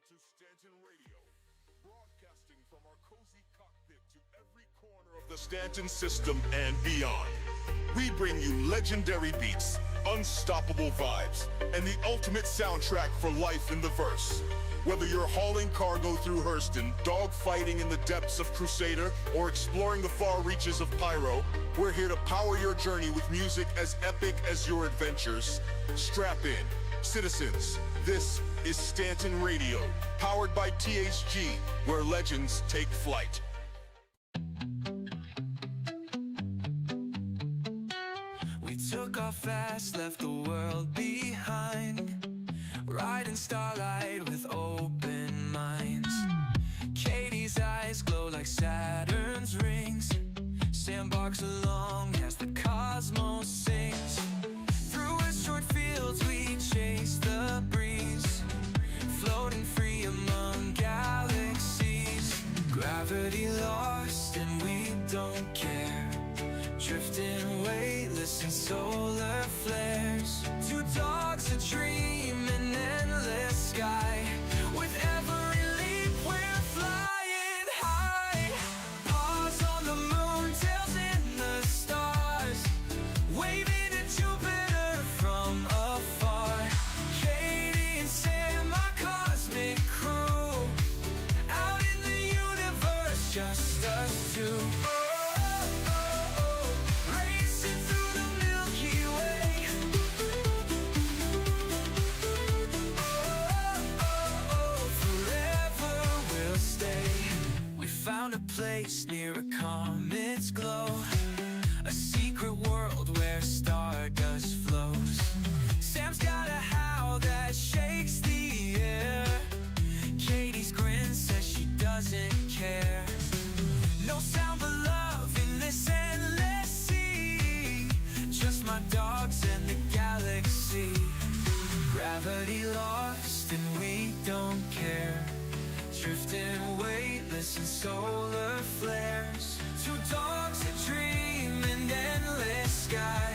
to Stanton Radio, broadcasting from our cozy cockpit to every corner of the Stanton system and beyond. We bring you legendary beats, unstoppable vibes, and the ultimate soundtrack for life in the verse. Whether you're hauling cargo through Hurston, dogfighting in the depths of Crusader, or exploring the far reaches of Pyro, we're here to power your journey with music as epic as your adventures. Strap in, citizens. This is Stanton Radio, powered by THG, where legends take flight. We took off fast, left the world behind, riding starlight with open minds. Katie's eyes glow like Saturn's rings, sandbarks along as the cosmos sings. Through its short fields we chase the breeze, floating free among galaxies. Gravity lost and we don't care, drifting weightless in solar flares. Two dogs a dream in endless sky, with every leap we're flying high. Paws on the moon, tails in the stars, waving to Jupiter from afar. Katie and Sam, our cosmic crew, out in the universe, just us two. Found a place near a comet's glow, a secret world where stardust flows. Sam's got a howl that shakes the air, Katie's grin says she doesn't care. No sound but love in this endless sea, just my dogs and the galaxy. Gravity lost and we don't care, drifting weightless in solar flares. Two dogs that dream in endless sky,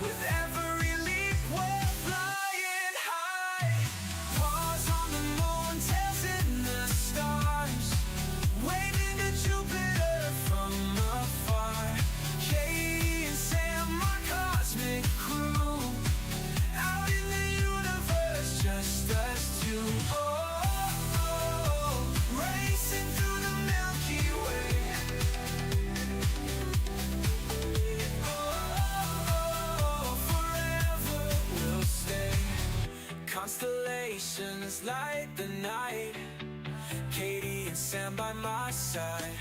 with every leap we're flying high. Paws on the moon, tails in the stars, waving to Jupiter from afar. Katie and Sam, our cosmic crew, out in the universe, just us two. Constellations light the night, Katie and Sam by my side.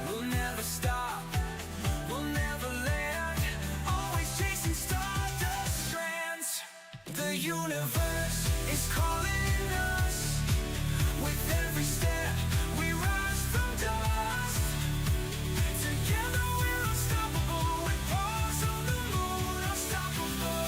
We'll never stop, we'll never land, always chasing stardust strands. The universe is calling us, with every step we rise from dust. Together we're unstoppable, with paws on the moon, unstoppable.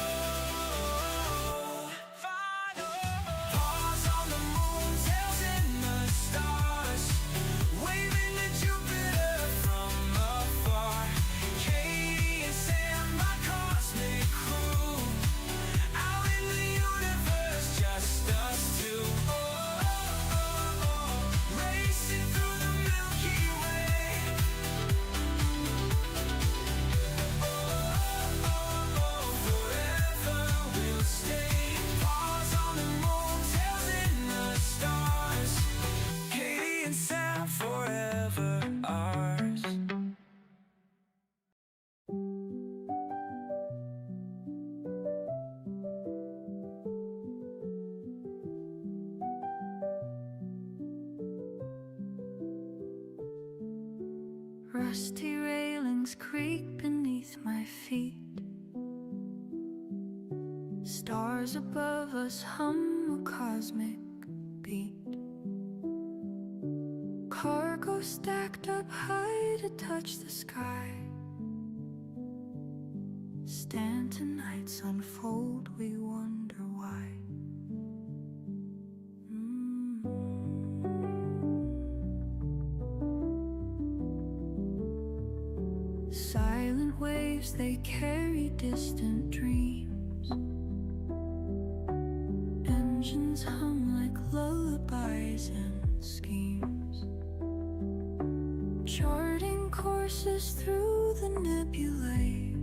Rusty railings creak beneath my feet, stars above us hum a cosmic beat. Cargo stacked up high to touch the sky. Stanton nights unfold, we wonder why. Silent waves, they carry distant dreams. Engines hum like lies and schemes, charting courses through the nebulae.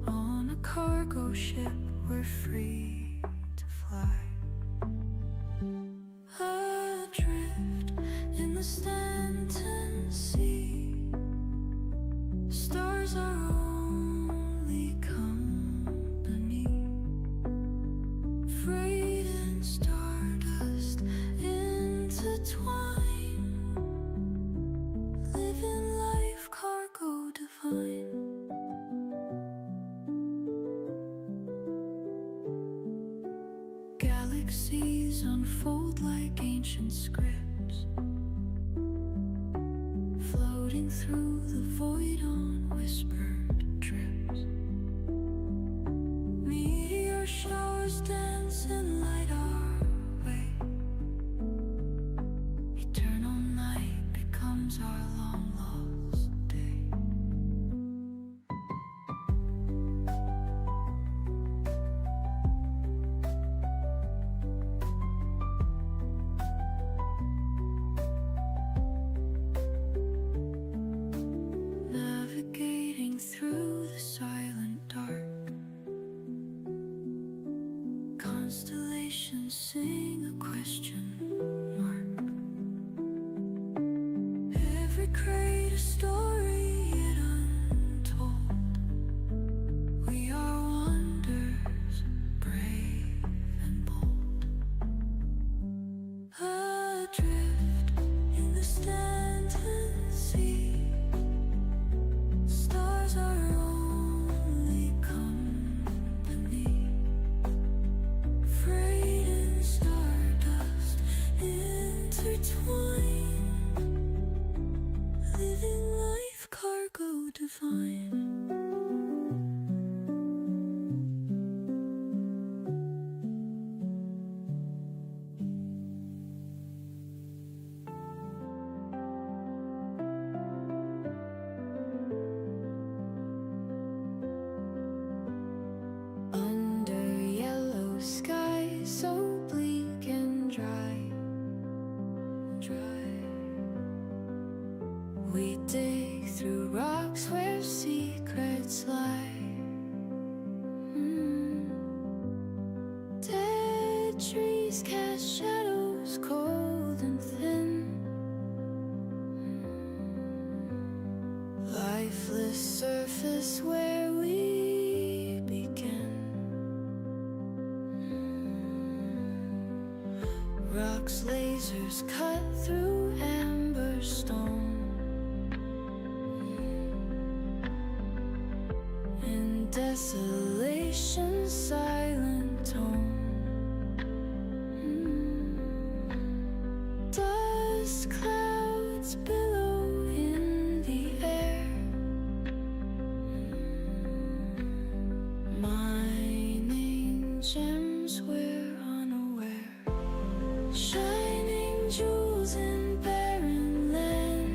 On a cargo ship, we're free to fly. Adrift in the Stanton Sea, stars are only company. Freight and stardust intertwine, living life cargo divine. Galaxies unfold like ancient scripts, floating through the void on whispered drips. Meteor showers dance and light our way. Eternal night becomes our long lost day. Navigating through the silent dark, constellations sing a question mark. Every crate a story yet untold. We are wonders, brave and bold. Adrift in the Stanton Sea, stars are only company. Freight and stardust intertwine, living life cargo divine. Under yellow skies so bleak and dry, we dig through rocks where secrets lie. Dead trees cast shadows cold and thin, lifeless surface where we begin. Rocks, lasers cut through amber stone. In desolation's silent tone, dust clouds billow in the air. Mining gems we're unaware, shining jewels in barren land.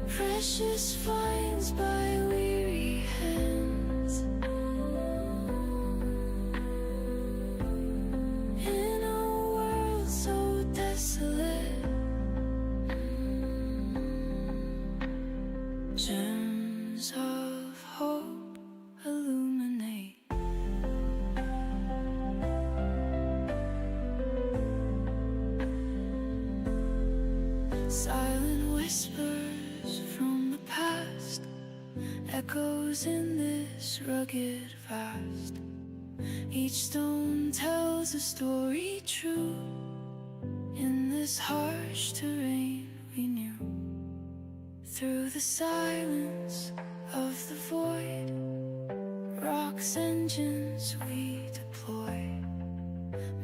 Precious finds by weary hands. In a world so desolate, gems of hope illuminate. Silent whispers from the past, echoes in this rugged vast. Each stone tells a story true. In this harsh terrain we knew. Through the silence of the void, rocks engines we deploy,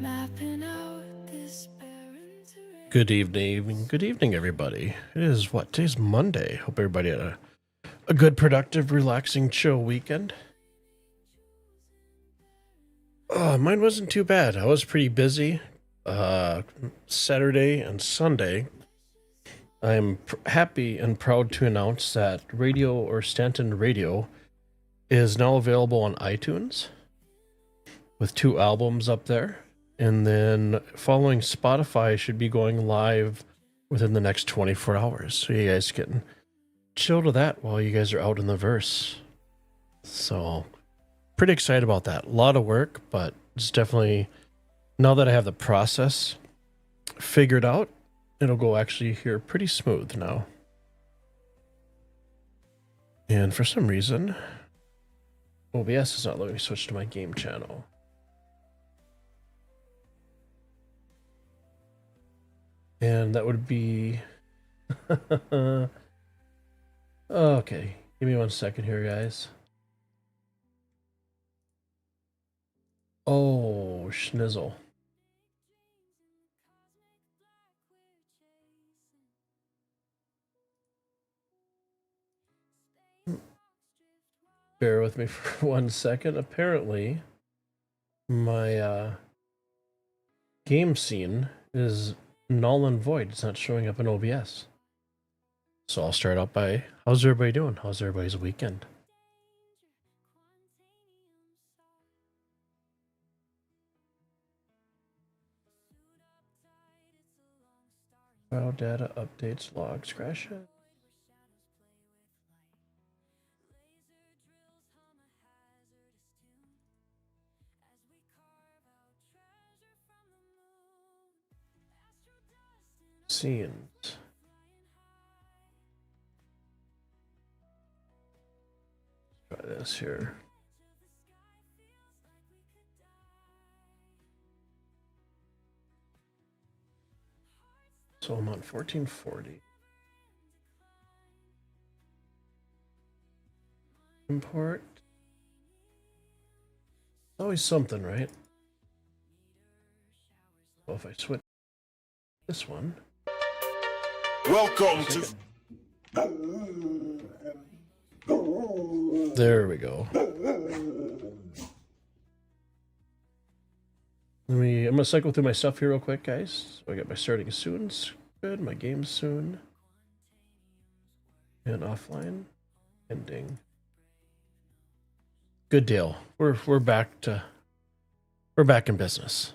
mapping out this barren terrain. Good evening, everybody. It is what? Today's Monday. Hope everybody had a good, productive, relaxing, chill weekend. Mine wasn't too bad. I was pretty busy. Saturday and Sunday. I'm happy and proud to announce that Radio or Stanton Radio is now available on iTunes. with 2 albums up there. And then following Spotify should be going live within the next 24 hours. So you guys can chill to that while you guys are out in the verse. So pretty excited about that. A lot of work, but it's definitely, now that I have the process figured out, it'll go actually here pretty smooth now. And for some reason, OBS is not letting me switch to my game channel. And that would be... Okay, give me 1 second here, guys. Oh, schnizzle. Bear with me for 1 second. Apparently, my game scene is null and void. It's not showing up in OBS. So I'll start out by, how's everybody doing? How's everybody's weekend? File data, updates, logs, crashes. Scenes. Try this here. So I'm on 1440. Import. Always something, right? Well, if I switch this one. Welcome to... There we go. I'm gonna cycle through my stuff here real quick, guys. So I got my starting soon, good. My game soon, and offline, ending. Good deal. We're back in business.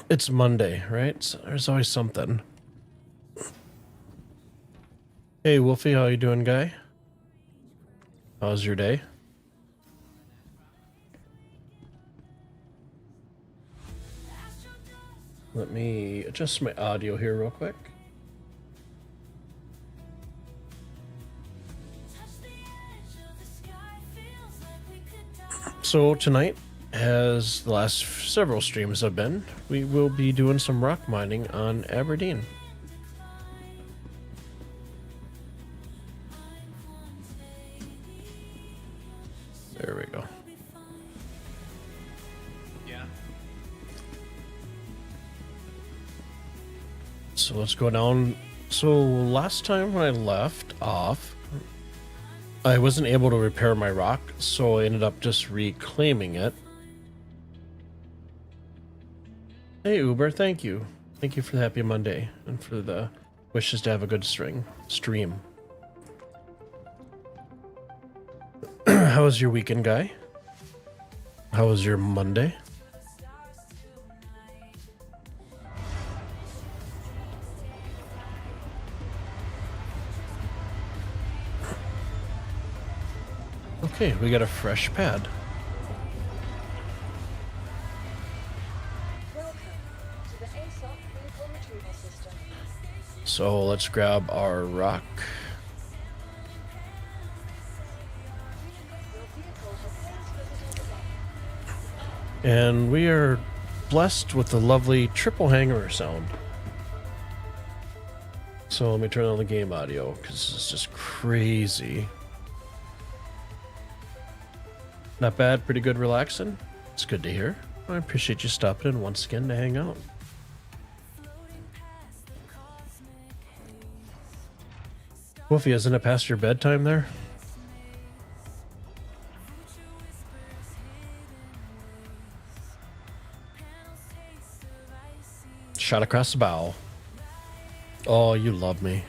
It's Monday, right? So there's always something. Hey, Wolfie, how you doing, guy? How's your day? Let me adjust my audio here real quick. So tonight, as the last several streams have been, we will be doing some rock mining on Aberdeen. There we go. Yeah. So let's go down. So last time when I left off, I wasn't able to repair my rock, so I ended up just reclaiming it. Hey Uber, thank you. Thank you for the happy Monday and for the wishes to have a good stream. How was your weekend, guy? How was your Monday? Okay, we got a fresh pad. Welcome to the AUEC vehicle retrieval system. So let's grab our rock. Your vehicle has since visited the dock. And we are blessed with the lovely triple hanger sound. So let me turn on the game audio because this is just crazy. Not bad, pretty good, relaxing. It's good to hear. I appreciate you stopping in once again to hang out. Wolfie, isn't it past your bedtime there? Shot across the bow. Oh, you love me.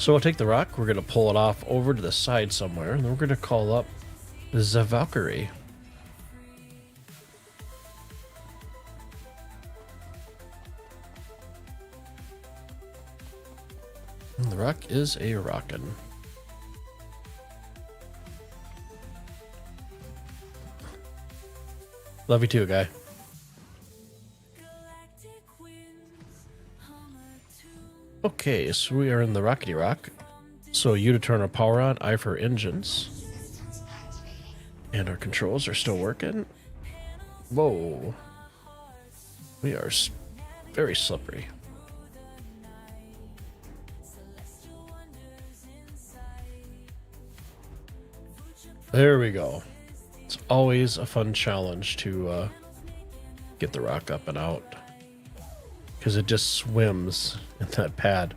So we'll take the rock, we're going to pull it off over to the side somewhere, and then we're going to call up the Valkyrie. And the rock is a rockin'. Love you too, guy. Okay, so we are in the Rockety Rock. So you to turn our power on, I for engines. And our controls are still working. Whoa. We are very slippery. There we go. It's always a fun challenge to get the rock up and out. Because it just swims in that pad.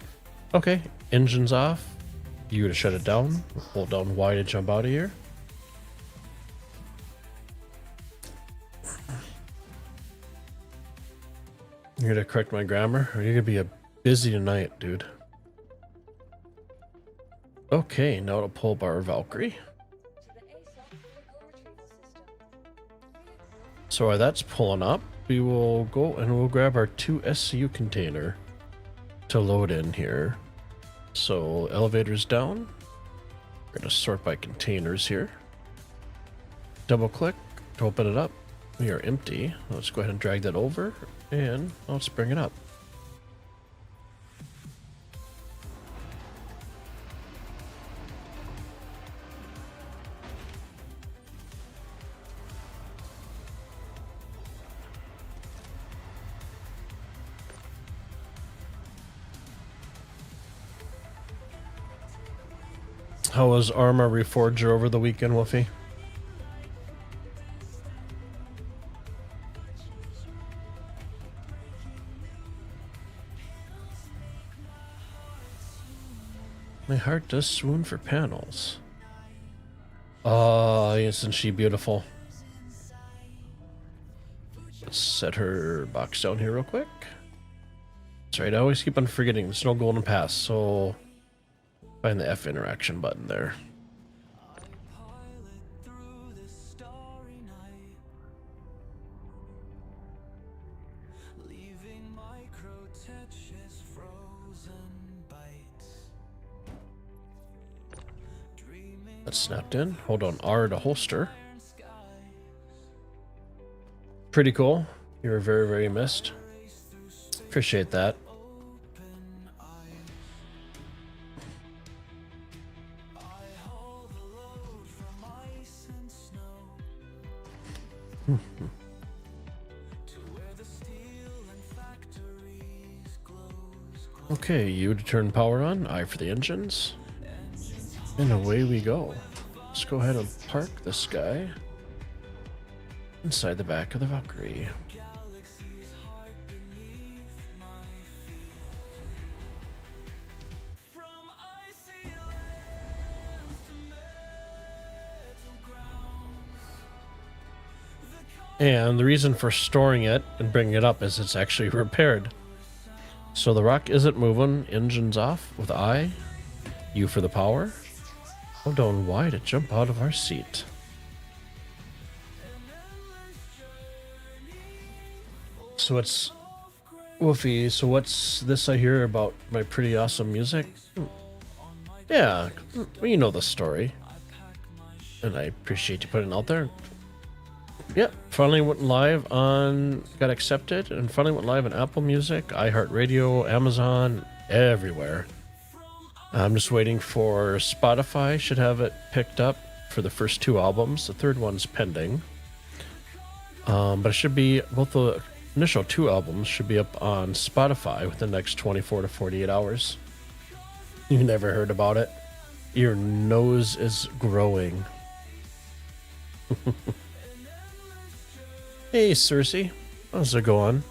Okay, engine's off. You to shut it down. Hold down Y to jump out of here. You're gonna correct my grammar, or you're gonna be a busy tonight, dude. Okay, now to pull up our Valkyrie. To the ASOC vehicle retrieval system. So while that's pulling up, we will go and we'll grab our 2 SCU container to load in here. So elevators down. We're gonna sort by containers here. Double click to open it up. We are empty. Let's go ahead and drag that over and let's bring it up. How was Armor Reforger over the weekend, Wolfie? My heart does swoon for panels. Oh, isn't she beautiful? Let's set her box down here real quick. That's right, I always keep on forgetting there's no golden pass, so find the F interaction button there. That's snapped in. Hold on R to holster. Pretty cool. You were very, very missed. Appreciate that. Okay, you to turn power on, I for the engines. And away we go. Let's go ahead and park this guy inside the back of the Valkyrie. And the reason for storing it and bringing it up is it's actually repaired. So the rock isn't moving, engine's off with I, U for the power. Hold down Y to jump out of our seat. So it's Wolfie, so what's this I hear about my pretty awesome music? Yeah, well, you know the story. And I appreciate you putting it out there. Yep, finally went live on, got accepted, and finally went live on Apple Music, iHeartRadio, Amazon, everywhere. I'm just waiting for Spotify, should have it picked up for the first 2 albums. The third one's pending. But it should be, both the initial 2 albums should be up on Spotify within the next 24 to 48 hours. You never heard about it? Your nose is growing. Hey, Cersei. How's it going?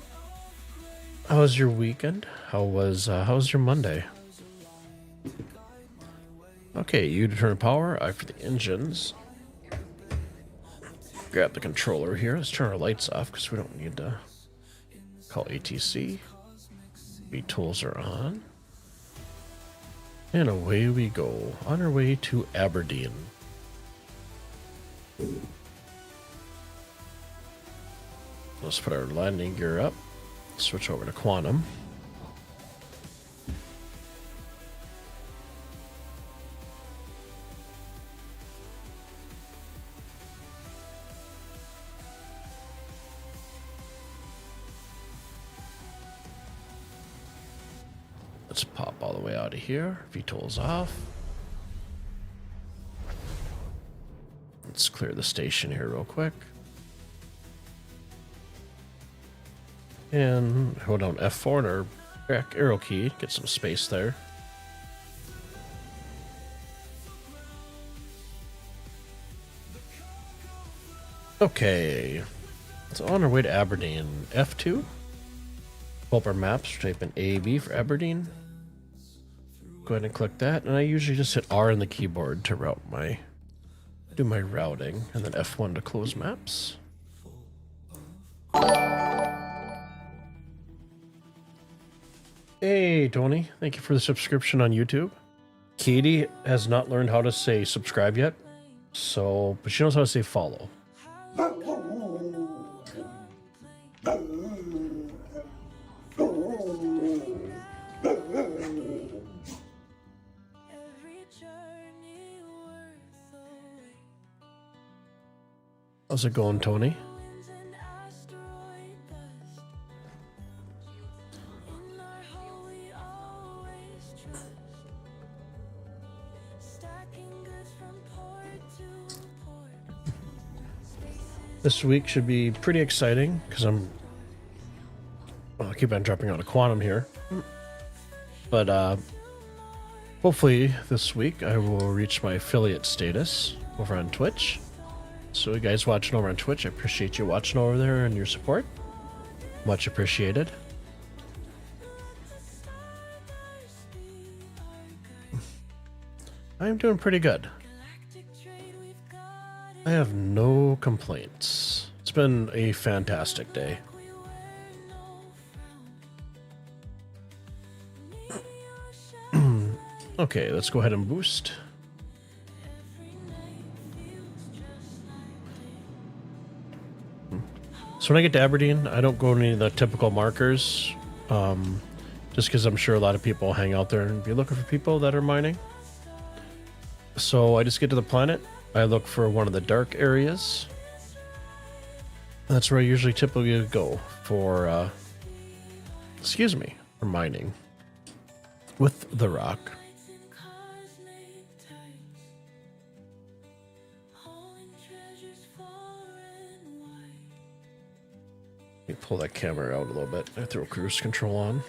How was your weekend? How's your Monday? Okay, you to turn power, I for the engines. Grab the controller here. Let's turn our lights off because we don't need to call ATC. B tools are on. And away we go, on our way to Aberdeen. Let's put our landing gear up, switch over to Quantum. Let's pop all the way out of here. VTOL's off. Let's clear the station here real quick. And hold down F4 on our back arrow key. Get some space there. Okay. So on our way to Aberdeen. F2. Pull up our maps. Type in AB for Aberdeen. Go ahead and click that, and I usually just hit R on the keyboard to do my routing, and then F1 to close maps. Hey Tony, thank you for the subscription on YouTube. Katie has not learned how to say subscribe yet, but she knows how to say follow. How's it going, Tony? This week should be pretty exciting because I'll keep on dropping out of Quantum here. But hopefully this week I will reach my affiliate status over on Twitch. So you guys watching over on Twitch, I appreciate you watching over there and your support. Much appreciated. I'm doing pretty good. I have no complaints. It's been a fantastic day. Okay, let's go ahead and boost. So when I get to Aberdeen, I don't go to any of the typical markers, just because I'm sure a lot of people hang out there and be looking for people that are mining. So I just get to the planet, I look for one of the dark areas. That's where I usually typically go for, for mining with the ROC. Let me pull that camera out a little bit. I throw cruise control on.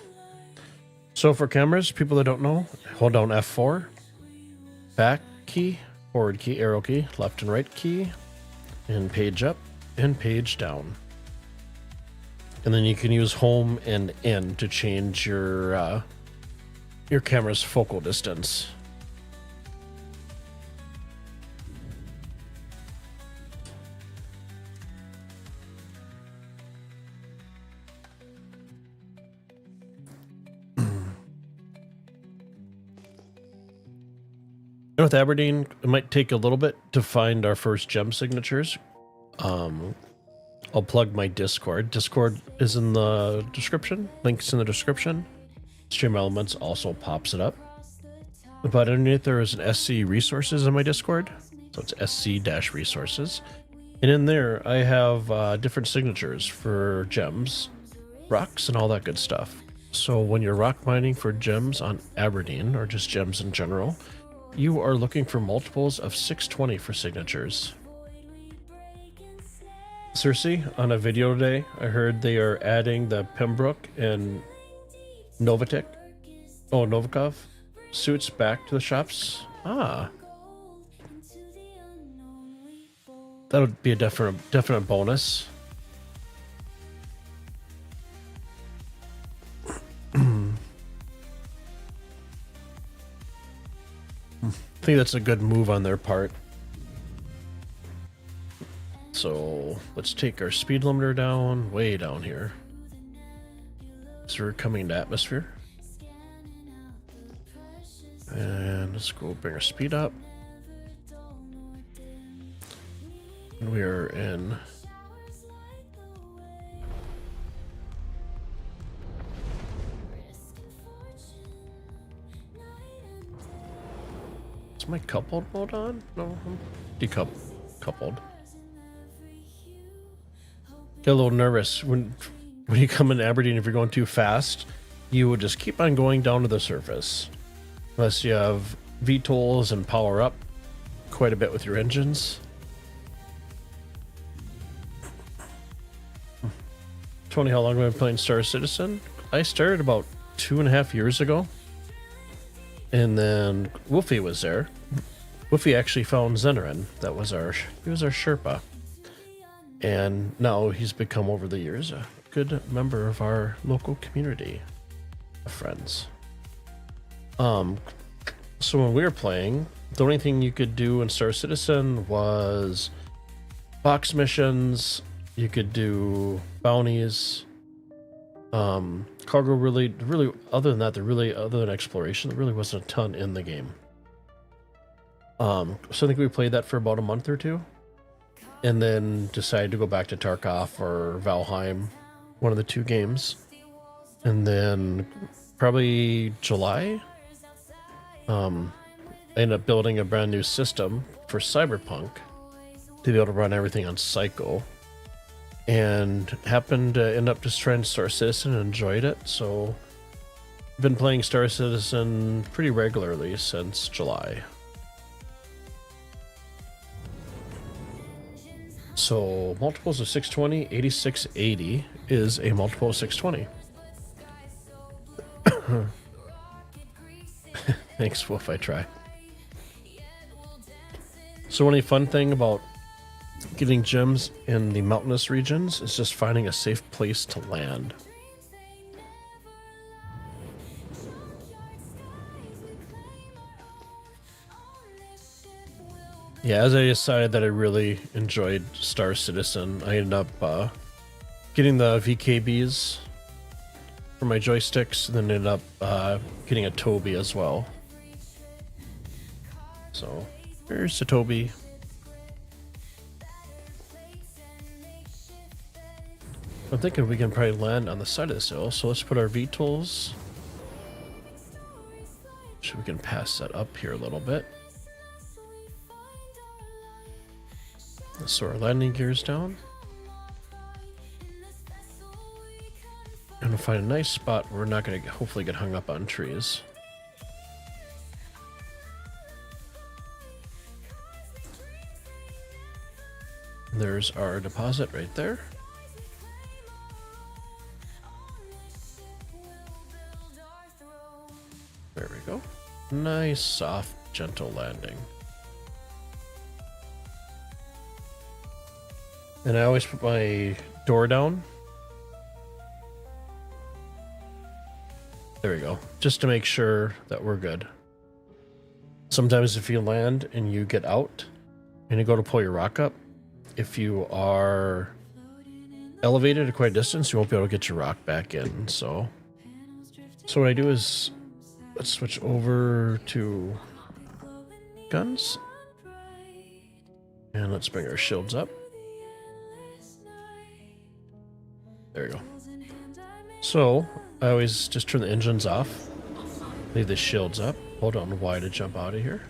So for cameras, people that don't know, hold down F4, back key, forward key, arrow key, left and right key, and page up and page down. And then you can use home and N to change your camera's focal distance. With Aberdeen, it might take a little bit to find our first gem signatures. I'll plug my Discord. Discord is in the description. Links in the description. Stream Elements also pops it up. But underneath there is an SC Resources in my Discord. So it's SC-Resources. And in there, I have different signatures for gems, rocks, and all that good stuff. So when you're rock mining for gems on Aberdeen, or just gems in general, you are looking for multiples of 620 for signatures. Cersei, on a video today, I heard they are adding the Pembroke and Novikov suits back to the shops. Ah. That would be a definite bonus. I think that's a good move on their part. So let's take our speed limiter down, way down here. So we're coming into atmosphere. And let's go bring our speed up. And we are in. Is my coupled mode on? No, I'm decoupled. Get a little nervous when you come in Aberdeen. If you're going too fast, you would just keep on going down to the surface, unless you have VTOLs and power up quite a bit with your engines. Tony, how long have I been playing Star Citizen? I started about 2.5 years ago, and then Wolfie was there. Wolfie actually found Zenerin. He was our Sherpa, and now he's become over the years a good member of our local community of friends. So when we were playing, the only thing you could do in Star Citizen was box missions. You could do bounties, cargo. Really, other than that, other than exploration, there really wasn't a ton in the game. So I think we played that for about a month or two, and then decided to go back to Tarkov or Valheim, one of the two games. And then probably July, I ended up building a brand new system for Cyberpunk to be able to run everything on Psycho. And happened to end up just trying Star Citizen and enjoyed it. So I've been playing Star Citizen pretty regularly since July. So multiples of 620, 8680 is a multiple of 620. Thanks, Wolf, I try. So any fun thing about getting gems in the mountainous regions is just finding a safe place to land. Yeah, as I decided that I really enjoyed Star Citizen, I ended up getting the VKBs for my joysticks, and then ended up getting a Toby as well. So here's the Toby. I'm thinking we can probably land on the side of this hill, so let's put our VTOLs. So we can pass that up here a little bit. Let's throw our landing gears down. And we'll find a nice spot where we're not going to hopefully get hung up on trees. There's our deposit right there. There we go. Nice, soft, gentle landing. And I always put my door down. There we go. Just to make sure that we're good. Sometimes if you land and you get out and you go to pull your rock up, if you are elevated at quite a distance, you won't be able to get your rock back in. So what I do is, let's switch over to guns. And let's bring our shields up. There we go. So I always just turn the engines off, leave the shields up, hold on Y to jump out of here.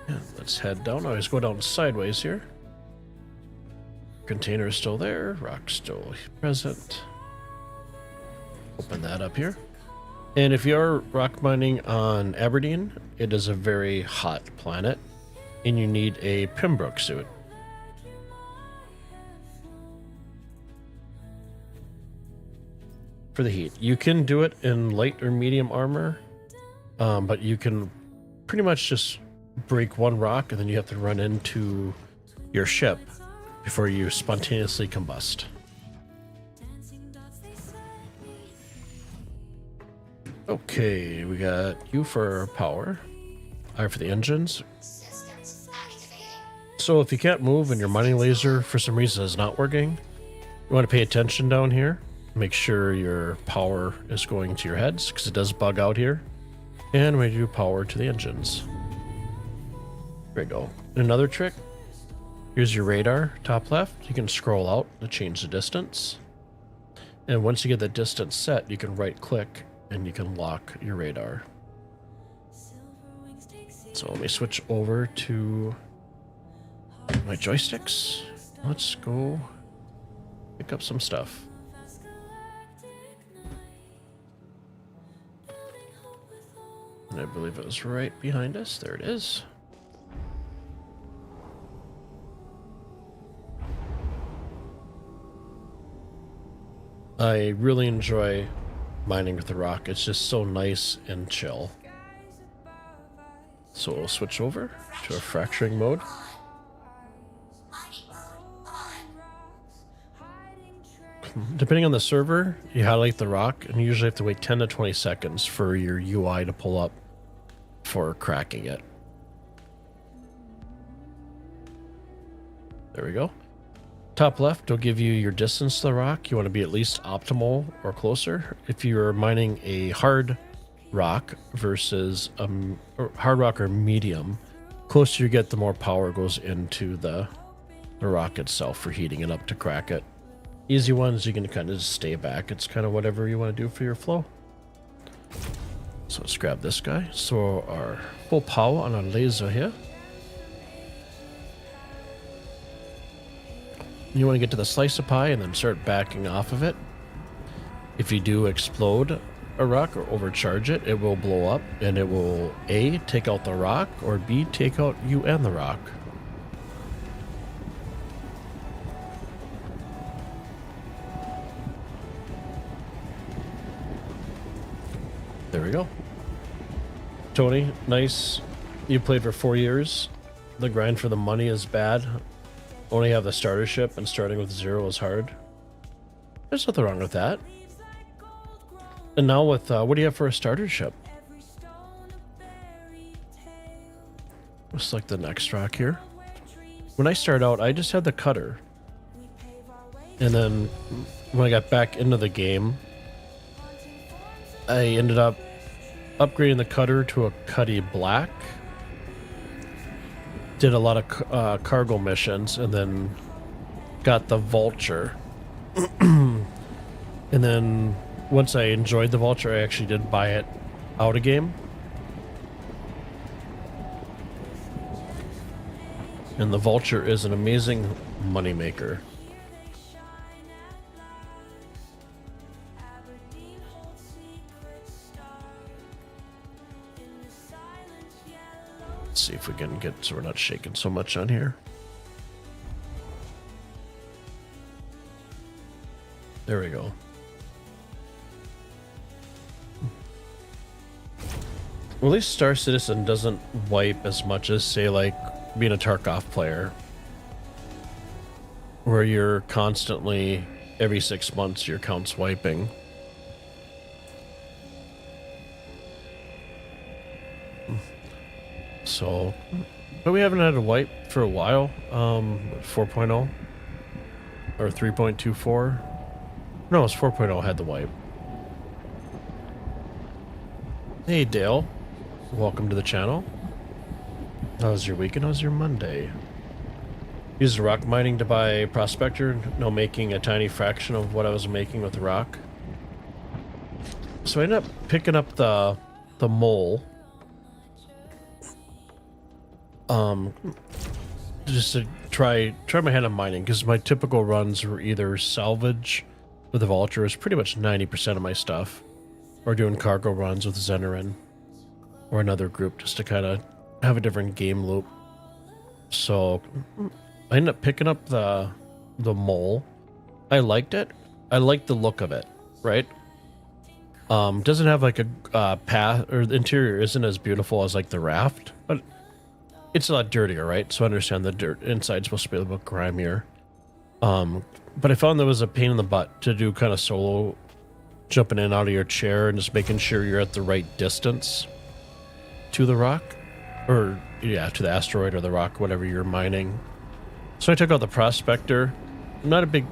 And let's head down. I always go down sideways here. Container is still there, rock still present. Open that up here. And if you're rock mining on Aberdeen, it is a very hot planet, and you need a Pembroke suit. For the heat. You can do it in light or medium armor, but you can pretty much just break one rock, and then you have to run into your ship before you spontaneously combust. Okay, we got U for power, I for the engines. So if you can't move and your mining laser for some reason is not working, you want to pay attention down here. Make sure your power is going to your heads because it does bug out here. And we do power to the engines. There we go. Another trick. Here's your radar, top left. You can scroll out to change the distance. And once you get the distance set, you can right click and you can lock your radar. So let me switch over to my joysticks. Let's go pick up some stuff. And I believe it was right behind us. There it is. I really enjoy mining with the ROC. It's just so nice and chill. So we'll switch over to a fracturing mode. Depending on the server, you highlight the ROC and you usually have to wait 10 to 20 seconds for your UI to pull up for cracking it. There we go. Top left will give you your distance to the ROC. You want to be at least optimal or closer. If you're mining a hard rock versus hard rock or medium, closer you get, the more power goes into the rock itself for heating it up to crack it. Easy ones, you can kind of just stay back. It's kind of whatever you want to do for your flow. So let's grab this guy. So our full power on our laser here. You want to get to the slice of pie and then start backing off of it. If you do explode a rock or overcharge it, it will blow up and it will A, take out the rock, or B, take out you and the rock. There we go. Tony, nice. You played for 4 years. The grind for the money is bad. Only have the starter ship and starting with 0 is hard. There's nothing wrong with that. And now with, what do you have for a starter ship? Let's select the next rock here. When I start out, I just had the cutter. And then when I got back into the game, I ended up upgrading the cutter to a Cuddy Black. Did a lot of cargo missions and then got the Vulture. And then once I enjoyed the Vulture, I actually did buy it out of game. And the Vulture is an amazing moneymaker. See if we can get so we're not shaking so much on here. There we go. Well, at least Star Citizen doesn't wipe as much as, say, like being a Tarkov player, where you're constantly, every 6 months, your account's wiping. So, but we haven't had a wipe for a while. 4.0 or 3.24. No, it's 4.0 had the wipe. Hey Dale, welcome to the channel. How was your weekend? How was your Monday? Used ROC Mining to buy Prospector, no, making a tiny fraction of what I was making with the rock. So I ended up picking up the mole. Just to try my hand on mining, because my typical runs were either salvage with the Vulture, is pretty much 90% of my stuff, or doing cargo runs with Zenerin or another group just to kind of have a different game loop. So I ended up picking up the mole. I liked it. I liked the look of it, right? Doesn't have like a path, or the interior isn't as beautiful as like the raft, but it's a lot dirtier, right? So I understand the dirt inside's supposed to be a little bit grimier. But I found there was a pain in the butt to do kind of solo, jumping in and out of your chair and just making sure you're at the right distance to the rock, or yeah, to the asteroid or the rock, whatever you're mining. So I took out the prospector. I'm not a big...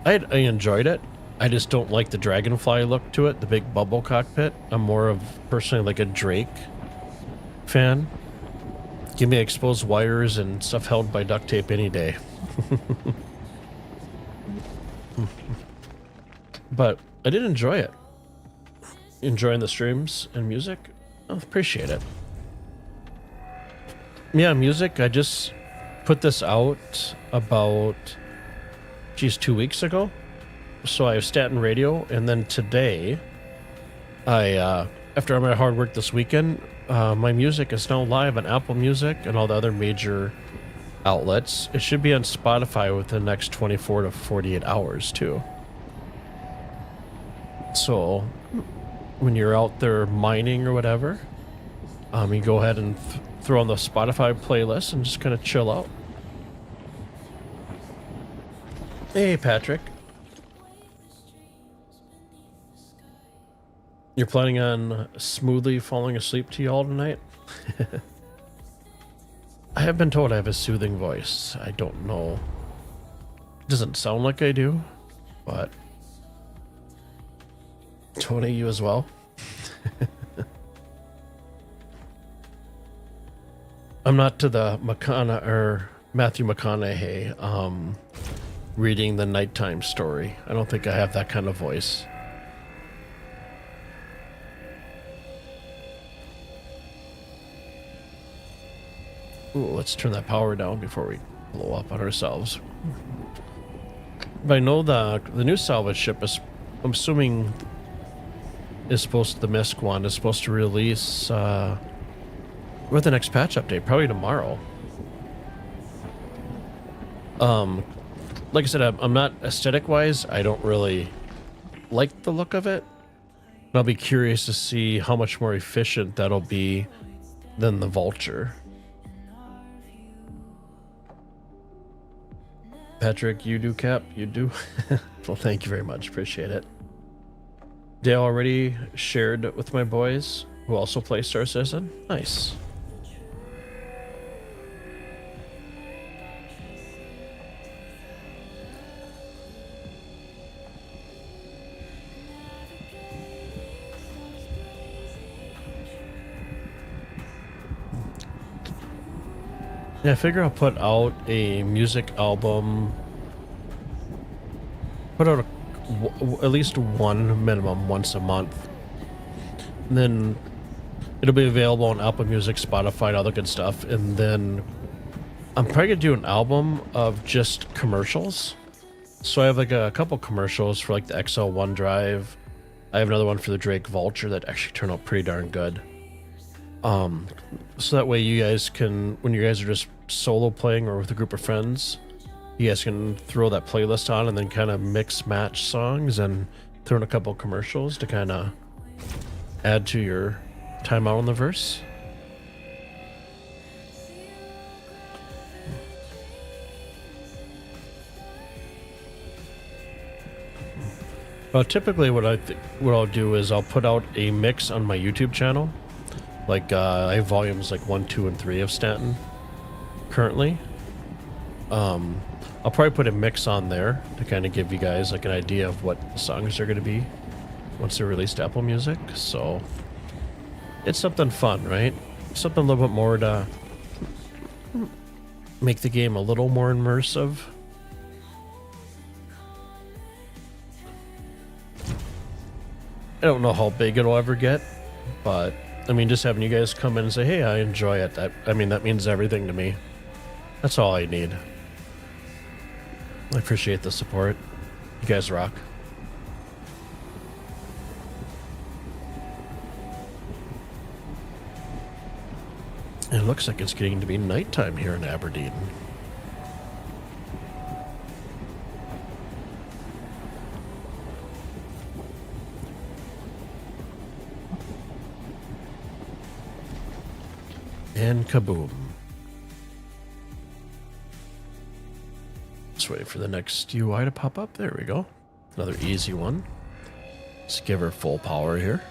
I enjoyed it. I just don't like the dragonfly look to it, the big bubble cockpit. I'm more of personally like a Drake fan. Give me exposed wires and stuff held by duct tape any day. But I did enjoy it. Enjoying the streams and music. I appreciate it. Yeah, music. I just put this out about, 2 weeks ago. So I have Stanton Radio, and then today, after my hard work this weekend, my music is now live on Apple Music and all the other major outlets. It should be on Spotify within the next 24 to 48 hours, too. So, when you're out there mining or whatever, you go ahead and throw on the Spotify playlist and just kind of chill out. Hey, Patrick. You're planning on smoothly falling asleep to y'all tonight? I have been told I have a soothing voice. I don't know. It doesn't sound like I do, but... Tony, you as well? I'm not to the Matthew McConaughey reading the nighttime story. I don't think I have that kind of voice. Ooh, let's turn that power down before we blow up on ourselves. But I know the new salvage ship is, I'm assuming, is supposed to, the MISC one is supposed to release with the next patch update, probably tomorrow. Like I said, I'm not aesthetic wise, I don't really like the look of it. And I'll be curious to see how much more efficient that'll be than the Vulture. Patrick, you do, Cap? You do? Well, thank you very much. Appreciate it. Dale already shared with my boys, who also play Star Citizen. Nice. Yeah, I figure I'll put out a music album. Put out at least one minimum once a month. And then it'll be available on Apple Music, Spotify, and all the good stuff. And then I'm probably gonna do an album of just commercials. So I have like a couple commercials for like the XL1 drive. I have another one for the Drake Vulture that actually turned out pretty darn good. So that way you guys can, when you guys are just solo playing or with a group of friends, you guys can throw that playlist on and then kind of mix match songs and throw in a couple commercials to kind of add to your time out on the verse. Well, typically what I'll do is I'll put out a mix on my YouTube channel. Like I have volumes like 1, 2, and 3 of Stanton currently. I'll probably put a mix on there to kind of give you guys like an idea of what the songs are going to be once they're released to Apple Music. So it's something fun, right? Something a little bit more to make the game a little more immersive. I don't know how big it'll ever get, but I mean, just having you guys come in and say, hey, I enjoy it. I mean, that means everything to me. That's all I need. I appreciate the support. You guys rock. It looks like it's getting to be nighttime here in Aberdeen. And kaboom. Just wait for the next UI to pop up. There we go. Another easy one. Let's give her full power here.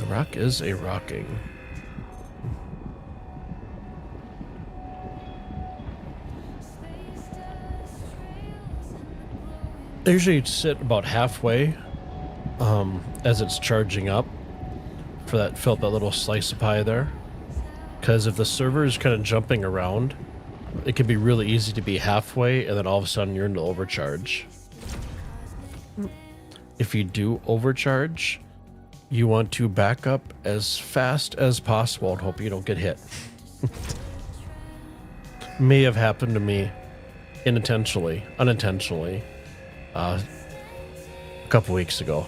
The rock is a rocking. I usually sit about halfway as it's charging up for that, fill up that little slice of pie there. Because if the server is kind of jumping around, it can be really easy to be halfway and then all of a sudden you're into overcharge. If you do overcharge, you want to back up as fast as possible and hope you don't get hit. May have happened to me unintentionally, a couple weeks ago.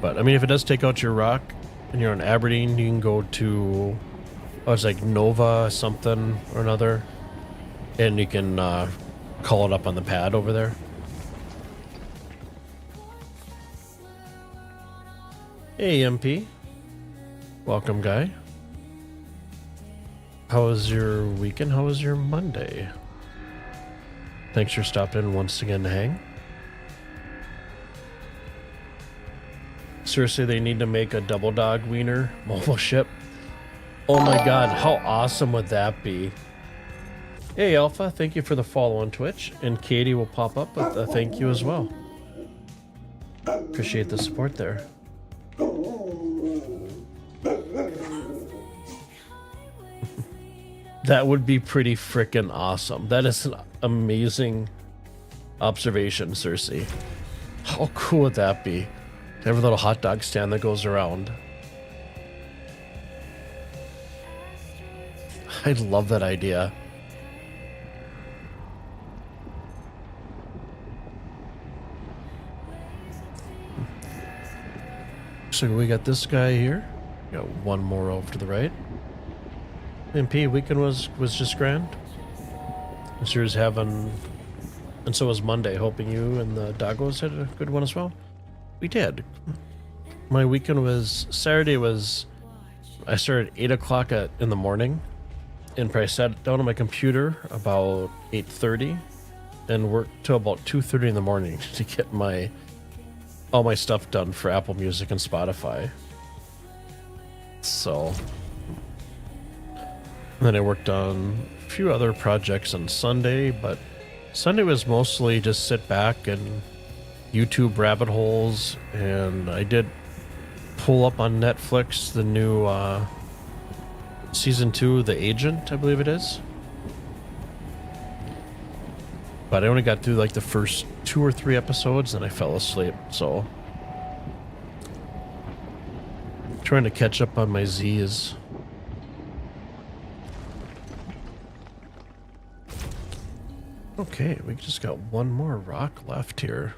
But I mean, if it does take out your rock and you're on Aberdeen, you can go to, it's like Nova something or another, and you can call it up on the pad over there. Hey, MP. Welcome, guy. How was your weekend? How was your Monday? Thanks for stopping in once again to hang. Seriously, they need to make a double dog wiener mobile ship. Oh my god, how awesome would that be? Hey Alpha, thank you for the follow on Twitch, and Katie will pop up with a thank you as well. Appreciate the support there. That would be pretty freaking awesome. That is an amazing observation, Cersei. How cool would that be? Every little hot dog stand that goes around. I love that idea. So we got this guy here. Got one more over to the right. MP weekend was just grand. This year's having, and so was Monday. Hoping you and the doggos had a good one as well. We did. My weekend was Saturday. I started at 8 o'clock in the morning, and probably sat down on my computer about 8:30, and worked till about 2:30 in the morning to get all my stuff done for Apple Music and Spotify. So, and then I worked on a few other projects on Sunday, but Sunday was mostly just sit back and YouTube rabbit holes, and I did pull up on Netflix the new season 2, The Agent, I believe it is. But I only got through like the first 2 or 3 episodes and I fell asleep, so trying to catch up on my Z's. Okay, we just got one more rock left here.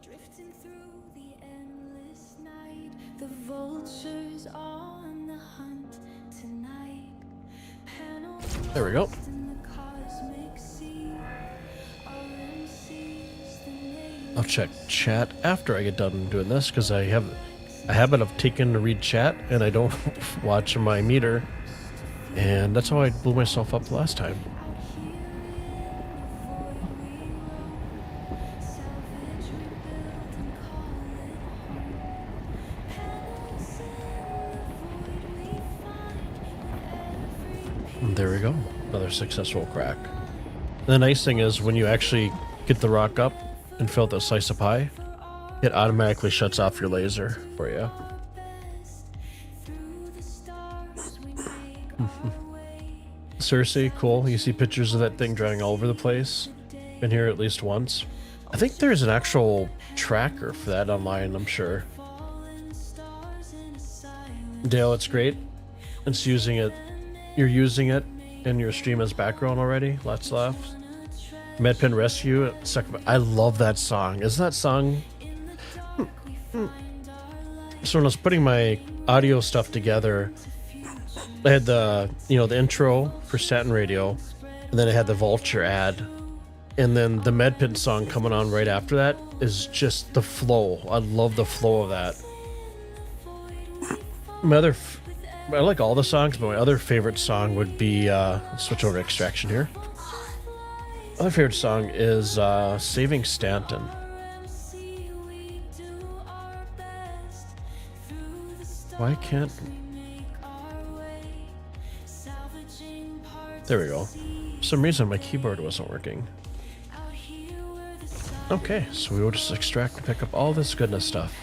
Drifting through the endless night, the vultures on the hunt tonight. There we go. I'll check chat after I get done doing this, because I have a habit of taking to read chat and I don't watch my meter, and that's how I blew myself up last time. There we go. Another successful crack. The nice thing is when you actually get the rock up and fill out the slice of pie, it automatically shuts off your laser for you. Cersei, cool. You see pictures of that thing driving all over the place. Been here at least once. I think there's an actual tracker for that online, I'm sure. Dale, it's great. It's using it. You're using it in your stream as background already. Let's laugh. Medpin Rescue. I love that song. Isn't that song? So when I was putting my audio stuff together, I had the intro for Stanton Radio, and then I had the Vulture ad, and then the Medpin song coming on right after that is just the flow. I love the flow of that. My I like all the songs, but my other favorite song would be switch over to Extraction here. Other favorite song is Saving Stanton. Why can't... There we go. For some reason my keyboard wasn't working. Okay, so we will just extract and pick up all this goodness stuff.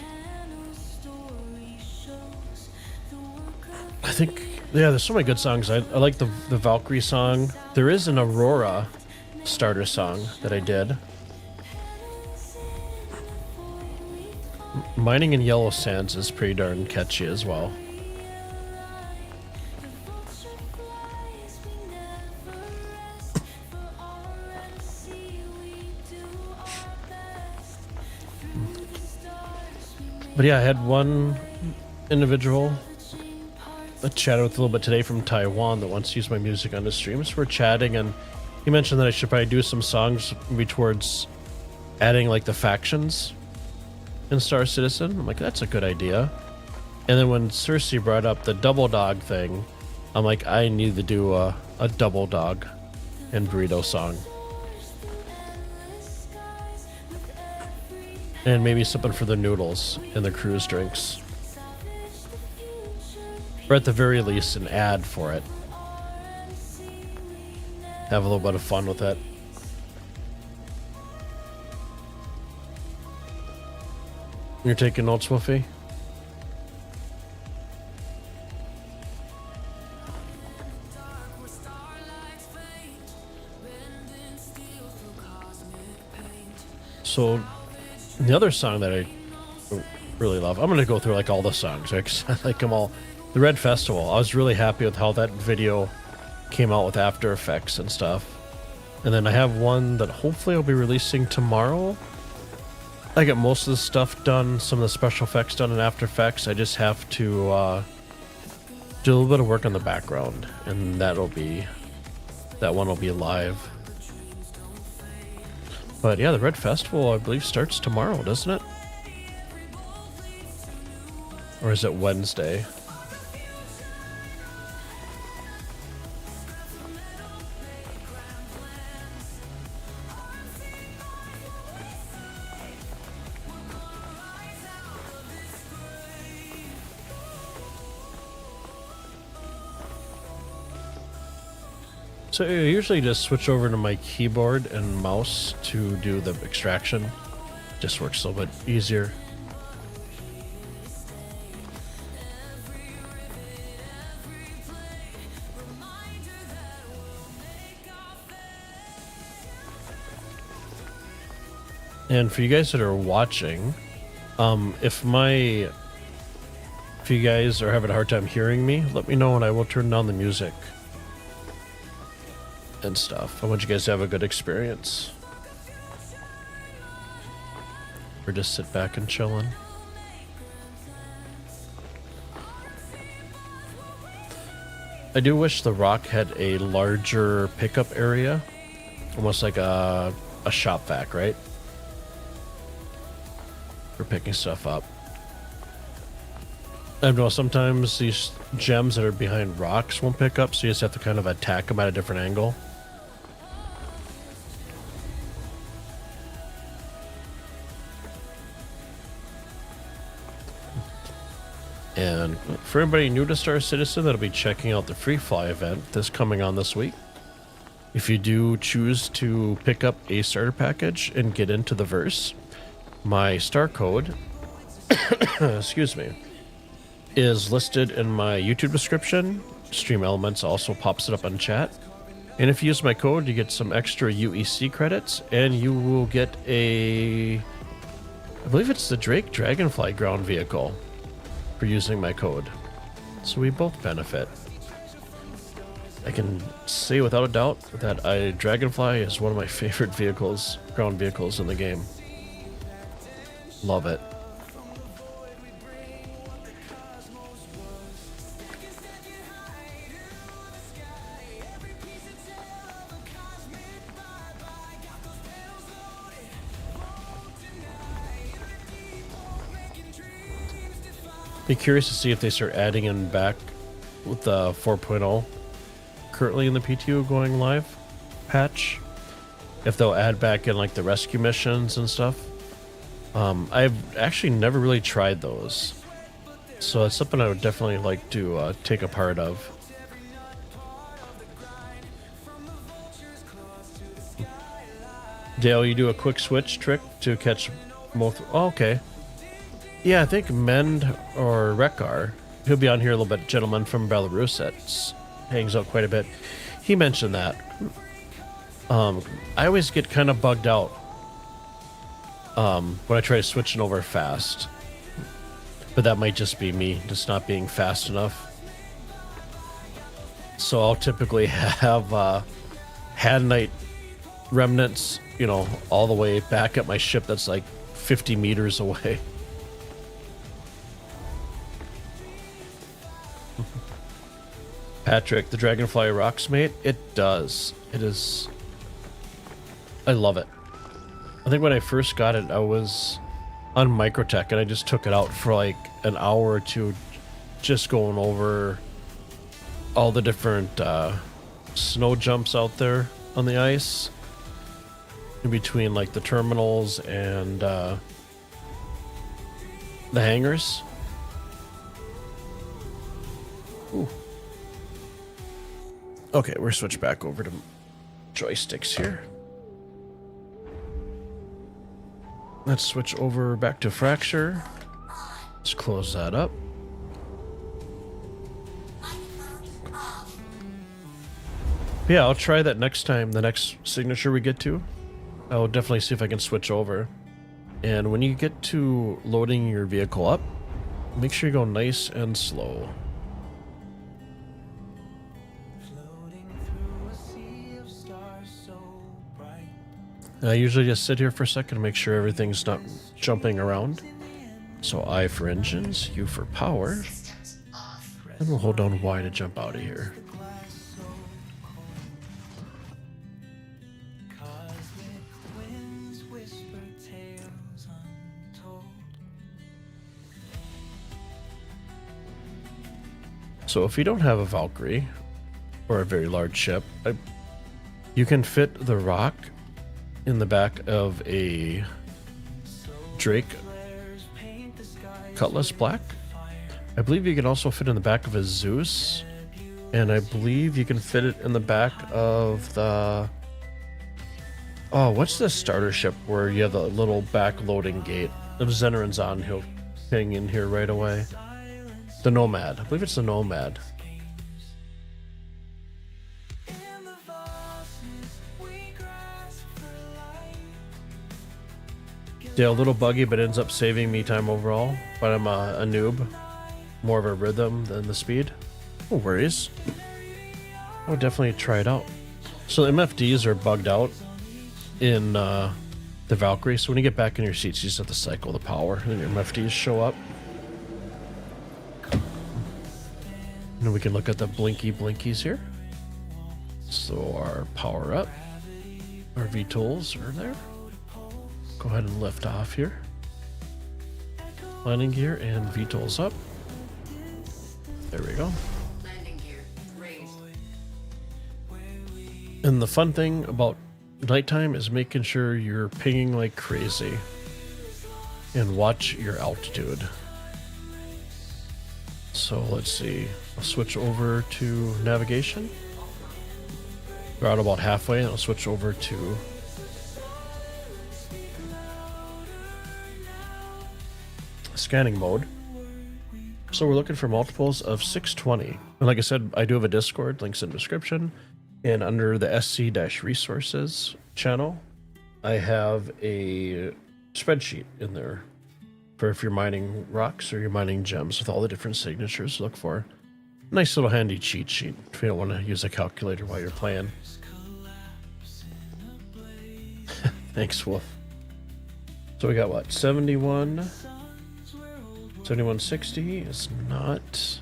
I think, yeah, there's so many good songs. I like the Valkyrie song. There is an Aurora starter song that I did. Mining in Yellow Sands is pretty darn catchy as well. But yeah, I had one individual I chatted with a little bit today from Taiwan that wants to use my music on his streams. We're chatting, and he mentioned that I should probably do some songs maybe towards adding like the factions in Star Citizen. I'm like, that's a good idea. And then when Cersei brought up the double dog thing, I'm like, I need to do a double dog and burrito song. And maybe something for the noodles and the cruise drinks. Or at the very least, an ad for it. Have a little bit of fun with it. You're taking notes, Wolfie? So, the other song that I really love, I'm going to go through like all the songs, right? 'Cause I like them all. The Red Festival, I was really happy with how that video came out with After Effects and stuff. And then I have one that hopefully I'll be releasing tomorrow. I got most of the stuff done, some of the special effects done in After Effects. I just have to do a little bit of work on the background, and that one will be live. But yeah, the Red Festival, I believe, starts tomorrow, doesn't it? Or is it Wednesday? So I usually just switch over to my keyboard and mouse to do the extraction. Just works a little bit easier. And for you guys that are watching, if you guys are having a hard time hearing me, let me know and I will turn down the music and stuff. I want you guys to have a good experience. Or just sit back and chillin'. I do wish the ROC had a larger pickup area. Almost like a shop vac, right? For picking stuff up. I know sometimes these gems that are behind rocks won't pick up, so you just have to kind of attack them at a different angle. And for everybody new to Star Citizen that'll be checking out the Free Fly event that's coming on this week, if you do choose to pick up a starter package and get into the verse, my star code, excuse me, is listed in my YouTube description. Stream Elements also pops it up on chat. And if you use my code, you get some extra UEC credits, and you will get I believe it's the Drake Dragonfly ground vehicle for using my code. So we both benefit. I can say without a doubt that Dragonfly is one of my favorite vehicles, ground vehicles in the game. Love it. Be curious to see if they start adding in back with the 4.0 currently in the PTO going live patch. If they'll add back in like the rescue missions and stuff. I've actually never really tried those. So it's something I would definitely like to take a part of. Dale, you do a quick switch trick to catch both. Oh, okay. Yeah, I think Mend or Rekar, he'll be on here a little bit, gentleman from Belarus that hangs out quite a bit. He mentioned that. I always get kind of bugged out when I try switching over fast. But that might just be me, just not being fast enough. So I'll typically have Hadnite remnants, you know, all the way back at my ship that's like 50 meters away. Patrick, the Dragonfly rocks, mate? It does. It is... I love it. I think when I first got it, I was on Microtech, and I just took it out for like an hour or two, just going over all the different snow jumps out there on the ice, in between like the terminals and the hangars. Ooh. Okay, we're switched back over to joysticks here. Let's switch over back to Fracture. Let's close that up. Yeah, I'll try that next time, the next signature we get to. I'll definitely see if I can switch over. And when you get to loading your vehicle up, make sure you go nice and slow. I usually just sit here for a second to make sure everything's not jumping around. So I for engines, U for power. And we'll hold down Y to jump out of here. So if you don't have a Valkyrie or a very large ship, you can fit the rock in the back of a Drake Cutlass Black. I believe you can also fit in the back of a Zeus, and I believe you can fit it in the back of the... Oh, what's the starter ship where you have the little back loading gate? If Zeneran's on, he'll hang in here right away. The Nomad. I believe it's the Nomad. Yeah, a little buggy, but ends up saving me time overall. But I'm a noob. More of a rhythm than the speed. No worries. I would definitely try it out. So the MFDs are bugged out in the Valkyrie. So when you get back in your seats, you just have to cycle the power, and then your MFDs show up. And then we can look at the blinkies here. So our power up. Our VTOLs are there. Go ahead and lift off here. Landing gear and VTOLs up. There we go. Landing gear raised. And the fun thing about nighttime is making sure you're pinging like crazy and watch your altitude. So let's see. I'll switch over to navigation. We're out about halfway, and I'll switch over to scanning mode. So we're looking for multiples of 620. And like I said, I do have a Discord, links in the description. And under the SC-resources channel, I have a spreadsheet in there for if you're mining rocks or you're mining gems with all the different signatures to look for. Nice little handy cheat sheet if you don't want to use a calculator while you're playing. Thanks, Wolf. So we got what? 71... 7160 is not.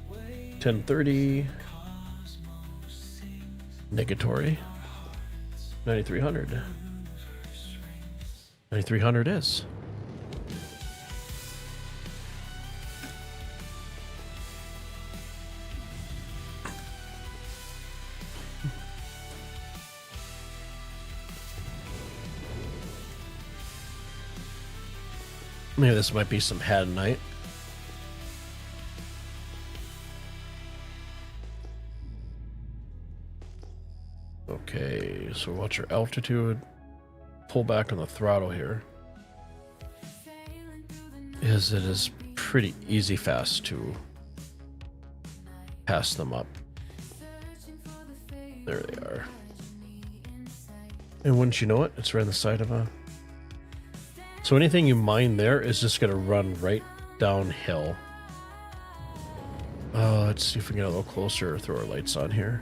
1030. Negatory. 9300. 9300 is. Maybe this might be some Hadanite. Okay, so watch your altitude. Pull back on the throttle here. As it is pretty easy fast to pass them up. There they are. And wouldn't you know it, it's right on the side of a... So anything you mine there is just going to run right downhill. Let's see if we can get a little closer, throw our lights on here.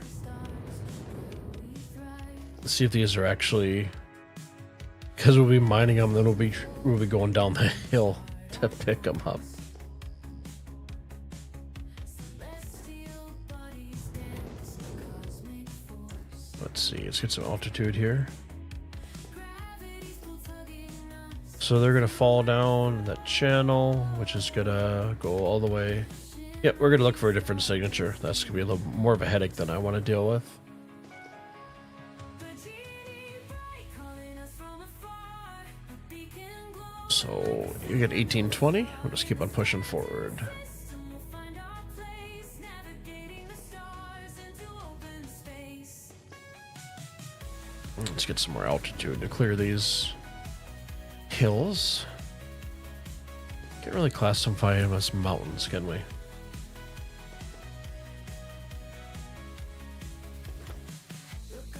Let's see if these are actually... Because we'll be mining them, then we'll be going down the hill to pick them up. Let's see, let's get some altitude here. So they're gonna fall down that channel, which is gonna go all the way. Yep, we're gonna look for a different signature. That's gonna be a little more of a headache than I want to deal with. So you get 1820. We'll just keep on pushing forward. Let's get some more altitude to clear these hills. Can't really classify them as mountains, can we?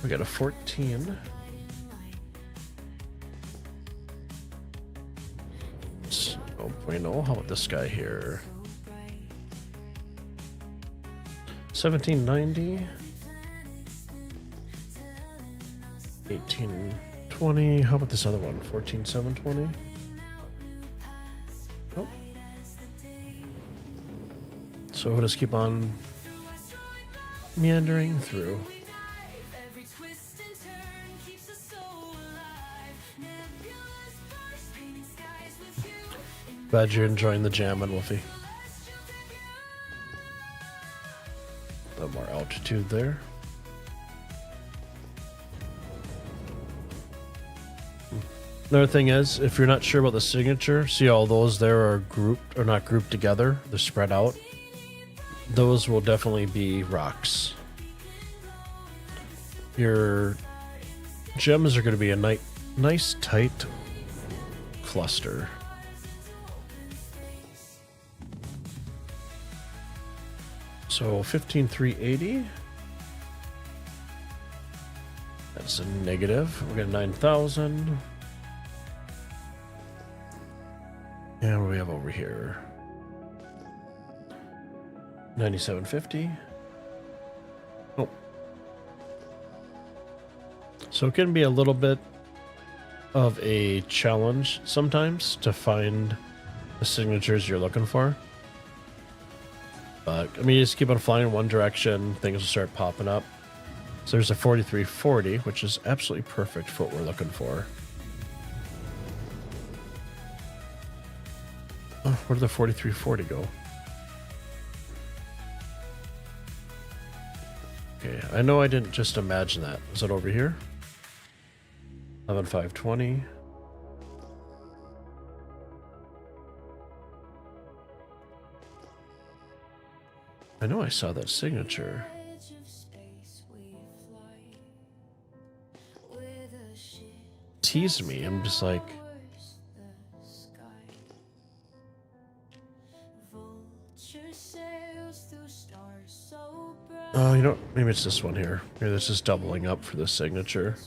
We got a 14. Oh bueno. How about this guy here? 1790. 1820. How about this other one? 14720. Oh. So we'll just keep on meandering through. Glad you're enjoying the jamming, Wolfie. A little more altitude there. Another thing is, if you're not sure about the signature, see all those there are grouped, or not grouped together, they're spread out. Those will definitely be rocks. Your gems are going to be a nice tight cluster. So 15,380. That's a negative. We got 9,000. And what do we have over here? 9750. Oh. So it can be a little bit of a challenge sometimes to find the signatures you're looking for. But, I mean, you just keep on flying in one direction, things will start popping up. So there's a 4340, which is absolutely perfect for what we're looking for. Oh, where did the 4340 go? Okay, I know I didn't just imagine that. Is it over here? 11520. I know I saw that signature. Tease me. I'm just like... Oh, you know, maybe it's this one here. Maybe this is doubling up for the signature.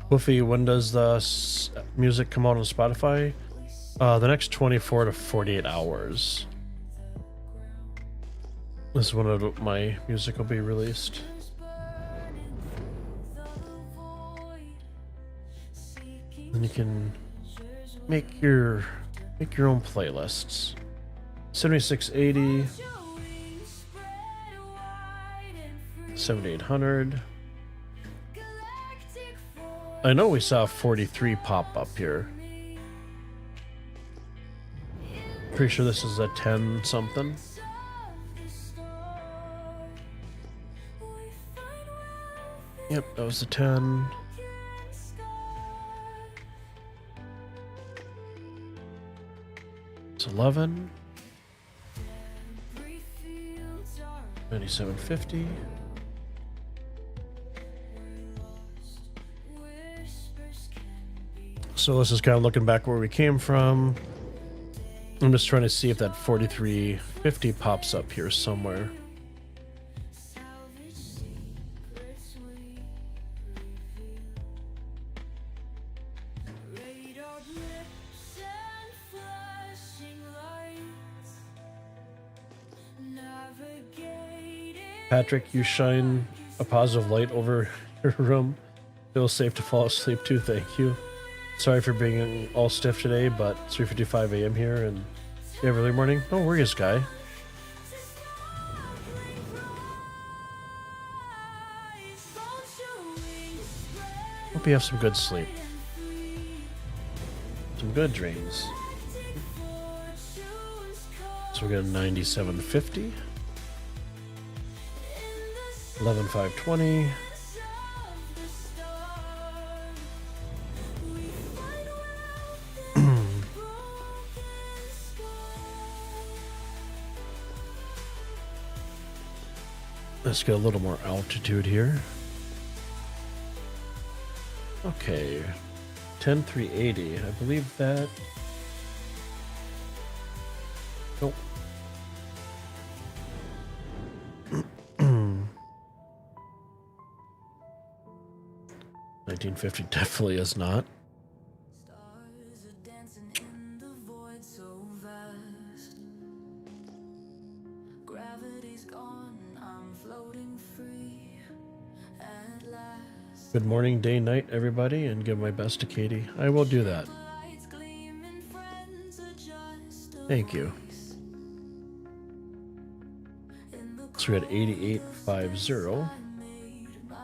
Woofy, when does the music come out on Spotify? The next 24 to 48 hours. This is when my music will be released. Then you can make your own playlists. 7680, 7800. I know we saw 43 pop up here. Pretty sure this is a 10 something. Yep, that was the 10. It's 11. 9750. So this is kind of looking back where we came from. I'm just trying to see if that 4350 pops up here somewhere. Patrick, you shine a positive light over your room. Feels safe to fall asleep too, thank you. Sorry for being all stiff today, but it's 3:55 a.m. here, and you have early morning? No worries, guy. Hope you have some good sleep. Some good dreams. So we got a 9750. 11520. Let's get a little more altitude here. Okay, 10380. I believe that. Nope. 1950 definitely is not. Stars are dancing in the void so vast. Gravity's gone, I'm floating free at last. Good morning, day, night, everybody, and give my best to Katie. I will do that. Lights gleaming, friends are just a Thank you. voice in the So we had 8850. I made my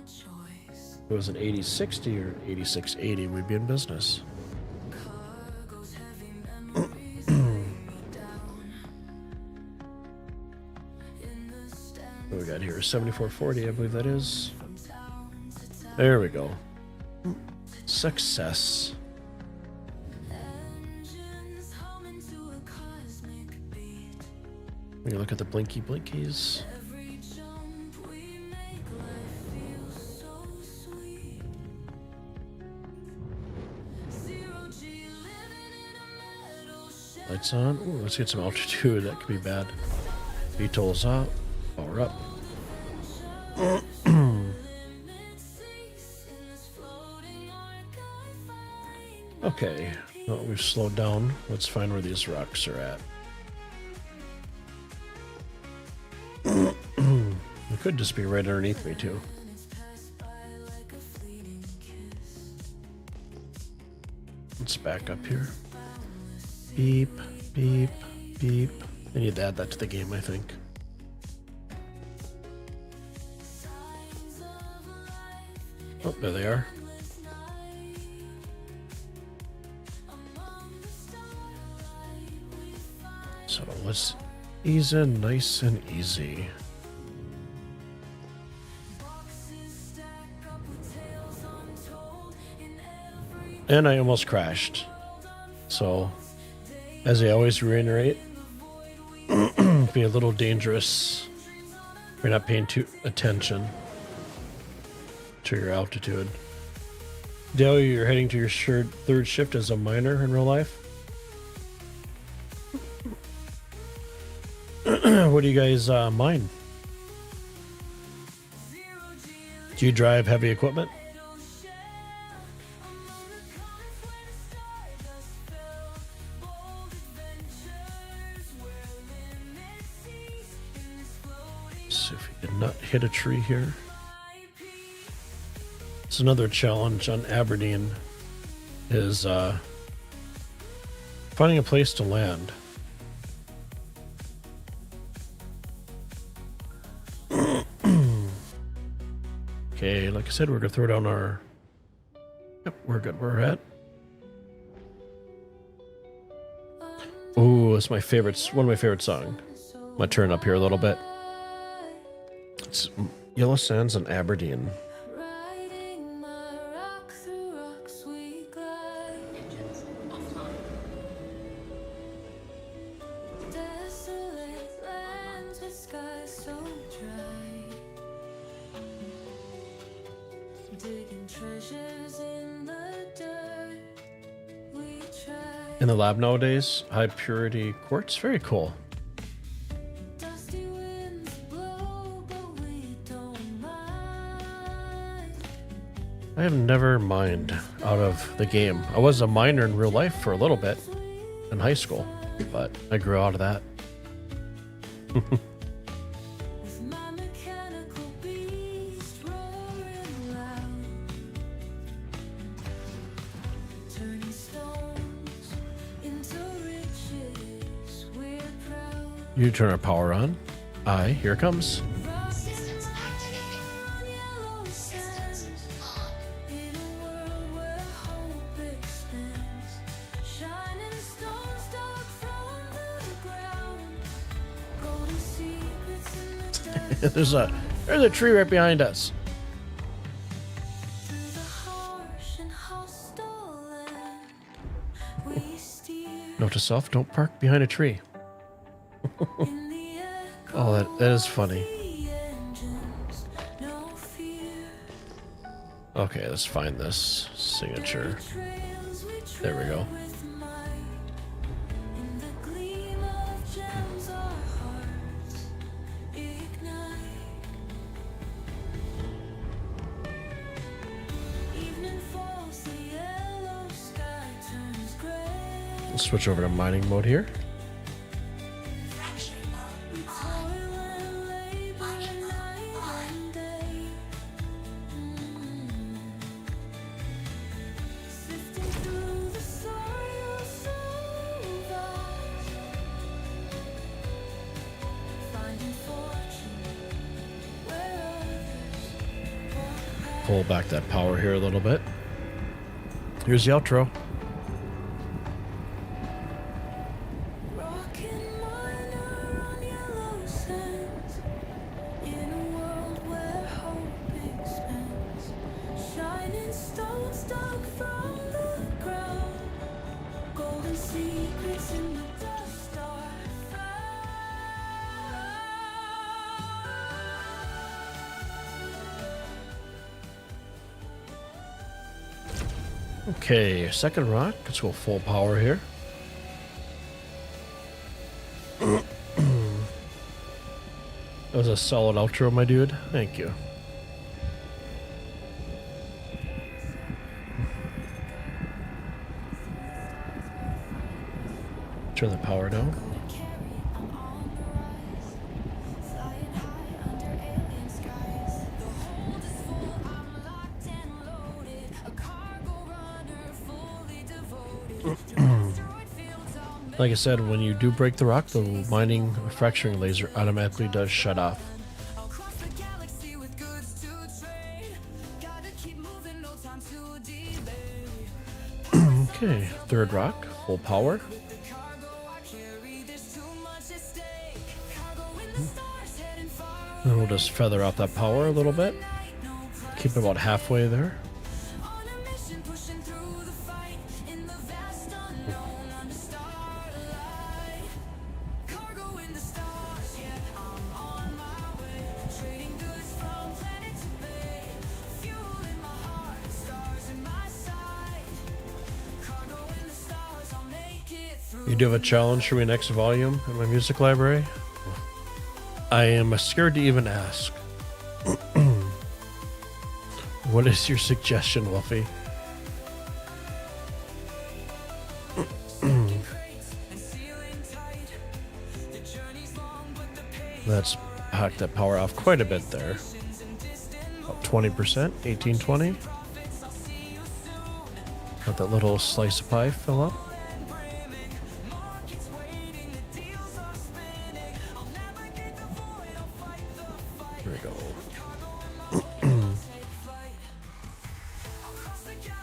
choice. If it was an 8060 or 8680, we'd be in business. Cargo's heavy memories weigh me down. In the stand What we got here? 7440, I believe that is. from town to town. There we go. Success. Engines humming to a cosmic beat. We can look at the blinky blinkies. Every jump we make, life feels so sweet. Zero G living in a metal shell. Lights on. Ooh, let's get some altitude. That could be bad. VTOL's up. Power up. Limits cease in this floating arc I find. Okay. Well, we've slowed down. Let's find where these rocks are at. It could just be right underneath me, too. Minutes pass by like a fleeting kiss. Let's back up here. Beep, beep, beep. I need to add that to the game, I think. Oh, there they are. So let's ease in nice and easy. And I almost crashed. So, as I always reiterate, be a little dangerous if you're not paying too attention to your altitude. Dale, you're heading to your third shift as a miner in real life? What do you guys mine? Do you drive heavy equipment? So if you did not hit a tree here. It's another challenge on Aberdeen is finding a place to land. Okay, like I said, we're gonna throw down our. Yep, we're good. Where we're at. Ooh, it's my favorite. One of my favorite songs. I'm gonna turn up here a little bit. It's Yellow Sands and Aberdeen. treasures in the dirt. We try. In the lab nowadays, high purity quartz, very cool. Dusty winds blow, but we don't mind. I have never mined out of the game. I was a miner in real life for a little bit in high school, but I grew out of that. With my mechanical beast roaring loud, turning stones into riches. We're proud. You turn our power on. Aye, here it comes. Systems activated. Yellow sands in a world where hope expands. Shining stones dug from the ground. Golden secrets in the there's a tree right behind us. through the harsh and hostile land. We steer Note to self, don't park behind a tree. in the echo Oh, that is funny. of the engines. No fear. Okay, let's find this signature. Trails we There we go. tread with might. In the gleam of gems our hearts ignite. Evening falls, the yellow sky turns gray. Let's switch over to mining mode here. We toil and labor night and day. Sifting through the soil so vast, finding fortune where others walk past. Pull back that power here a little bit. Here's the outro. Rockin' miner on yellow sands, in a world where hope expands. Shining stones dug from the ground, golden secrets in the dust are found. Okay, second rock. Let's go full power here. That was a solid outro, my dude. Thank you. Turn the power down. Carry, I'm on the rise, flying high under alien skies. The hold is full, I'm locked and loaded. A cargo runner fully devoted to asteroid fields. I'll make Like I said, when you do break the rock, the mining fracturing laser automatically does shut off. I'll cross the galaxy with goods to trade. Gotta keep moving, no time to delay. Okay, third rock, full power. The cargo I carry, there's too much at stake. Cargo in the stars, heading far Then we'll just feather out that power a little bit. Keep it about halfway there. on a mission, pushing through the fight in the vast unknown under starlight. Cargo in the stars, yeah, I'm on my way. Trading goods from planet to bay. Fuel in my heart, stars in my sight. Cargo in the stars, I'll make it through. You do have a challenge for me next volume in my music library? I am scared to even ask. What is your suggestion, Wolfie? Let's hack that power off quite a bit there. About 20%, 1820. Let that little slice of pie fill up. There we go.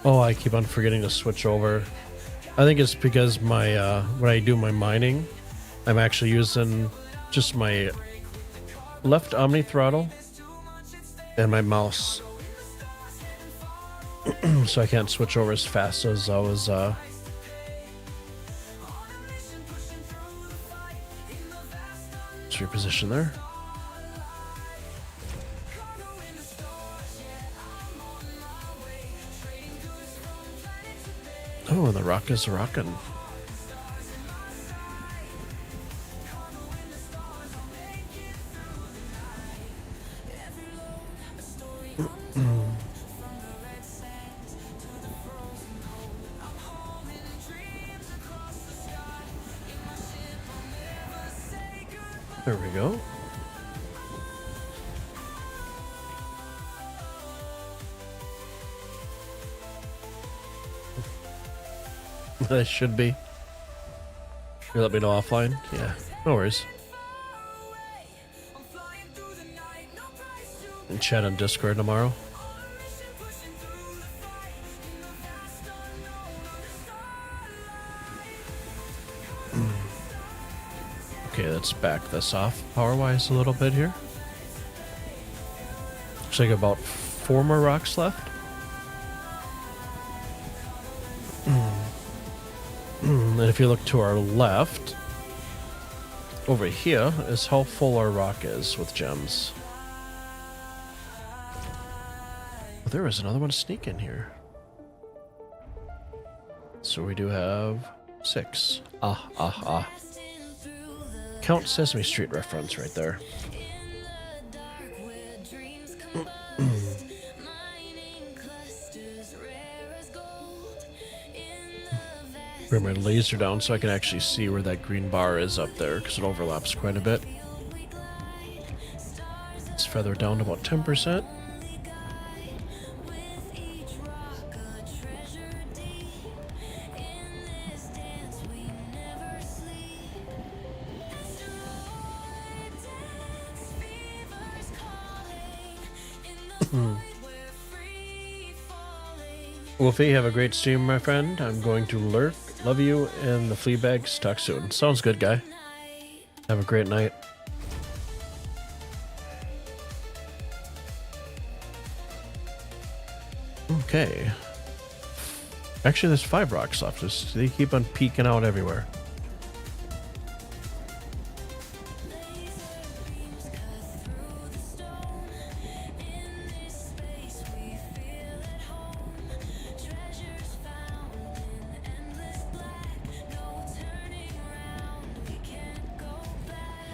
Oh, I keep on forgetting to switch over. I think it's because my when I do my mining, I'm actually using just my left omni throttle and my mouse. So I can't switch over as fast as I was let's reposition there. Oh, and the rock is rocking. There we go. That should be. You let me know offline? Yeah, no worries. And chat on Discord tomorrow. Okay, let's back this off power-wise a little bit here. Looks like about 4 more rocks left. And if you look to our left, over here is how full our rock is with gems. Oh, there is another one sneaking here. So we do have 6. Count Sesame Street reference right there. Bring my laser down so I can actually see where that green bar is up there, because it overlaps quite a bit. Let's feather down to about 10%. Wolfie, have a great stream, my friend. I'm going to lurk. Love you and the flea bags. Talk soon. Sounds good, guy. Have a great night. Okay. Actually, there's 5 rocks left. They keep on peeking out everywhere.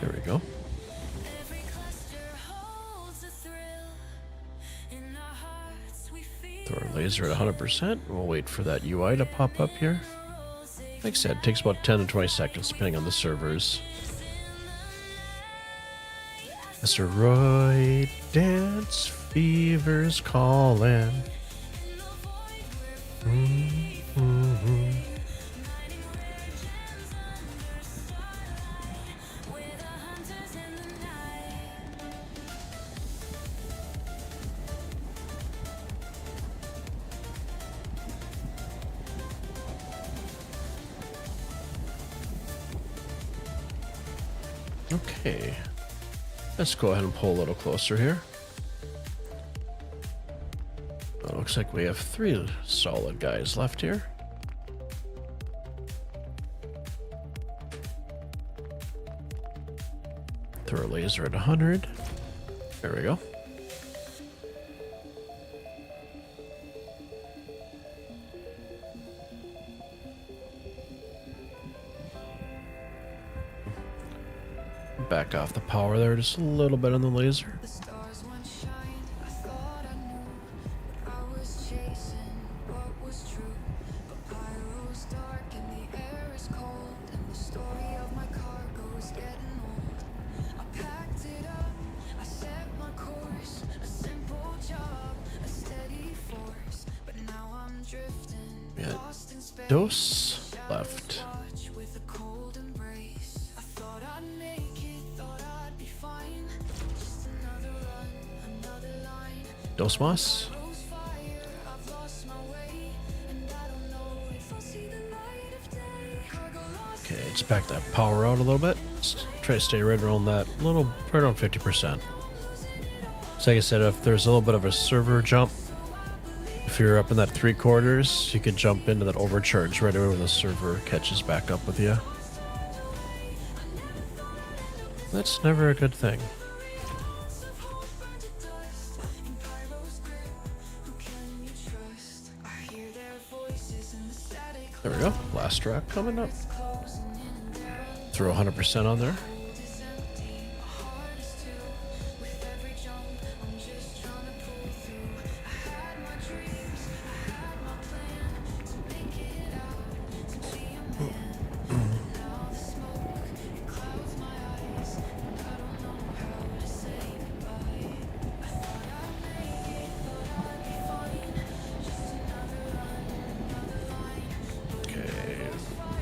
There we go. Throw our laser at 100%. We'll wait for that UI to pop up here. Like I said, it takes about 10 to 20 seconds depending on the servers. Mr. Roy Dance Fever's calling. Okay, let's go ahead and pull a little closer here. It looks like we have 3 solid guys left here. Throw a laser at 100. There we go. Back off the power there just a little bit on the laser. The stars once shine, I thought I knew what I was chasing, what was true. But pyro's dark and the air is cold, and the story of my cargo is getting old. I packed it up, I set my course, a simple job, a steady force. But now I'm drifting, Yeah. lost in space. Dose left. Watch with a cold embrace. I thought I'd make it, thought I'd be fine. Just another run, another line. Dos Mas. Rose fire, I've lost my way, and I don't know if I'll see the light of day. Cargo lost. Okay, let's back that power out a little bit. Let's try to stay right around that little, right around 50%. So like I said, if there's a little bit of a server jump, if you're up in that 3/4, you could jump into that overcharge right away when the server catches back up with you. That's never a good thing. Who can you trust? I hear their voices in the static There we go. Last rock coming up. Throw 100% on there.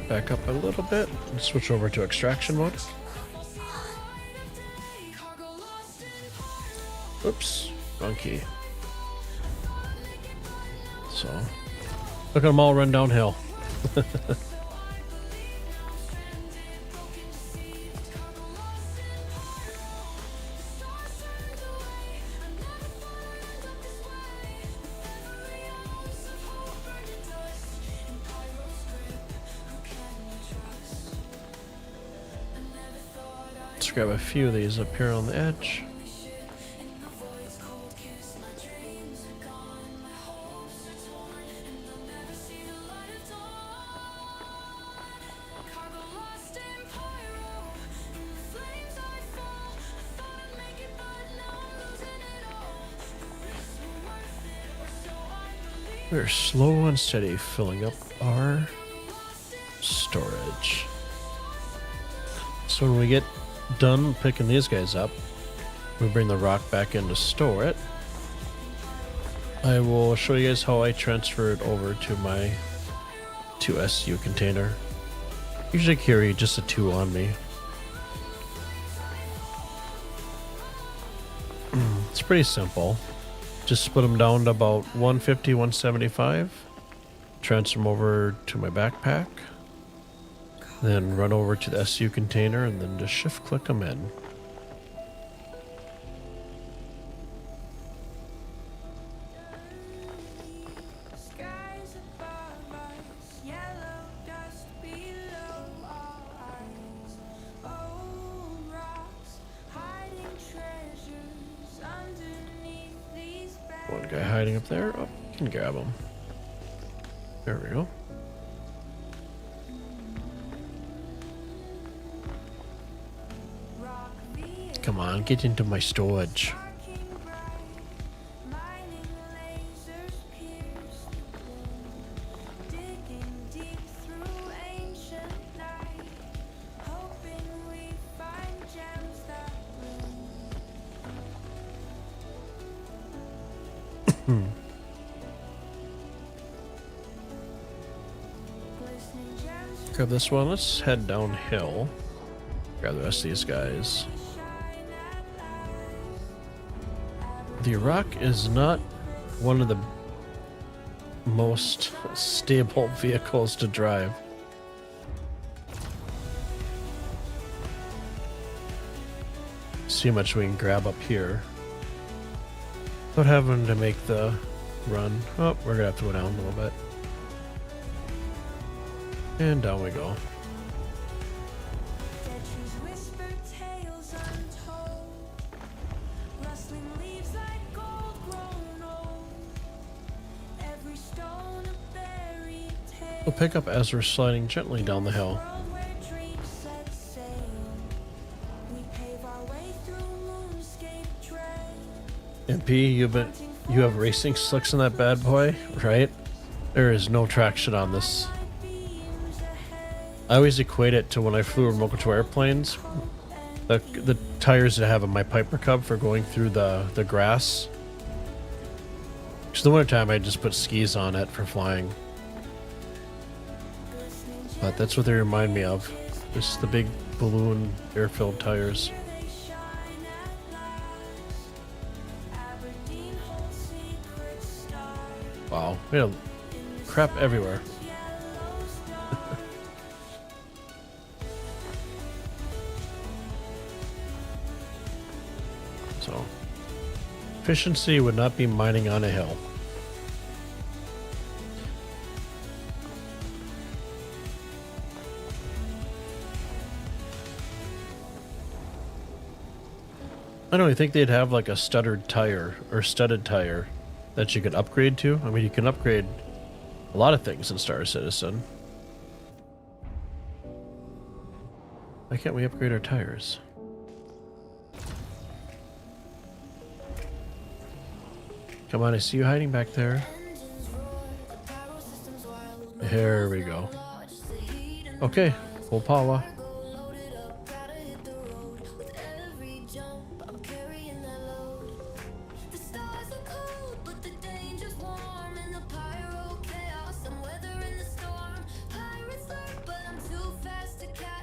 Back up a little bit and switch over to extraction mode. Oops, wrong key. So, look at them all run downhill. Let's grab a few of these up here on the edge. We're slow and steady filling up our storage. So when we get done picking these guys up, we bring the rock back in to store it. I will show you guys how I transfer it over to my 2 SU container. Usually carry just a 2 on me. It's pretty simple. Just split them down to about 150, 175. Transfer them over to my backpack. Then run over to the SU container and then just shift click them in. One guy hiding up there. Oh, you can grab him. There we go. Come on, get into my storage. Grab this one. Let's head downhill. Grab the rest of these guys. The ROC is not one of the most stable vehicles to drive. See how much we can grab up here without having to make the run. Oh, we're gonna have to go down a little bit. And down we go. We'll pick up as we're sliding gently down the hill. MP, you have racing slicks in that bad boy, right? There is no traction on this. I always equate it to when I flew remote control airplanes. The tires that I have on my Piper Cub for going through the grass. Because the wintertime I just put skis on it for flying. But that's what they remind me of. Just the big balloon air-filled tires. Wow, we had crap everywhere. So, efficiency would not be mining on a hill. I don't think they'd have like a studded tire or studded tire that you could upgrade to. I mean, you can upgrade a lot of things in Star Citizen. Why can't we upgrade our tires? Come on, I see you hiding back there. There we go. Okay, full power.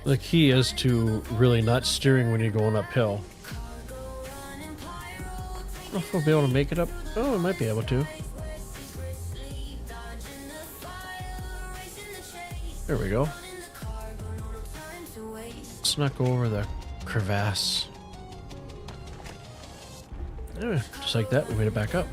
The key is to really not steering when you're going uphill. I don't know if we'll be able to make it up. Oh, we might be able to. There we go. Let's not go over the crevasse. Anyway, just like that, we made it back up.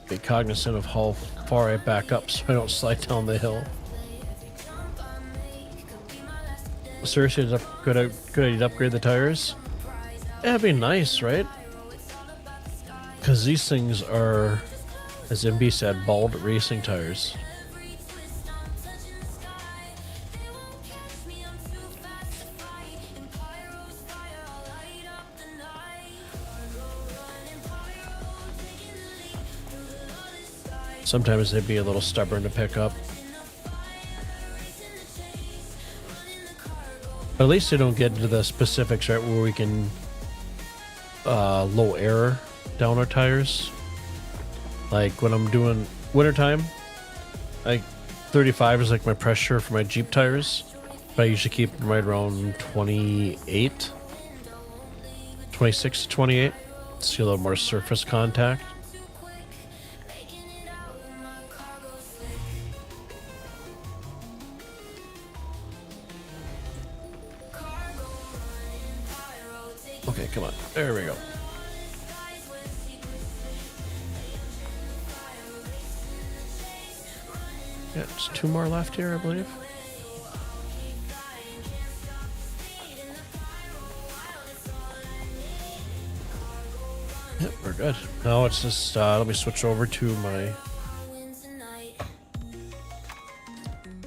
Be cognizant of how far I back up so I don't slide down the hill. Seriously, is it good idea to upgrade the tires? Yeah, it'd be nice, right? Because these things are, as MB said, bald racing tires. Sometimes they'd be a little stubborn to pick up. But at least they don't get into the specifics, right, where we can low air down our tires. Like when I'm doing wintertime, like 35 is like my pressure for my Jeep tires. But I usually keep them right around 28, 26 to 28. See a little more surface contact. Okay, come on. There we go. Yeah, just 2 more left here, I believe. Yep, we're good. Now it's just, let me switch over to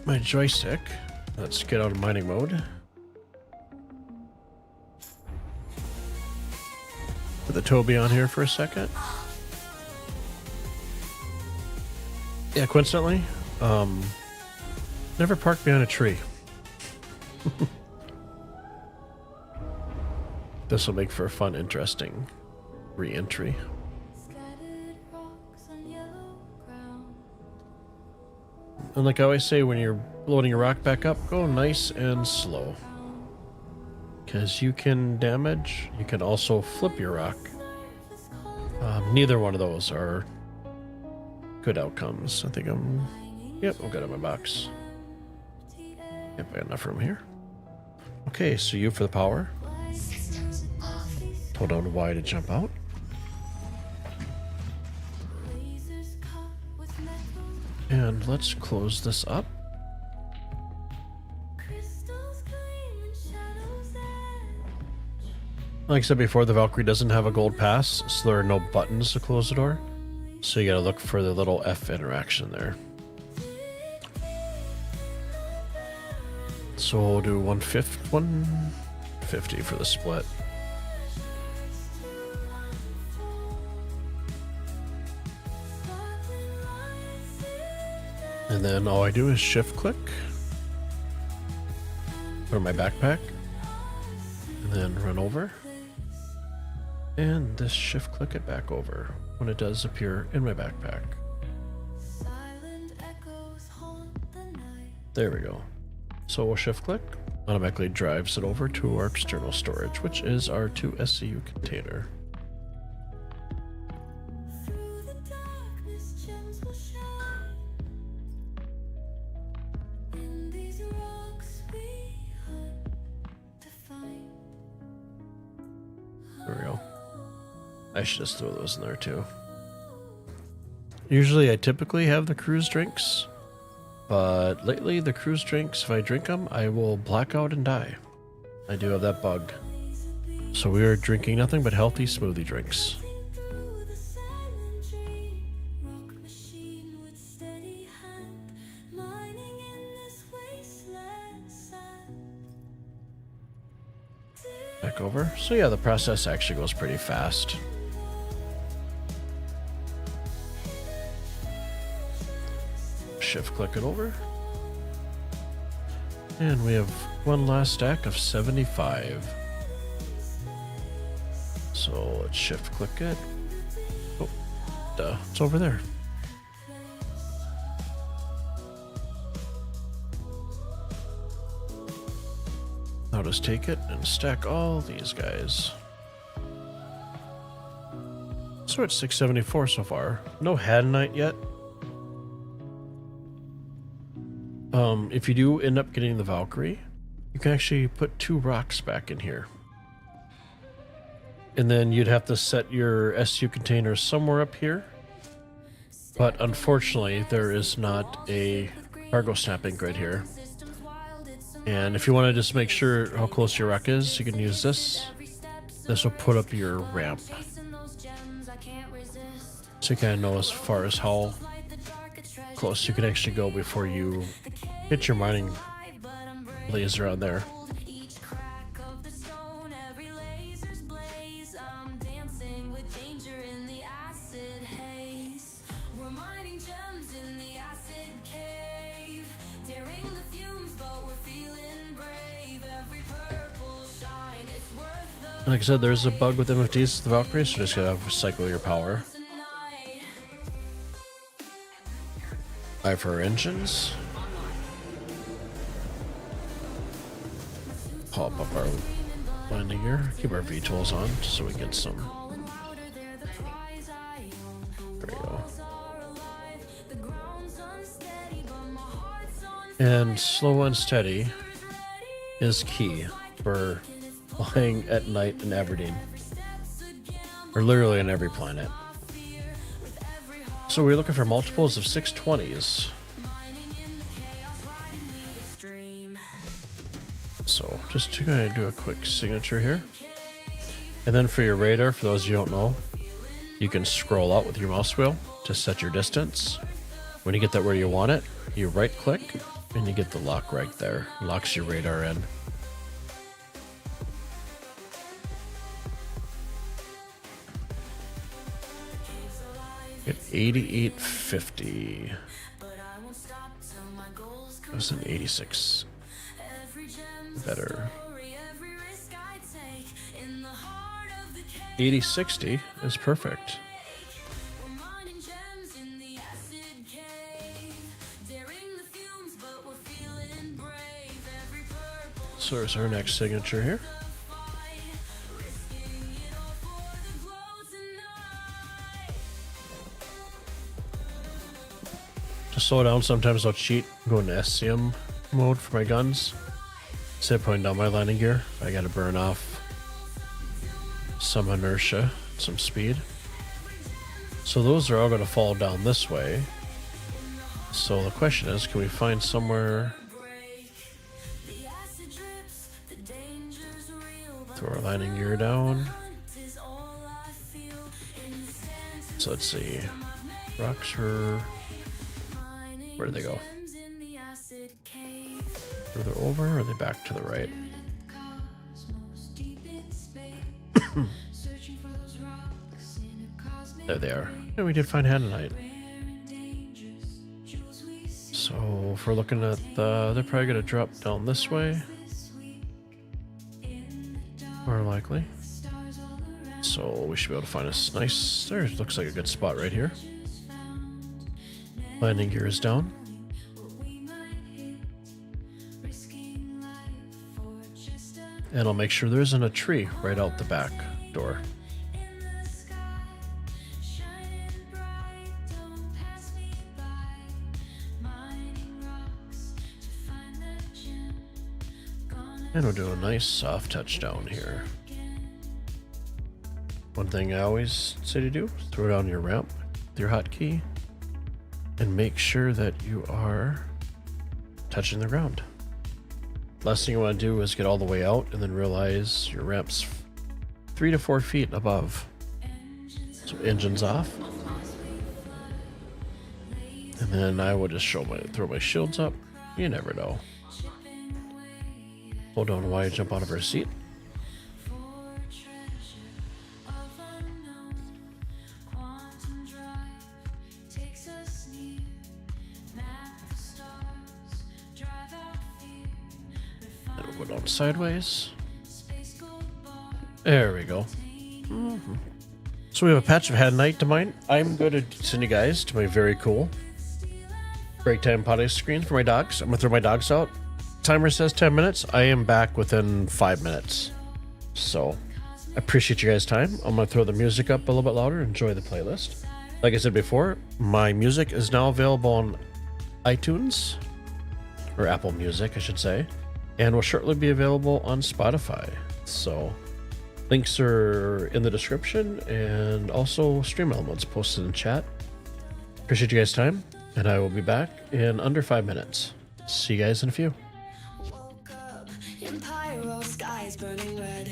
my joystick. Let's get out of mining mode. Put the Toby on here for a second. Yeah, coincidentally, never parked behind a tree. This will make for a fun, interesting re-entry. And like I always say, when you're loading a rock back up, go nice and slow. Because you can damage, you can also flip your rock. Neither one of those are good outcomes. I think I'm good in my box. Yep, I got enough room here. Okay, so you for the power. Hold down Y to jump out. And let's close this up. Like I said before, the Valkyrie doesn't have a gold pass, so there are no buttons to close the door. So you gotta look for the little F interaction there. So we'll do 150 for the split. And then all I do is shift click. Put in my backpack. And then run over. And this shift click it back over when it does appear in my backpack. There we go. So we'll shift click, automatically drives it over to our external storage, which is our 2 SCU container. There we go. I should just throw those in there too. Usually I typically have the cruise drinks, but lately the cruise drinks, if I drink them, I will black out and die. I do have that bug. So we are drinking nothing but healthy smoothie drinks. Through the silent dream, rock machine with steady hand, mining in this wasteland sand. Back over. So yeah, the process actually goes pretty fast. Shift click it over. And we have one last stack of 75. So let's shift click it. Oh, duh, it's over there. Now just take it and stack all these guys. So it's 674 so far. No Hadanite yet. If you do end up getting the Valkyrie, you can actually put 2 rocks back in here. And then you'd have to set your SU container somewhere up here. But unfortunately, there is not a cargo snapping grid here. And if you want to just make sure how close your rock is, you can use this. This will put up your ramp. So you kind of know as far as how close you can actually go before you hit your mining laser on there. Like I said, there's a bug with MFDs, the Valkyrie, so just gotta recycle your power. Eye for our engines. Pop up our landing gear. Keep our VTOLs on so we get some. There we go. And slow and steady is key for flying at night in Aberdeen. Or literally on every planet. So we're looking for multiples of 620s. So just to kind of do a quick signature here. And then for your radar, for those you don't know, you can scroll out with your mouse wheel to set your distance. When you get that where you want it, you right click and you get the lock right there. It locks your radar in. Get 8850. That was an 86. Better. 8060 is perfect. So there's our next signature here. To slow down, sometimes I'll cheat, go into SCM mode for my guns. Instead of putting down my landing gear, I gotta burn off some inertia, some speed. So those are all gonna fall down this way. So the question is, can we find somewhere? Throw our landing gear down. So let's see. Rocks are... Where do they go? Further over, or are they back to the right? There they are. And we did find Hadanite. So if we're looking at the... They're probably going to drop down this way. More likely. So we should be able to find a nice... There, looks like a good spot right here. Landing gear is down. And I'll make sure there isn't a tree right out the back door. And we'll do a nice soft touchdown here. One thing I always say to do, throw down your ramp with your hotkey and make sure that you are touching the ground. Last thing you want to do is get all the way out and then realize your ramp's 3 to 4 feet above. So engine's off. And then I will just throw my shields up. You never know. Hold on while I jump out of our seat. And we'll go down sideways. There we go. So we have a patch of hand night to mine. I'm going to send you guys to my very cool break time potty screen for my dogs. I'm going to throw my dogs out. Timer says 10 minutes. I am back within 5 minutes. So I appreciate you guys' time. I'm going to throw the music up a little bit louder. Enjoy the playlist. Like I said before, my music is now available on iTunes, or Apple Music, I should say, and will shortly be available on Spotify. So links are in the description, and also stream elements posted in chat. Appreciate you guys' time, and I will be back in under 5 minutes. See you guys in a few. Woke up in pyro skies burning red.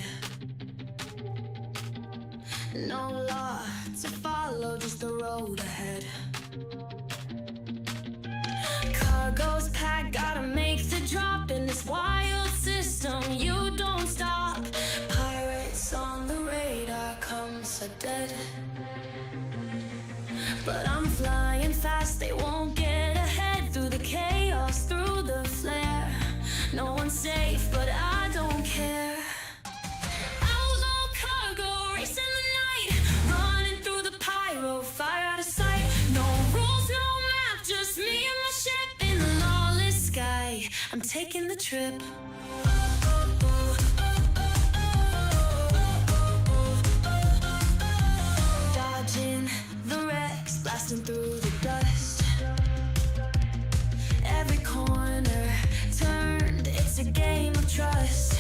No law to follow, just the road ahead. Cargo's packed, gotta make the drop in this wild system. You don't stop. Pirates on the radar, come so dead. But I'm flying fast, they won't get ahead. Through the chaos, through the flare. No one's safe, but I don't care. Outlaw cargo, racing the night. Running through the pyro, fire out of sight. No rules, no map, just me and my ship in the lawless sky. I'm taking the trip. Dodging the wrecks, blasting through the dust. Every corner turned, it's a game of trust.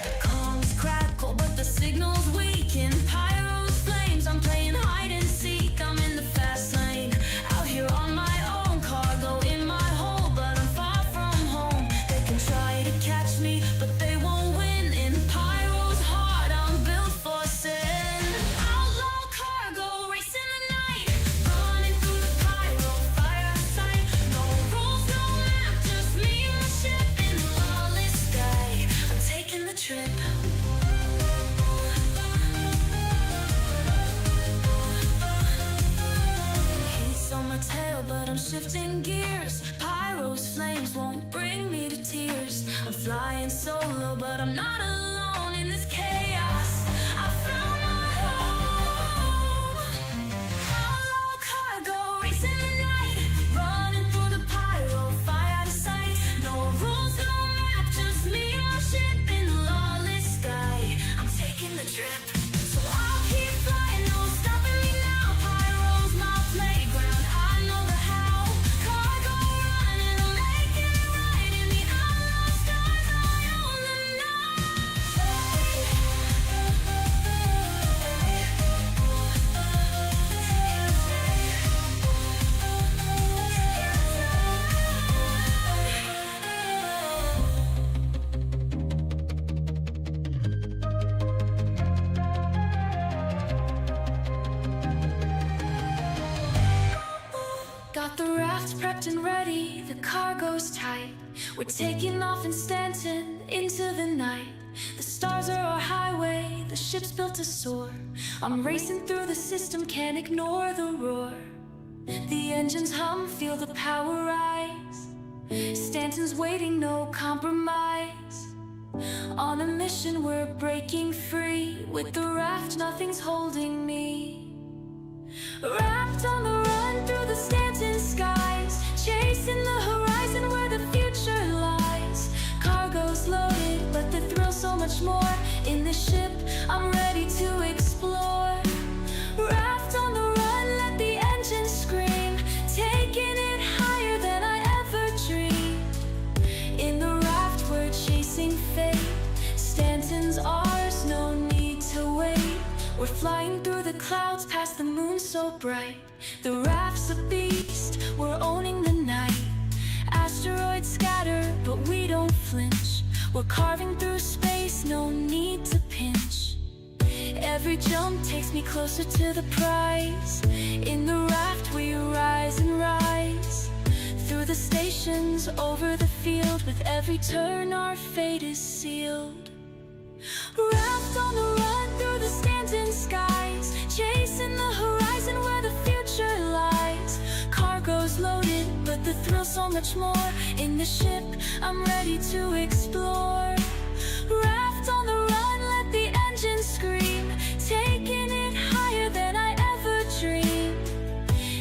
The comms crackle, but the signal's weaken. Pyro's flames, I'm playing hide and seek. I'm in the fast lane, out here on my own. Cargo in my hole, but I'm far from home. They can try to catch me, but they won't win. In Pyro's heart, I'm built for sin. Outlaw cargo, racing the night. Running through the pyro, fire out of sight. No rules, no map, just me and my ship in the lawless sky. I'm taking the trip. Heat's on my tail, but I'm shifting gears. Pyro's flames won't bring me to tears. I'm flying solo, but I'm not alone in this chaos. I found my home. Outlaw cargo, racing the night. Running through the pyro, fire out of sight. No rules, no map, just me and my ship in the lawless sky. I'm taking the trip. So I'll keep flying, no stopping me now. Pyro's my playground, I know the how. Cargo running, I'm making it right. In the outlaw skies, I own the Got the raft prepped and ready, the cargo's tight. We're taking off in Stanton into the night. The stars are our highway, the ship's built to soar. I'm racing through the system, can't ignore the roar. The engines hum, feel the power rise. Stanton's waiting, no compromise. On a mission, we're breaking free. With the raft, nothing's holding me. Wrapped on the run through the Stanton skies, chasing the horizon where the future lies. Cargo's loaded, but the thrill's so much more. In the ship, I'm ready to explore. Raft on the run, let the engine scream, taking it higher than I ever dreamed. In the raft, we're chasing fate. Stanton's ours, no need to wait. We're flying through the clouds past the moon so bright. The raft's a beast, we're owning the night. Asteroids scatter, but we don't flinch. We're carving through space, no need to pinch. Every jump takes me closer to the prize. In the raft we rise and rise. Through the stations, over the field. With every turn our fate is sealed. Raft on the run through the Stanton skies. Chasing the horizon where the future lies. Cargo's loaded, but the thrill so much more. In the ship, I'm ready to explore. Raft on the run, let the engine scream. Taking it higher than I ever dreamed.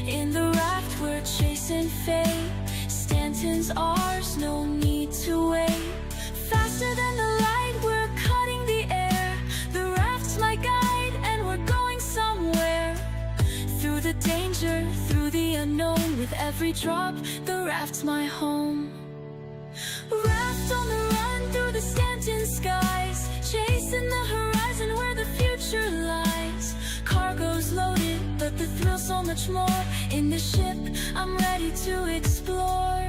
In the raft, we're chasing fate. Stanton's ours, no need to wait. Faster than the light, we're cutting the air. The raft's my guide, and we're going somewhere. Through the danger, through the unknown. With every drop, the raft's my home. Raft on the run through the Stanton skies. Chasing the horizon where the future lies. Cargo's loaded, but the thrill so much more. In the ship, I'm ready to explore.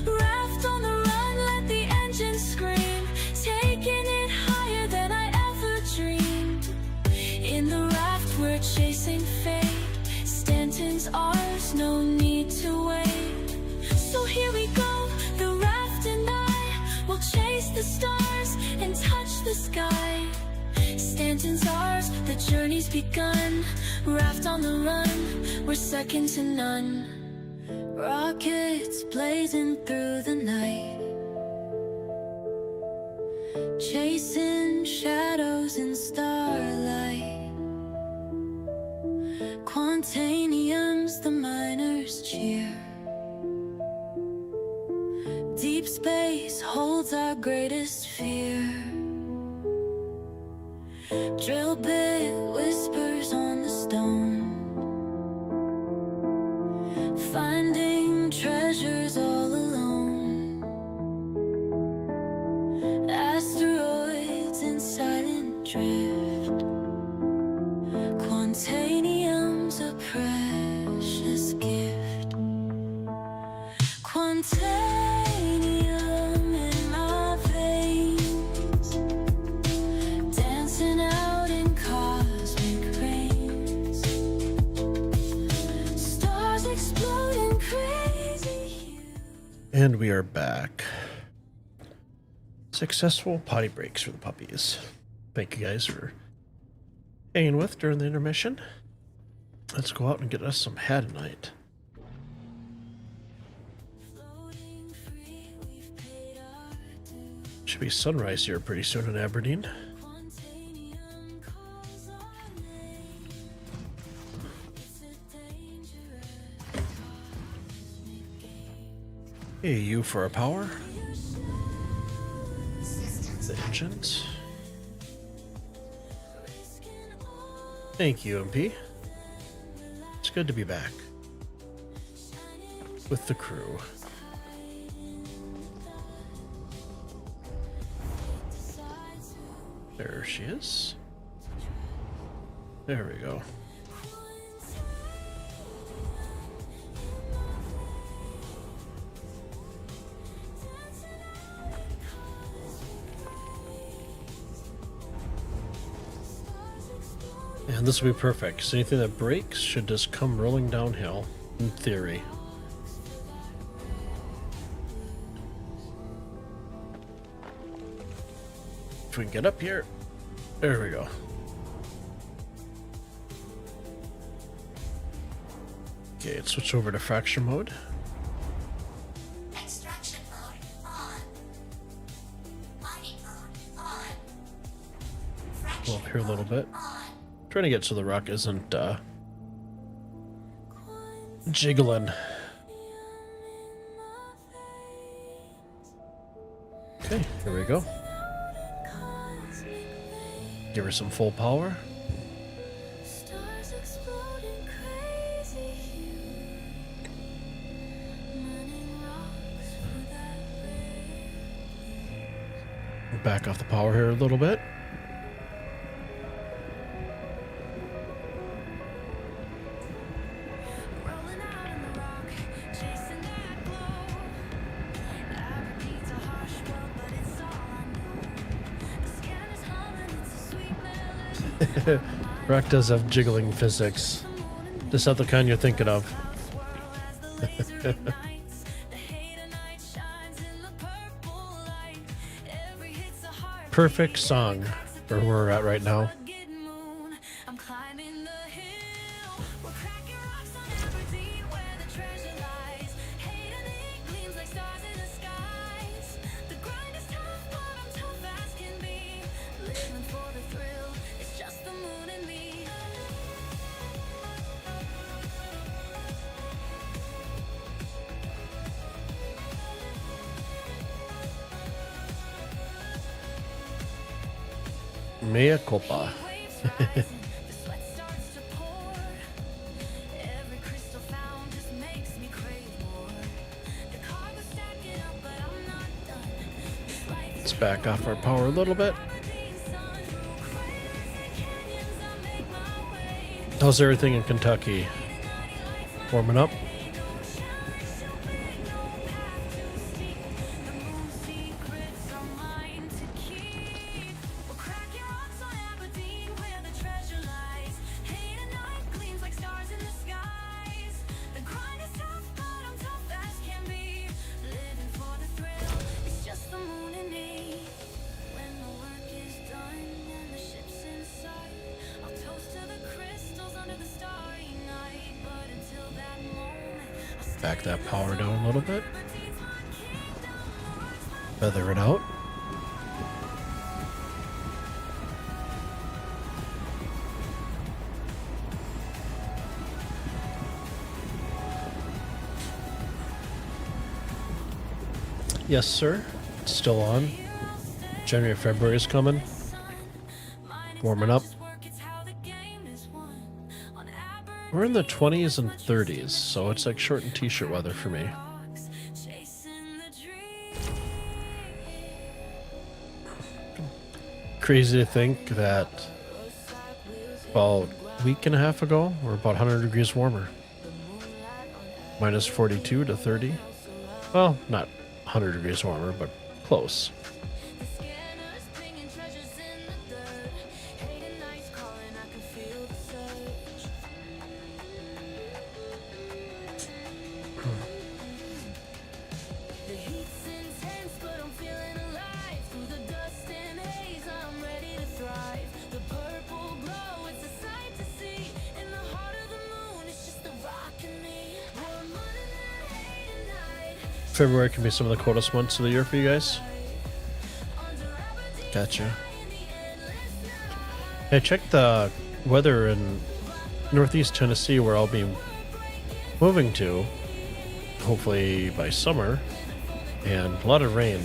Raft on the run, let the engine scream. Taking it higher than I ever dreamed. In the raft, we're chasing fate. Stanton's ours, no need to wait. So here we go, the raft and I will chase the stars and touch the sky. Stanton's ours, the journey's begun. Raft on the run, we're second to none. Rockets blazing through the night. Chasing shadows in starlight. Quantanium's the miners' cheer. Deep space holds our greatest fear. Drill bit whispers on the stone. Finding treasures all alone. Asteroids in silent drift. Quantanium's a precious gift. Quantanium in my veins. Dancing out in cosmic rains. Stars exploding crazy hues. And we are back. Successful potty breaks for the puppies. Thank you guys for hanging with during the intermission. Let's go out and get us some Hadanite. Floating free, we've paid our dues. Should be sunrise here pretty soon in Aberdeen. Quantanium calls our name. It's a dangerous cosmic game. Hey, you for our power. The engines. Thank you, MP. It's good to be back with the crew. There she is. There we go. And this will be perfect, because anything that breaks should just come rolling downhill, in theory. If we can get up here, there we go. Okay, let's switch over to fracture mode. Extraction mode on. Mining mode on. Go up here a little bit. On. Trying to get so the rock isn't jiggling. Okay, here we go. Give her some full power. Stars exploding crazy hues. Running rocks through that red. Back off the power here a little bit. Rolling out in the rock, chasing that glow. Aberdeen's a harsh world, but it's all I Rock does have jiggling physics. Just not the kind you're thinking of. Perfect song for where we're at right now. I'm climbing the hill. We're cracking rocks on Aberdeen where the treasure lies. Hate and it gleams like stars in the skies. The grind is tough, but I'm tough as can be. Living for the thrill, it's just the moon and me. Mea culpa. Waves rising, the sweat starts to pour. Every crystal found just makes me crave more. The cargo's stacking up, but I'm not done. This life is Let's back off our power a little bit. Aberdeen sun. Through crazy canyons, I make my way. How's everything in Kentucky? Warming up? No shine, showing no path too steep. The moon's secrets are mine to keep. We're cracking rocks on Aberdeen where the treasure lies. Hate and night gleams like stars in the skies. The grind is tough, but I'm tough as can be. Living for the thrill, it's just the moon and me. When the work is done and the ship's in sight, I'll toast to the crystals under the starry night. But until that moment, I'll stay Back that power down a little bit. Feather it out. Yes, sir. It's still on. January, February is coming. Warming up. We're in the 20s and 30s, so it's like short and t-shirt weather for me. Crazy to think that about a week and a half ago, we're about 100 degrees warmer. Minus 42 to 30. Well, not 100 degrees warmer, but close. February can be some of the coldest months of the year for you guys. Gotcha. Hey, check the weather in northeast Tennessee where I'll be moving to, hopefully by summer, and a lot of rain.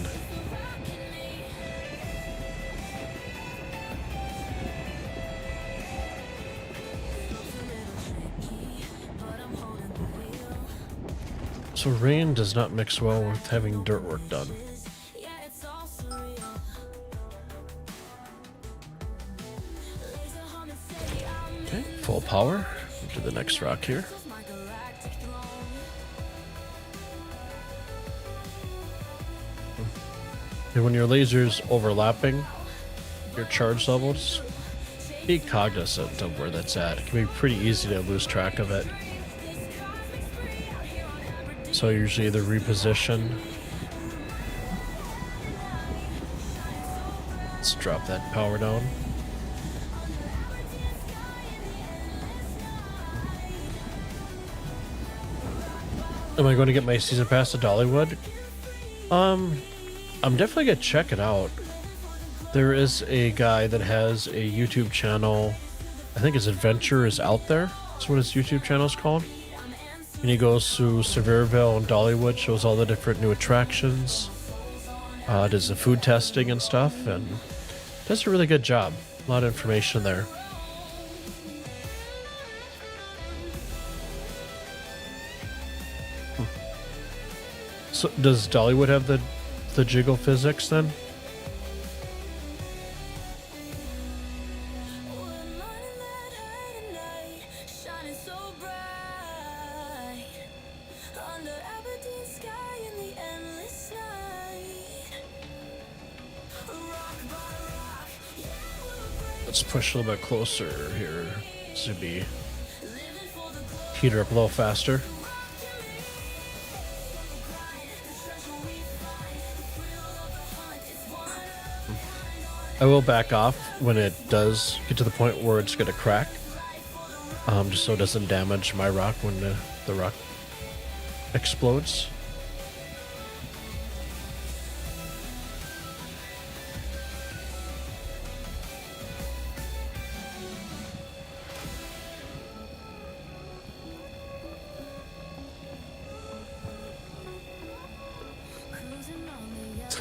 So rain does not mix well with having dirt work done. Okay, full power. To the next rock here. And when your laser's overlapping your charge levels, be cognizant of where that's at. It can be pretty easy to lose track of it. So usually either reposition. Let's drop that power down. Am I going to get my season pass to Dollywood? I'm definitely gonna check it out. There is a guy that has a YouTube channel. I think his adventure is out there. That's what his YouTube channel is called. And he goes through Sevierville and Dollywood, shows all the different new attractions, does the food testing and stuff, and does a really good job. A lot of information there. So does Dollywood have the jiggle physics then? Let's push a little bit closer here. This would be heat her up a little faster. I will back off when it does get to the point where it's going to crack, just so it doesn't damage my rock when the rock explodes.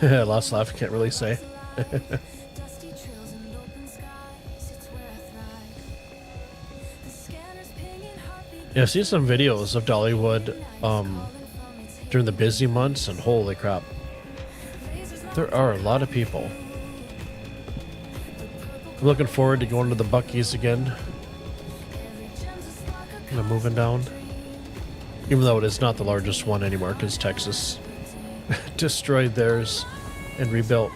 Last laugh, can't really say. Dusty trails and open skies, it's where I thrive. The scanners pinging heartbeat. Yeah, I've seen some videos of Dollywood during the busy months, and holy crap, there are a lot of people. I'm looking forward to going to the Buc-ee's again. I'm moving down, even though it is not the largest one anymore because Texas destroyed theirs and rebuilt.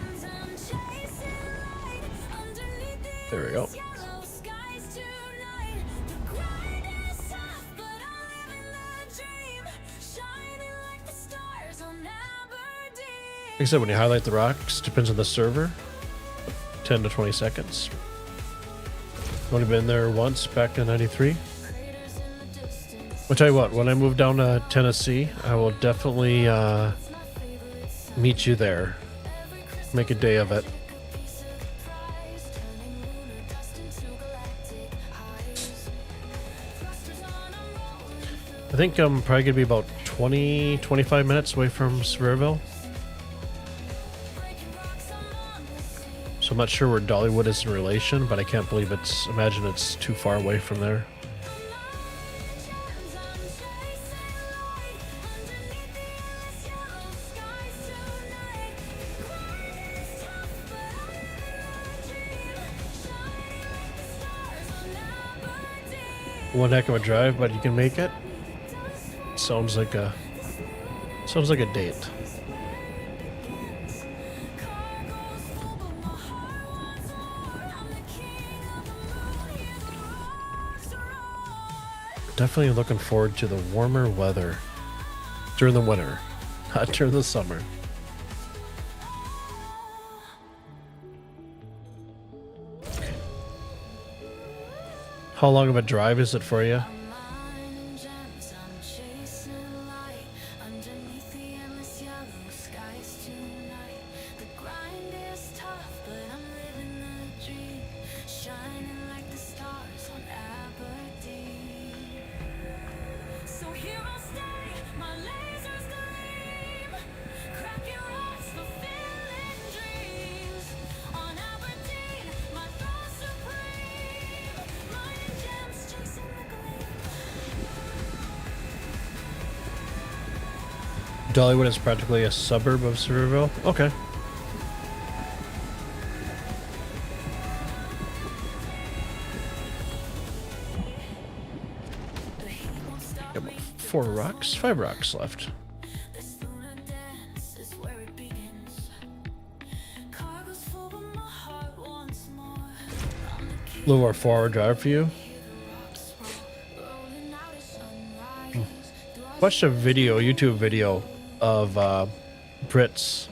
There we go. Like I said, when you highlight the rocks, depends on the server, 10 to 20 seconds. Only been there once back in '93. I'll tell you what, when I move down to Tennessee, I will definitely meet you there. Make a day of it. I think I'm probably going to be about 20-25 minutes away from Sevierville. So I'm not sure where Dollywood is in relation, but I can't believe imagine it's too far away from there. One heck of a drive, but you can make it. Sounds like a date. Definitely looking forward to the warmer weather during the winter, not during the summer. How long of a drive is it for you? Dollywood is practically a suburb of Sevierville. Okay. Got about 5 rocks left. A little more 4-hour drive for you. Watched a YouTube video of Brits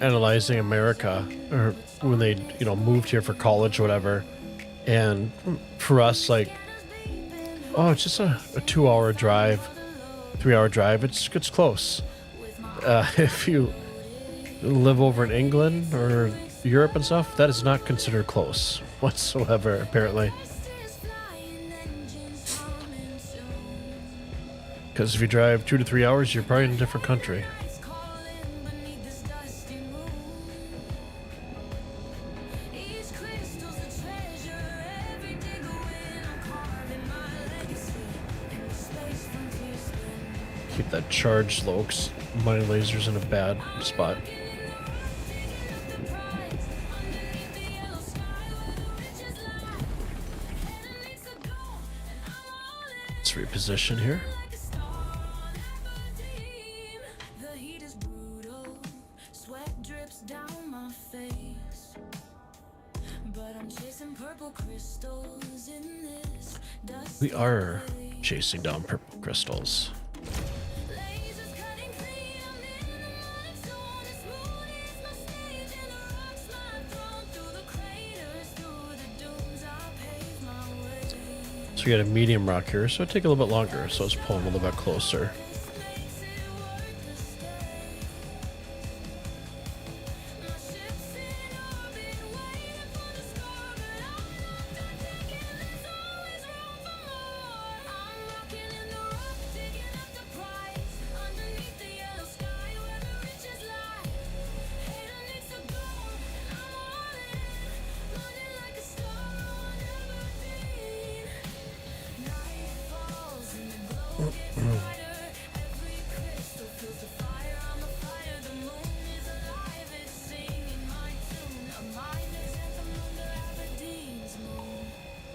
analyzing America, or when they moved here for college or whatever, and for us, like, oh, it's just a 2-hour drive, 3-hour drive. It's close. If you live over in England or Europe and stuff, that is not considered close whatsoever, apparently. Because if you drive 2 to 3 hours, you're probably in a different country. Keep that charge low, because my laser's in a bad spot. Let's reposition here. But I'm chasing We are chasing down purple crystals. So we got a medium rock here, so it'll take a little bit longer, so let's pull them a little bit closer.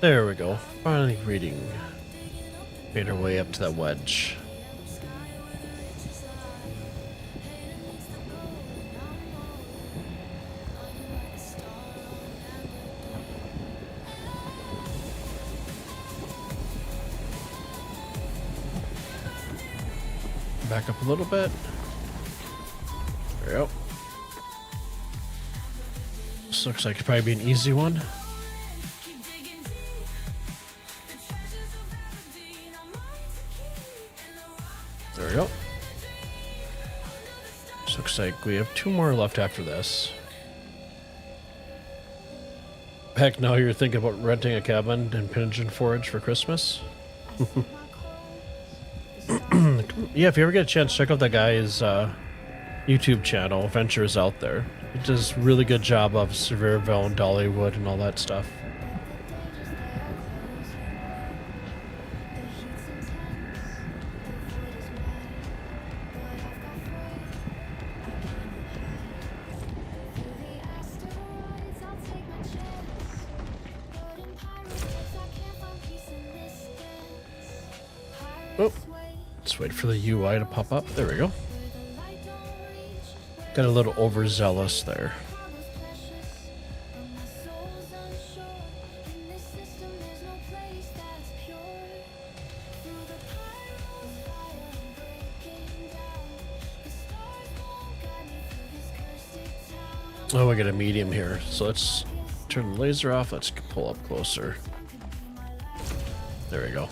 There we go. Finally reading. Made our way up to that wedge. Back up a little bit. There we go. This looks like it'd probably be an easy one. There we go. This looks like we have 2 more left after this. Heck, now you're thinking about renting a cabin in Pigeon Forge for Christmas? Yeah, if you ever get a chance, check out that guy's YouTube channel, Ventures Out There. He does a really good job of Sevierville and Dollywood and all that stuff. Oh, let's wait for the UI to pop up. There we go. Got a little overzealous there. Oh, I got a medium here. So let's turn the laser off. Let's pull up closer. There we go.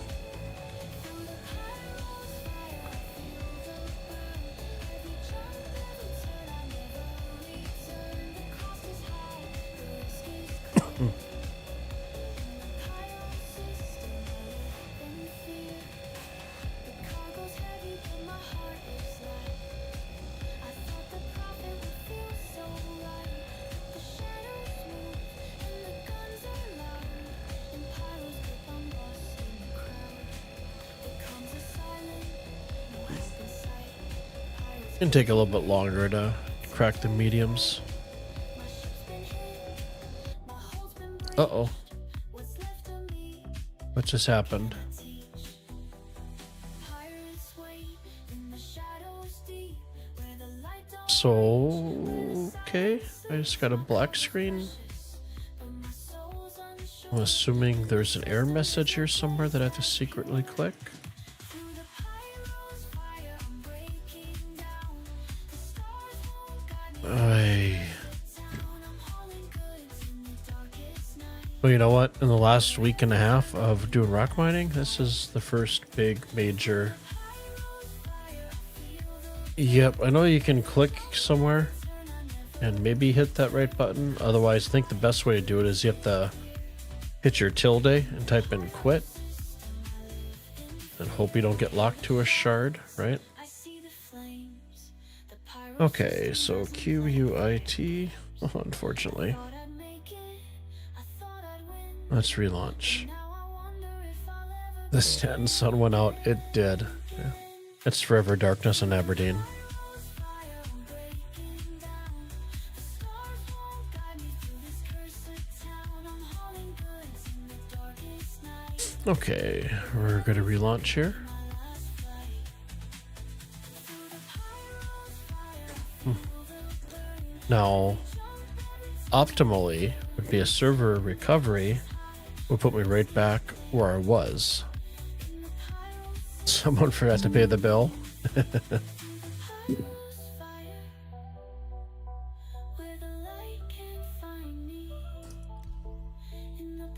Can take a little bit longer to crack the mediums. Uh-oh. What just happened? So, okay. I just got a black screen. I'm assuming there's an error message here somewhere that I have to secretly click. Well, you know what? In the last week and a half of doing rock mining, this is the first big major. Yep, I know you can click somewhere and maybe hit that right button. Otherwise, I think the best way to do it is you have to hit your tilde and type in quit. And hope you don't get locked to a shard, right? Okay, so QUIT. Oh, unfortunately. Let's relaunch. The Stanton sun went out. It did. Yeah. It's forever darkness in Aberdeen. Okay, we're going to relaunch here. Now, optimally, would be a server recovery, will put me right back where I was. Someone forgot to pay the bill.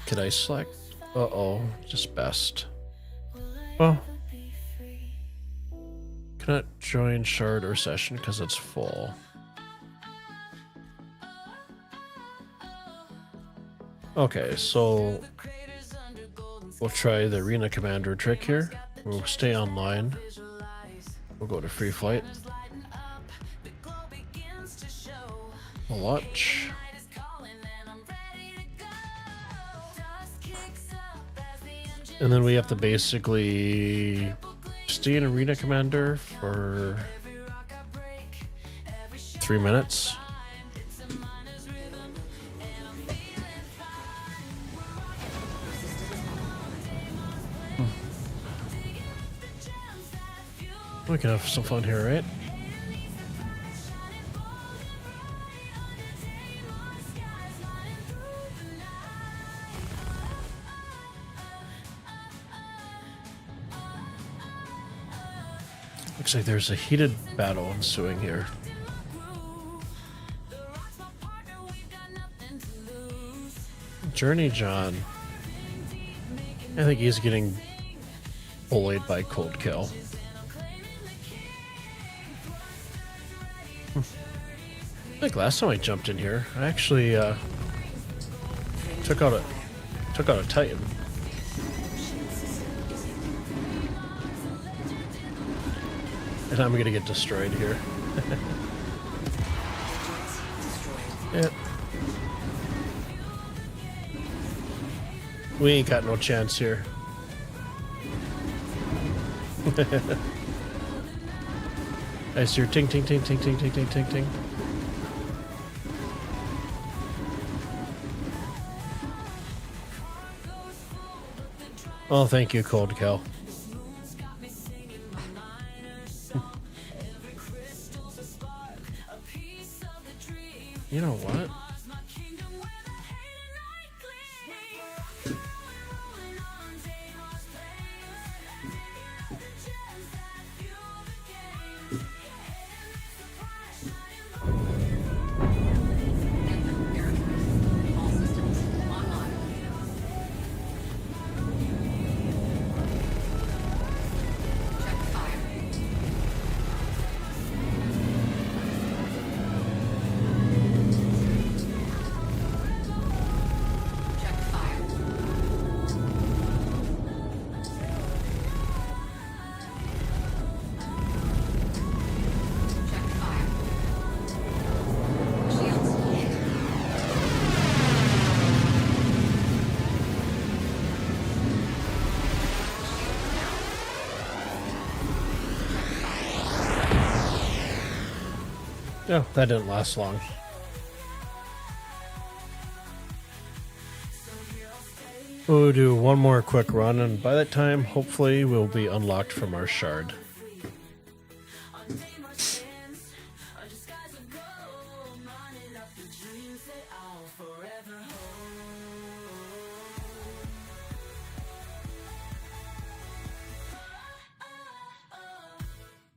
Could I select? Uh-oh, just best. Well, cannot join shard or session because it's full. Okay, so we'll try the arena commander trick here. We'll stay online. We'll go to free flight. We'll watch. And then we have to basically stay in arena commander for 3 minutes. We can have some fun here, right? Looks like there's a heated battle ensuing here. Journey John. I think he's getting bullied by Cold Kill. I think last time I jumped in here, I actually took out a Titan. And I'm gonna get destroyed here. Yeah. We ain't got no chance here. I see your ting ting ting ting ting ting ting ting ting. Oh, thank you, Cold Kill. You know what? All systems online. Check fire. Check fire. Check fire. Shields. Oh, that didn't last long. We'll do one more quick run, and by that time, hopefully, we'll be unlocked from our shard.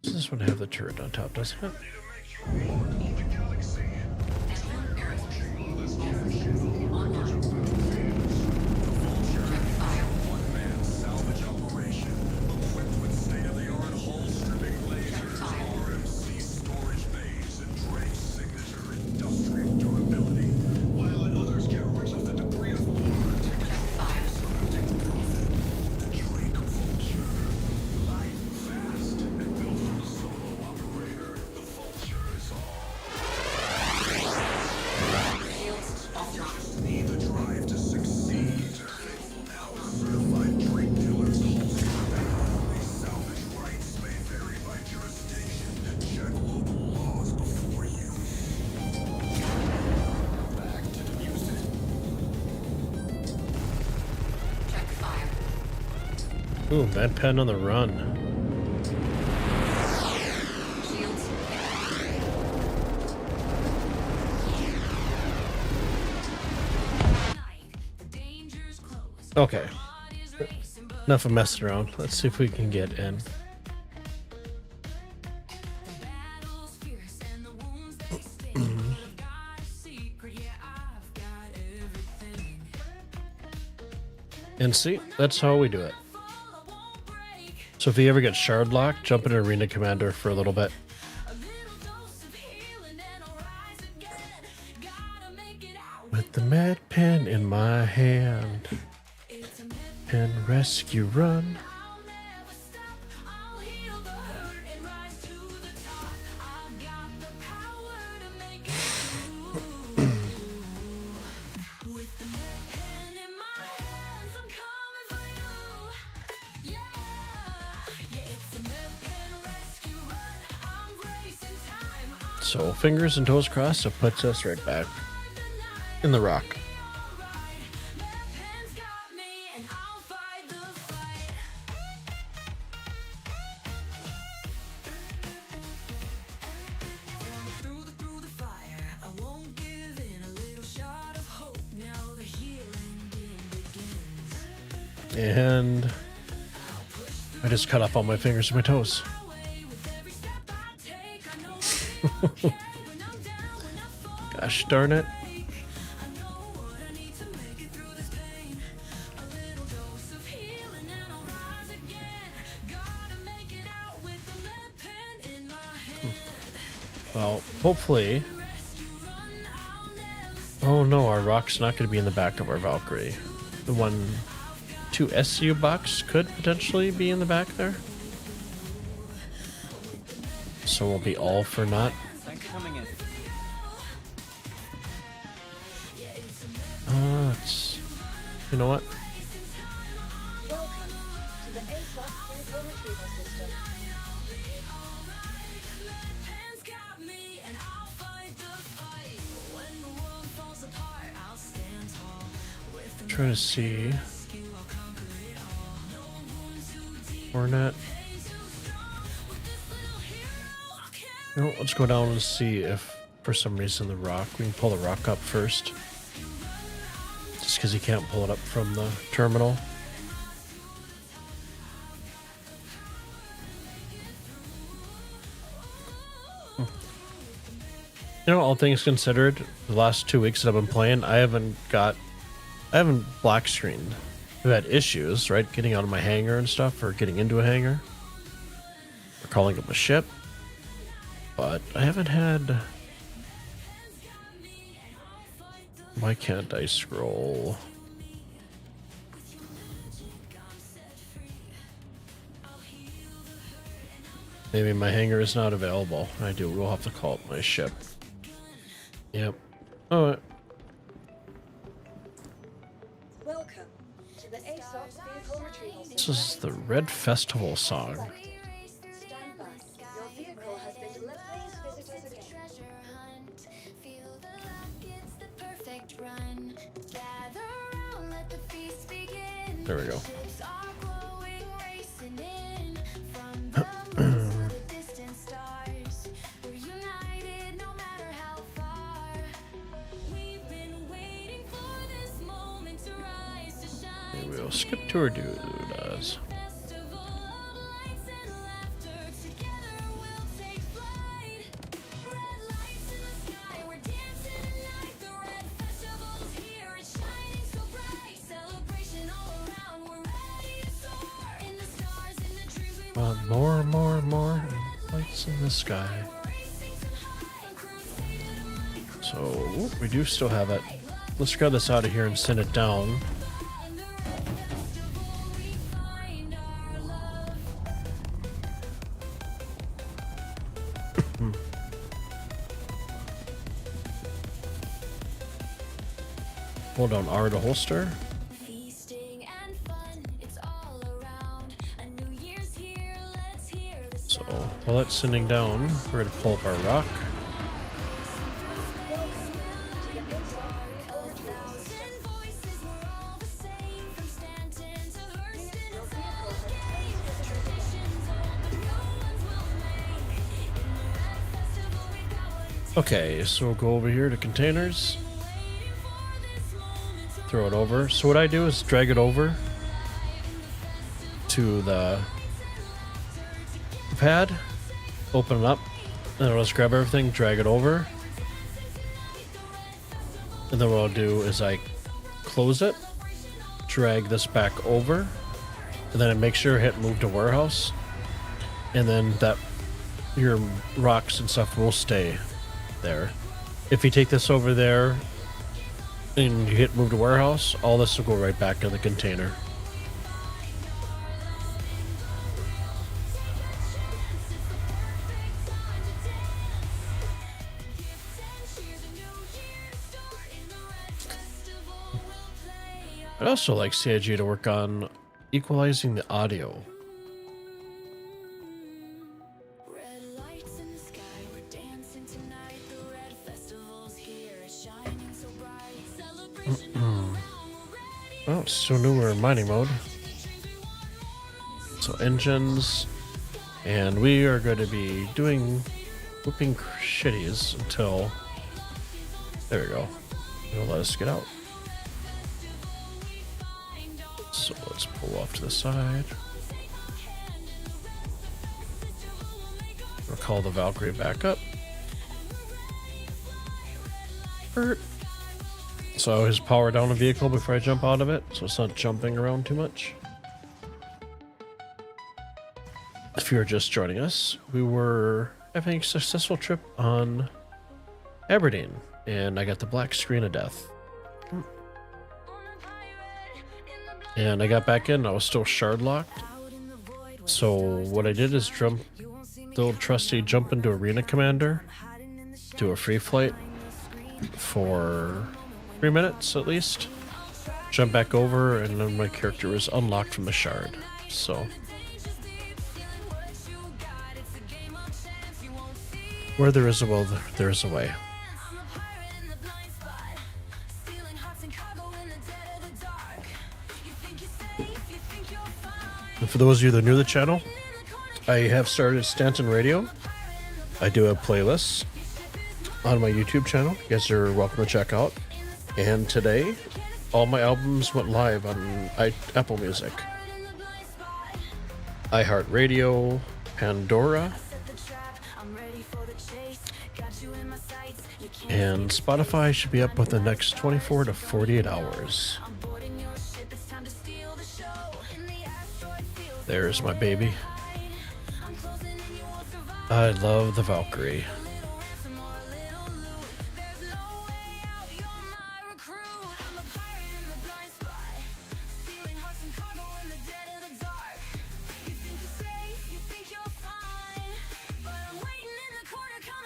Does this one have the turret on top, doesn't it? Ooh, bad pen on the run. Shields. Okay. Enough of messing around. Let's see if we can get in. And see, that's how we do it. So if you ever get shard locked, jump into Arena Commander for a little bit. With the med pen in my hand, pen rescue run. So fingers and toes crossed, it puts us right back in the rock. And I just cut off all my fingers and my toes. Gosh darn it. Well, hopefully. Oh no, our rock's not going to be in the back of our Valkyrie. The 2 SU box could potentially be in the back there. So we'll be all for naught. Thanks for coming in. It's, you know what? Welcome to the ASOC vehicle retrieval system. Trying to see. Hornet. No, let's go down and see if for some reason the rock, we can pull the rock up first. Just because you can't pull it up from the terminal. You know, all things considered, the last 2 weeks that I've been playing, I haven't black screened. I've had issues, right? Getting out of my hangar and stuff, or getting into a hangar. Or calling up a ship. But I haven't had... Why can't I scroll? Maybe my hangar is not available. We'll have to call up my ship. Yep. Alright. Welcome to the ASOC vehicle retrieval This system. is the Red Festival song. Stand by. Your vehicle has been delivered. Please visit us again. There we go. Maybe we'll skip to our does. Want more lights in the sky. So we do still have it. Let's grab this out of here and send it down. Hold on R to holster. So while that's sending down, we're going to pull up our rock. Okay, so we'll go over here to containers. throw it over. So what I do is drag it over to the pad, open it up, and then I'll just grab everything, drag it over. And then what I'll do is I close it, drag this back over, and then I make sure I hit move to warehouse. And then that your rocks and stuff will stay there. If you take this over there and you hit move to warehouse, all this will go right back in the container. I'd also like CIG to work on equalizing the audio. Red lights in the sky, we're dancing tonight. The red festival's here, shining so bright. Celebration all around, we're ready. Oh, so new we're in mining mode. So engines, and we are going to be doing whooping shitties until, there we go. It'll let us get out. So let's pull off to the side. We'll call the Valkyrie back up. Bert. So I always power down a vehicle before I jump out of it, so it's not jumping around too much. If you're just joining us, we were having a successful trip on Aberdeen, and I got the black screen of death. And I got back in, I was still shard locked. So what I did is jump, the old trusty jump into Arena Commander, do a free flight for 3 minutes at least, jump back over, and then my character was unlocked from the shard. So where there is a will, there is a way. And for those of you that are new to the channel, I have started Stanton Radio. I do have playlists on my YouTube channel. You guys are welcome to check out. And today, all my albums went live on Apple Music, iHeartRadio, Pandora, and Spotify should be up within the next 24 to 48 hours. There's my baby. I love the Valkyrie.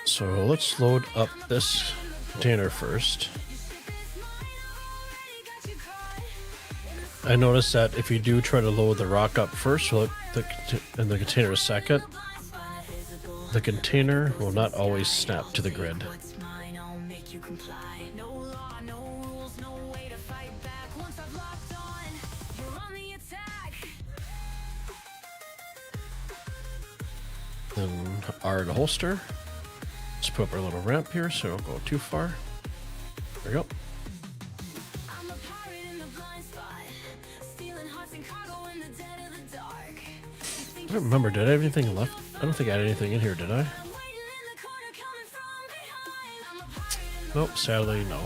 So let's load up this container first. I noticed that if you do try to load the rock up first, and the container second, the container will not always snap to the grid. Then R to holster. Let's put up our little ramp here so it don't go too far. There we go. I don't remember, did I have anything left? I don't think I had anything in here, did I? Nope, sadly, no.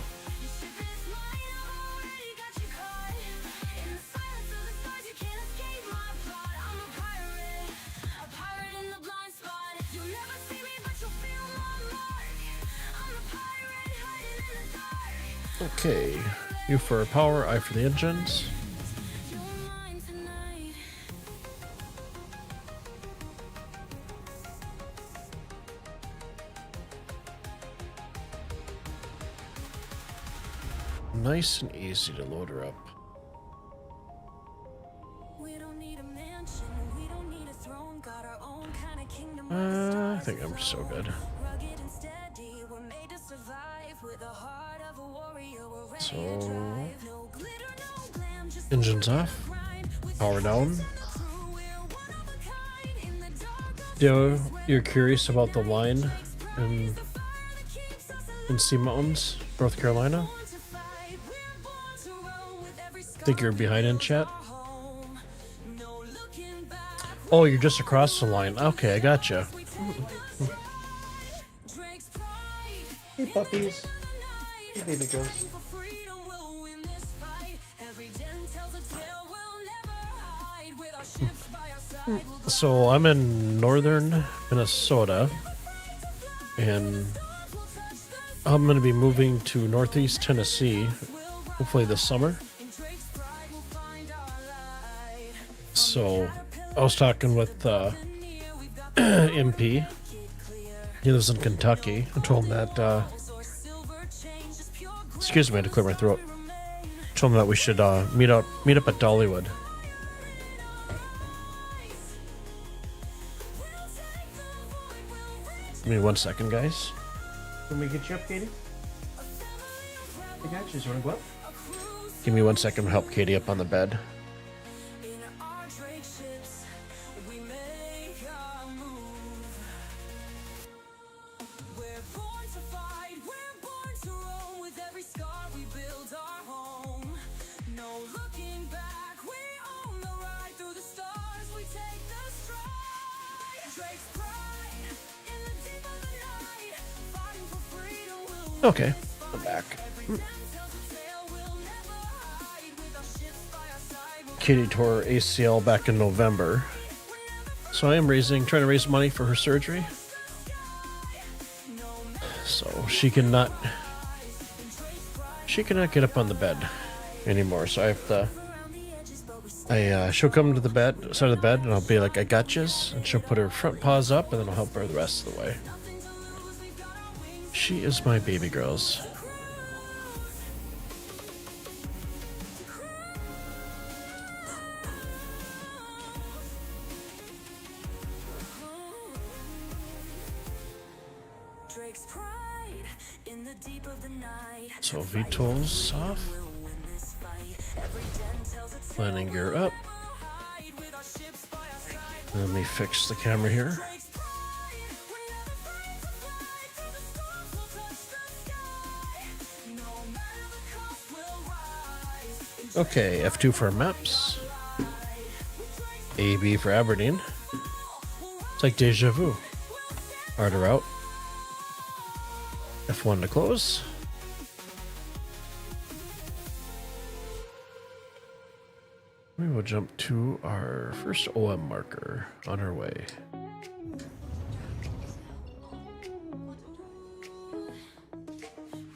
Okay, U for power, I for the engines. Nice and easy to load her up. I think I'm so good. So, engines off, power down. You're curious about the line in Sea Mountains, North Carolina? Think you're behind in chat? Oh, you're just across the line. Okay, I gotcha. Hey, puppies. Hey, baby girls. So I'm in northern Minnesota, and I'm going to be moving to northeast Tennessee, hopefully this summer. So I was talking with MP. He lives in Kentucky. I told him that, excuse me, I had to clear my throat. Told him that we should meet up at Dollywood. Give me 1 second, guys. Can we get you up, Katie? I got you. You want to go up? Give me 1 second to help Katie up on the bed. Okay, I'm back. Katie tore ACL back in November, so I am trying to raise money for her surgery. So she cannot get up on the bed anymore. So I have to. She'll come to the side of the bed, and I'll be like, "I got yous," and she'll put her front paws up, and then I'll help her the rest of the way. She is my baby girls. So VTOL's off. Landing gear up. Let me fix the camera here. Okay, F2 for maps. AB for Aberdeen. It's like deja vu. Harder out. F1 to close. We will jump to our first OM marker on our way.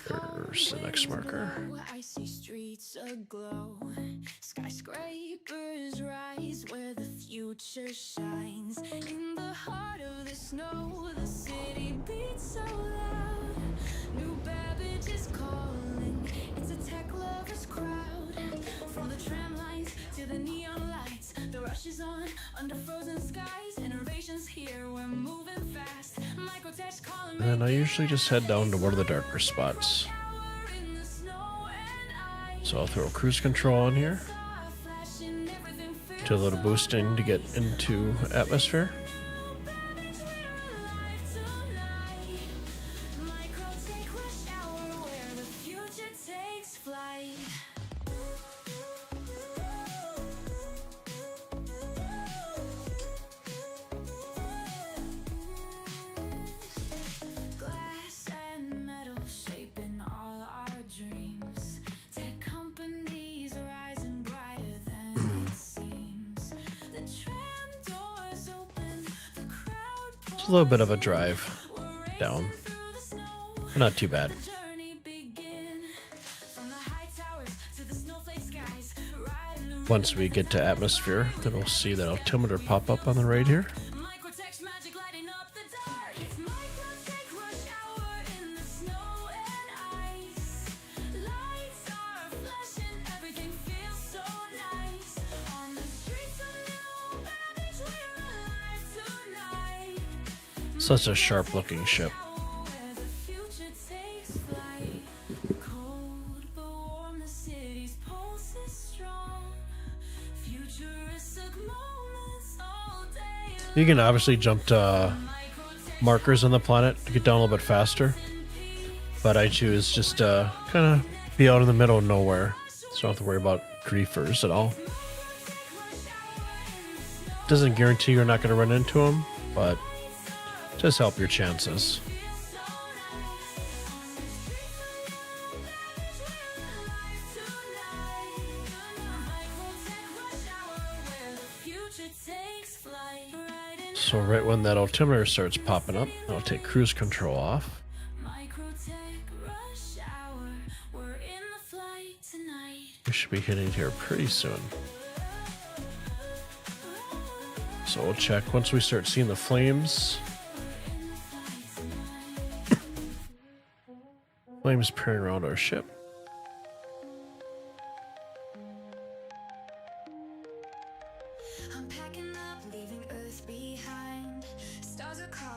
There's the next marker. I see streets aglow, skyscrapers rise where the future shines. In the heart of the snow, the city beats so loud. New Babbage is calling, it's a tech lovers crowd. From the tram lines to the neon lights, the rush is on under frozen skies. Innovations here, we're moving fast. Microtech calling. And I usually just head down to one of the darker spots. So I'll throw cruise control on here. Do a little boosting to get into atmosphere. A little bit of a drive down. Not too bad. Once we get to atmosphere, then we'll see that altimeter pop up on the right here. Such a sharp looking ship. You can obviously jump to markers on the planet to get down a little bit faster, but I choose just to kind of be out in the middle of nowhere So don't have to worry about griefers at all. Doesn't guarantee you're not going to run into them, but just help your chances. So right when that altimeter starts popping up, I'll take cruise control off. We should be hitting here pretty soon. So we'll check once we start seeing the flames. Flames peering around our ship.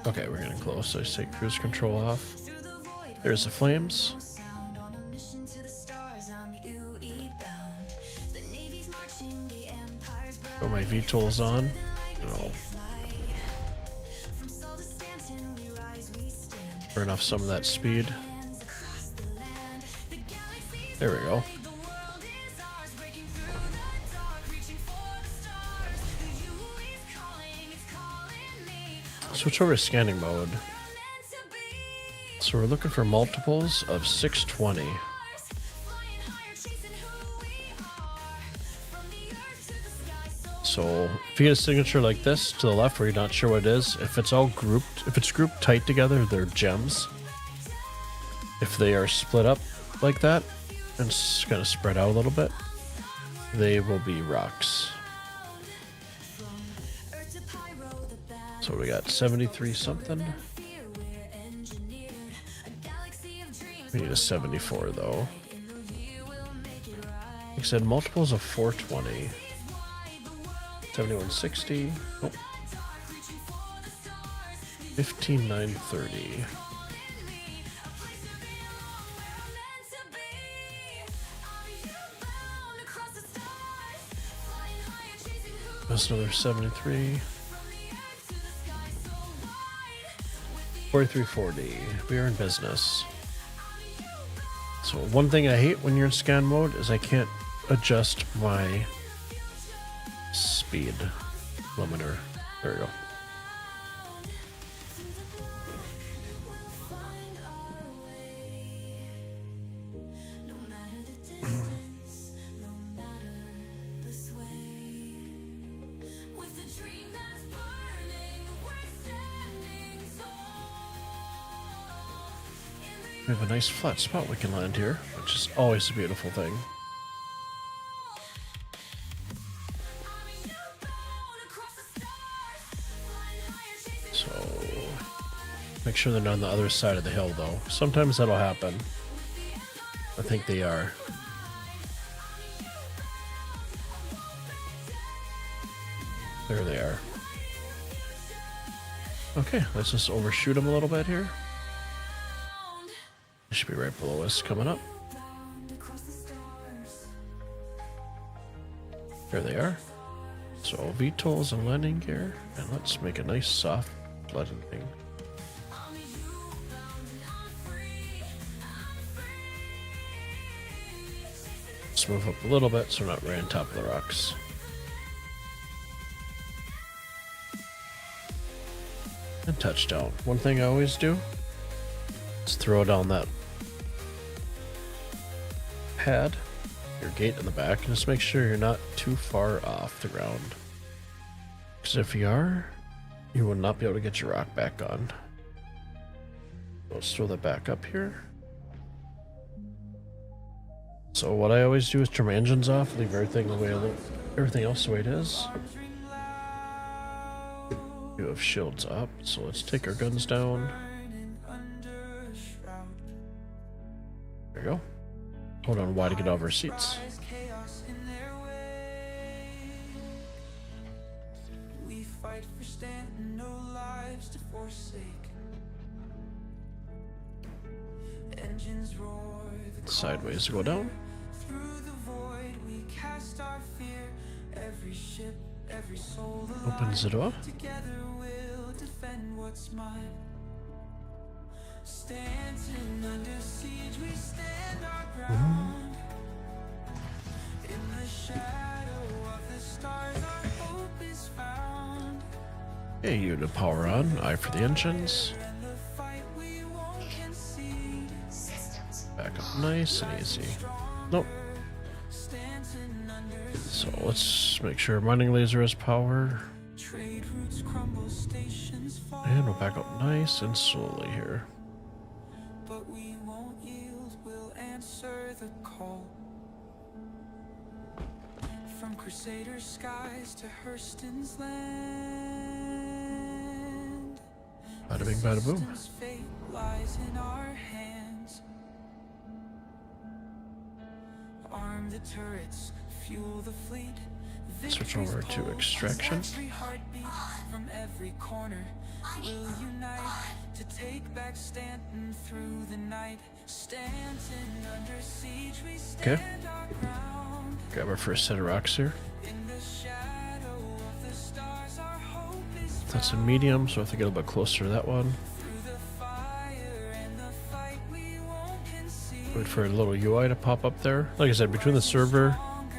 Okay, we're getting close. So I just take cruise control off. There's the flames. Put my VTOLs on. Oh. Burn off some of that speed. There we go. Switch over to scanning mode. So we're looking for multiples of 620. So if you get a signature like this to the left where you're not sure what it is, if it's all grouped, if it's grouped tight together, they're gems. If they are split up like that and kind of spread out a little bit, they will be rocks. So we got 73 something. We need a 74 though. Like I said, multiples of 420. 7160. Oh. 15930. That's another 73. 4340. We are in business. So one thing I hate when you're in scan mode is I can't adjust my speed limiter. There we go. We have a nice flat spot we can land here, which is always a beautiful thing. So, make sure they're not on the other side of the hill though. Sometimes that'll happen. I think they are. There they are. Okay, let's just overshoot them a little bit here. They should be right below us coming up. There they are. So VTOLs and landing gear, and let's make a nice soft landing. Let's move up a little bit so we're not right on top of the rocks. And touchdown. One thing I always do is throw down that pad, your gate in the back, and just make sure you're not too far off the ground. Because if you are, you will not be able to get your rock back on. Let's throw that back up here. So what I always do is turn my engines off, leave everything else the way it is. You have shields up, so let's take our guns down. There we go. Hold on Y to get over our seats. We fight for Stanton, no lives to forsake. Engines roar, Sideways to go down. through the void we cast our fear. Every ship, every soul Opens the door. together we'll defend what's mine. Stanton under siege, we stand our ground. In the shadow of the stars, our hope is found. Okay, you to power on. Eye for the engines. And the fight we won't concede. Systems Back up nice and easy. Nope. Stanton under So let's make sure mining laser has power. trade routes crumble, stations fall. And we'll back up nice and slowly here. But we won't yield, we'll answer the call. From Crusader skies to Hurston's land. Bada bing, bada boom. System's fate lies in our hands. Arm the turrets, fuel the fleet. Switch Victory's over to pulse, extraction. every heartbeat from every corner will unite to take back Stanton through the night. Stanton under siege, we stand our ground. Grab our first set of rocks here. In the shadow of the stars, our hope is That's a medium, so I have to get a little bit closer to that one. through the fire and the fight we won't concede. Wait for a little UI to pop up there. Like I said, between the server,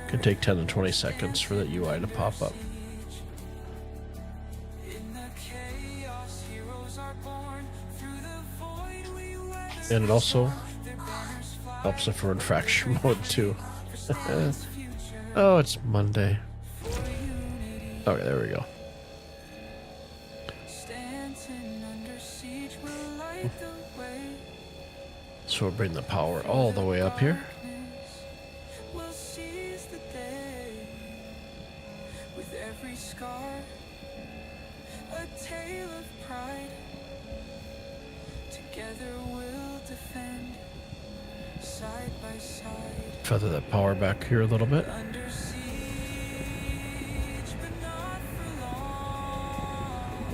can take 10 to 20 seconds for that UI to pop up. In the chaos, heroes are born. Through the void we wait. And it also Their banners fly helps if we're in fracture mode too. for Stanton's future. Oh, it's Monday. For unity, Okay, there we go. Stanton under siege will light the way. So we'll bring the power all the way up here. We'll seize the day with every scar, a tale of pride. Together we'll defend, side by side. Feather that power back here a little bit. Under siege, but not for long.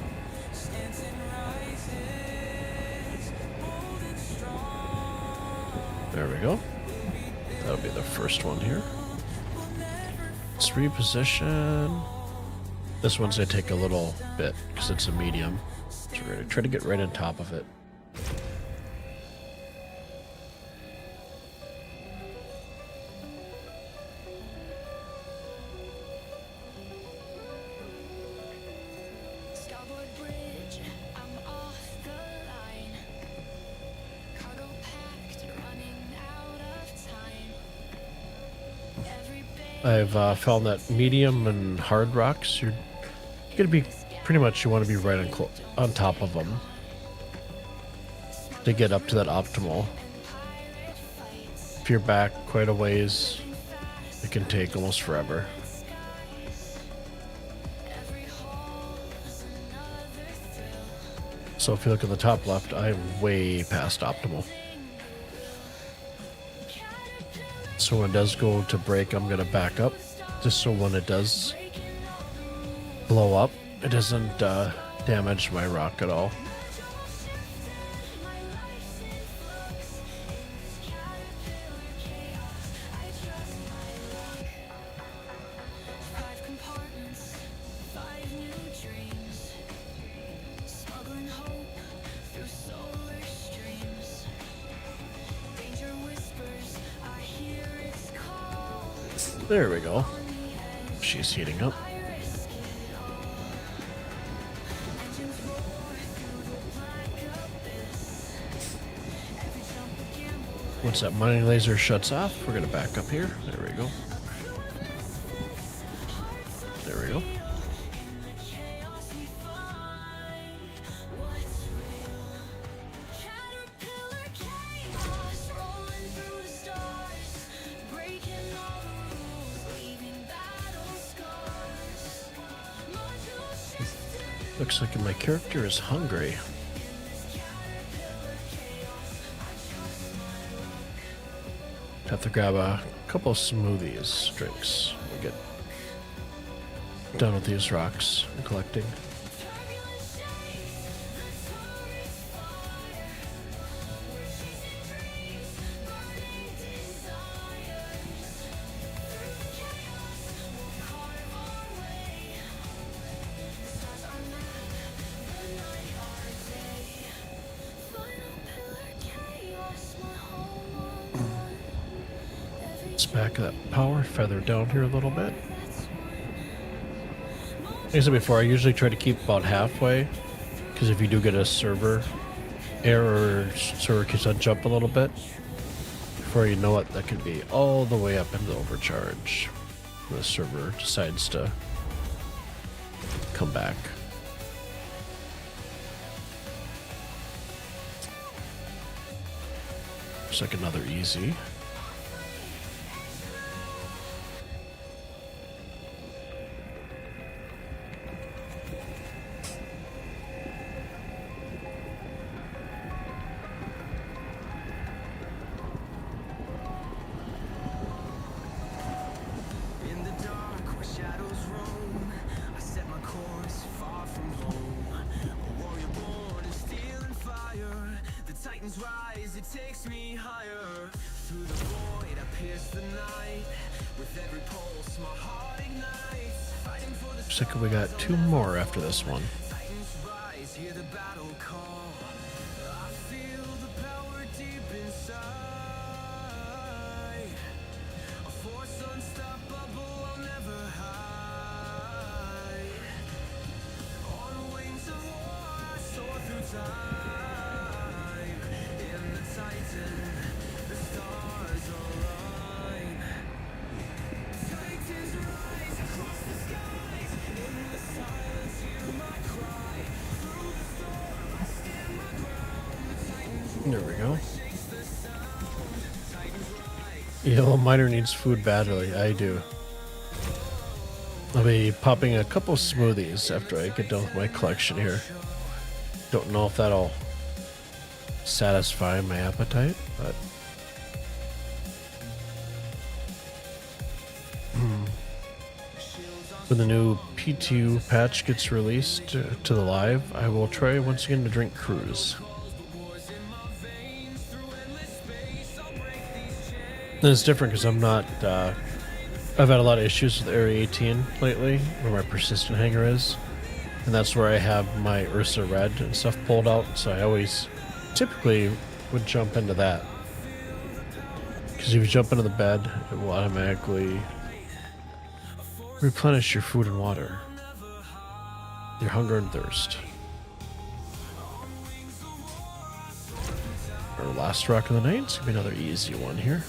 Stanton rises, bold and strong. There we go. That'll be the first one here. Let's reposition. This one's gonna take a little bit because it's a medium. So we're gonna try to get right on top of it. Starboard bridge, I'm off the line. Cargo packed, running out of time. Every bay I've found that medium and hard rocks, you're gonna be pretty much, you want to be right on top of them to get up to that optimal. pirate fights. If you're back quite a ways, it can take almost forever. Every hole's another thrill. So if you look at the top left, I'm way past optimal. So when it does go to break, I'm gonna back up, just so when it does blow up, it doesn't damage my rock at all. My life's in flux. Caterpillar chaos. I trust my luck. 5 compartments, 5 new dreams. Smuggling hope through solar streams. Danger whispers, I hear its call. There we go. On the edge, She's heating up. I risk it all. Engines roar through the black abyss. Every jump a gamble. Once that mining laser shuts off, we're gonna back up here. There we go. There we go. In the chaos we find what's real. Caterpillar chaos rolling through the stars, breaking all the rules, leaving battle scars. Module shifted Looks like my character is hungry. in this caterpillar chaos. I trust my luck. Have to grab a couple smoothies, drinks. We get done with these rocks and collecting. Turbulent shades, the torrid fire. We're chasing dreams, burning desires. Through chaos, we'll carve our way. The stars are map, the night our day. Final pillar chaos, my home on one. Every Let's back that power feather down here a little bit. Like I said before, I usually try to keep about halfway, because if you do get a server error or server keeps on jump a little bit, before you know it, that could be all the way up into overcharge. The server decides to come back. Looks like another easy. In the dark where shadows roam, I set my course far from home. A warrior born in steel and fire. The titans rise, it takes me higher. Through the void I pierce the night. With every pulse my heart ignites. Fighting for the Looks like we got two more after this one. titans rise, hear the battle call. I feel the power deep inside. A force unstoppable, I'll never hide. On wings of war, I soar through time. In the Titan, the stars align. Titans rise across the skies. In the silence, hear my cry. Through the storm, I stand my ground. The Titans There we go. shakes the sound. Titans rise. Yellow miner needs food badly. I do. I'll be popping a couple smoothies after I get done with my collection here. Don't know if that'll satisfy my appetite, but when the new P2 patch gets released to the live, I will try once again to drink Cruise. And it's different because I'm not. I've had a lot of issues with Area 18 lately, where my persistent hanger is, and that's where I have my Ursa Red and stuff pulled out. So I always, typically, would jump into that because if you jump into the bed, it will automatically replenish your food and water, your hunger and thirst. Our last rock of the night. It's gonna be another easy one here.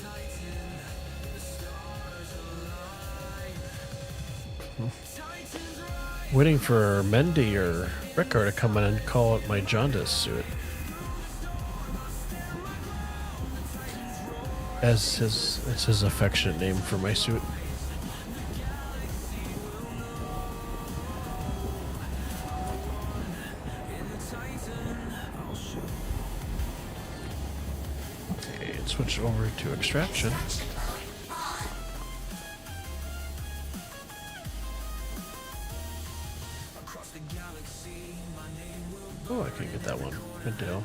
Waiting for Mendy or Rickard to come in and call out my jaundice suit. It's his affectionate name for my suit. Okay, let's switch over to extraction. Oh, I can get that one. Good deal.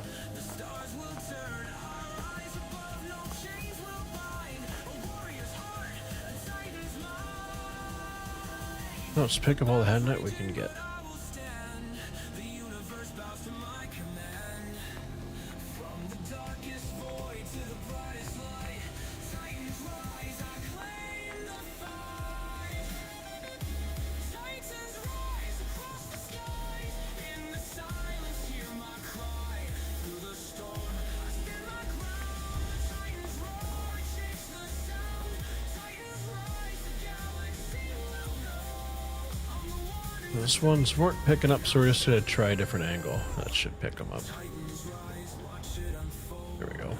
Let's pick up all the headnet we can get. This one's weren't picking up, so we're just gonna try a different angle. That should pick them up. There we go.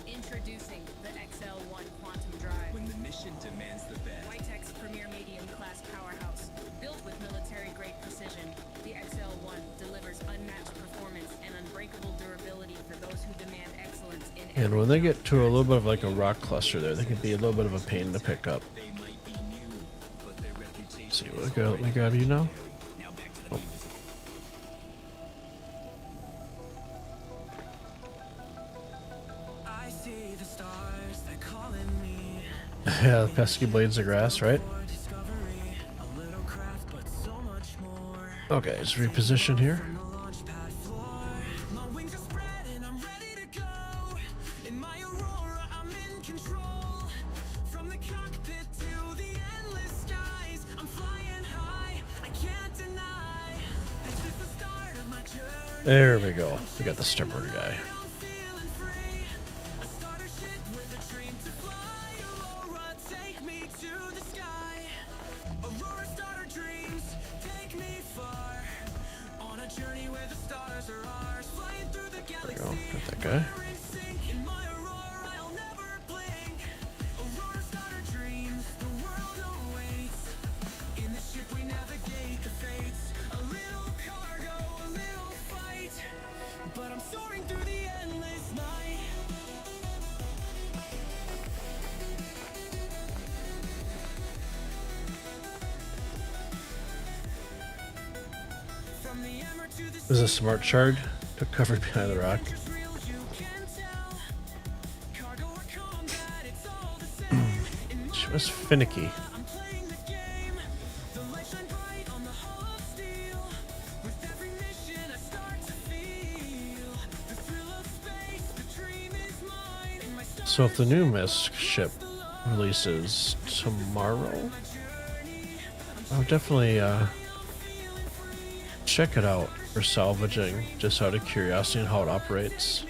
Introducing the XL1 Quantum Drive. When the mission demands the best. Whitetek's premier medium-class powerhouse. Built with military-grade precision, the XL1 delivers unmatched performance and unbreakable durability for those who demand excellence in And when they get to a little bit of like a rock cluster there, they can be a little bit of a pain to pick up. Let's see, let me grab you now. Oh. I see the stars, they're calling me. Yeah, the pesky blades of grass, right? Discovery, a little craft, but so much more. Okay, let's reposition here. My wings are spread and I'm ready to go. In my aurora, I'm in control. From the cockpit to the endless skies, I'm flying high, I can't deny. This is the start of my journey. There we go. We got the stubborn guy. I'm feeling free. A starter ship with a dream to fly. Aurora, take me to the sky. Aurora starter dreams, take me far. On a journey where the stars are ours. Flying through the There we galaxy. go. Got that guy. In sync, in my aurora, I'll never blink. Aurora starter dreams, the world awaits. In the ship we navigate the fates. A little cargo, a little fight. But I'm soaring through the endless night. From the ember to the This is a smart shard. Took cover behind the rock. center's real, you can tell. Cargo or combat, it's all the same. In She was finicky. I'm playing the game. The light shine bright on the hull of steel. With every mission I start to feel the thrill of space, the dream is mine. In my So if the new Mist ship releases tomorrow, I'll definitely check it out for salvaging, just out of curiosity and how it operates.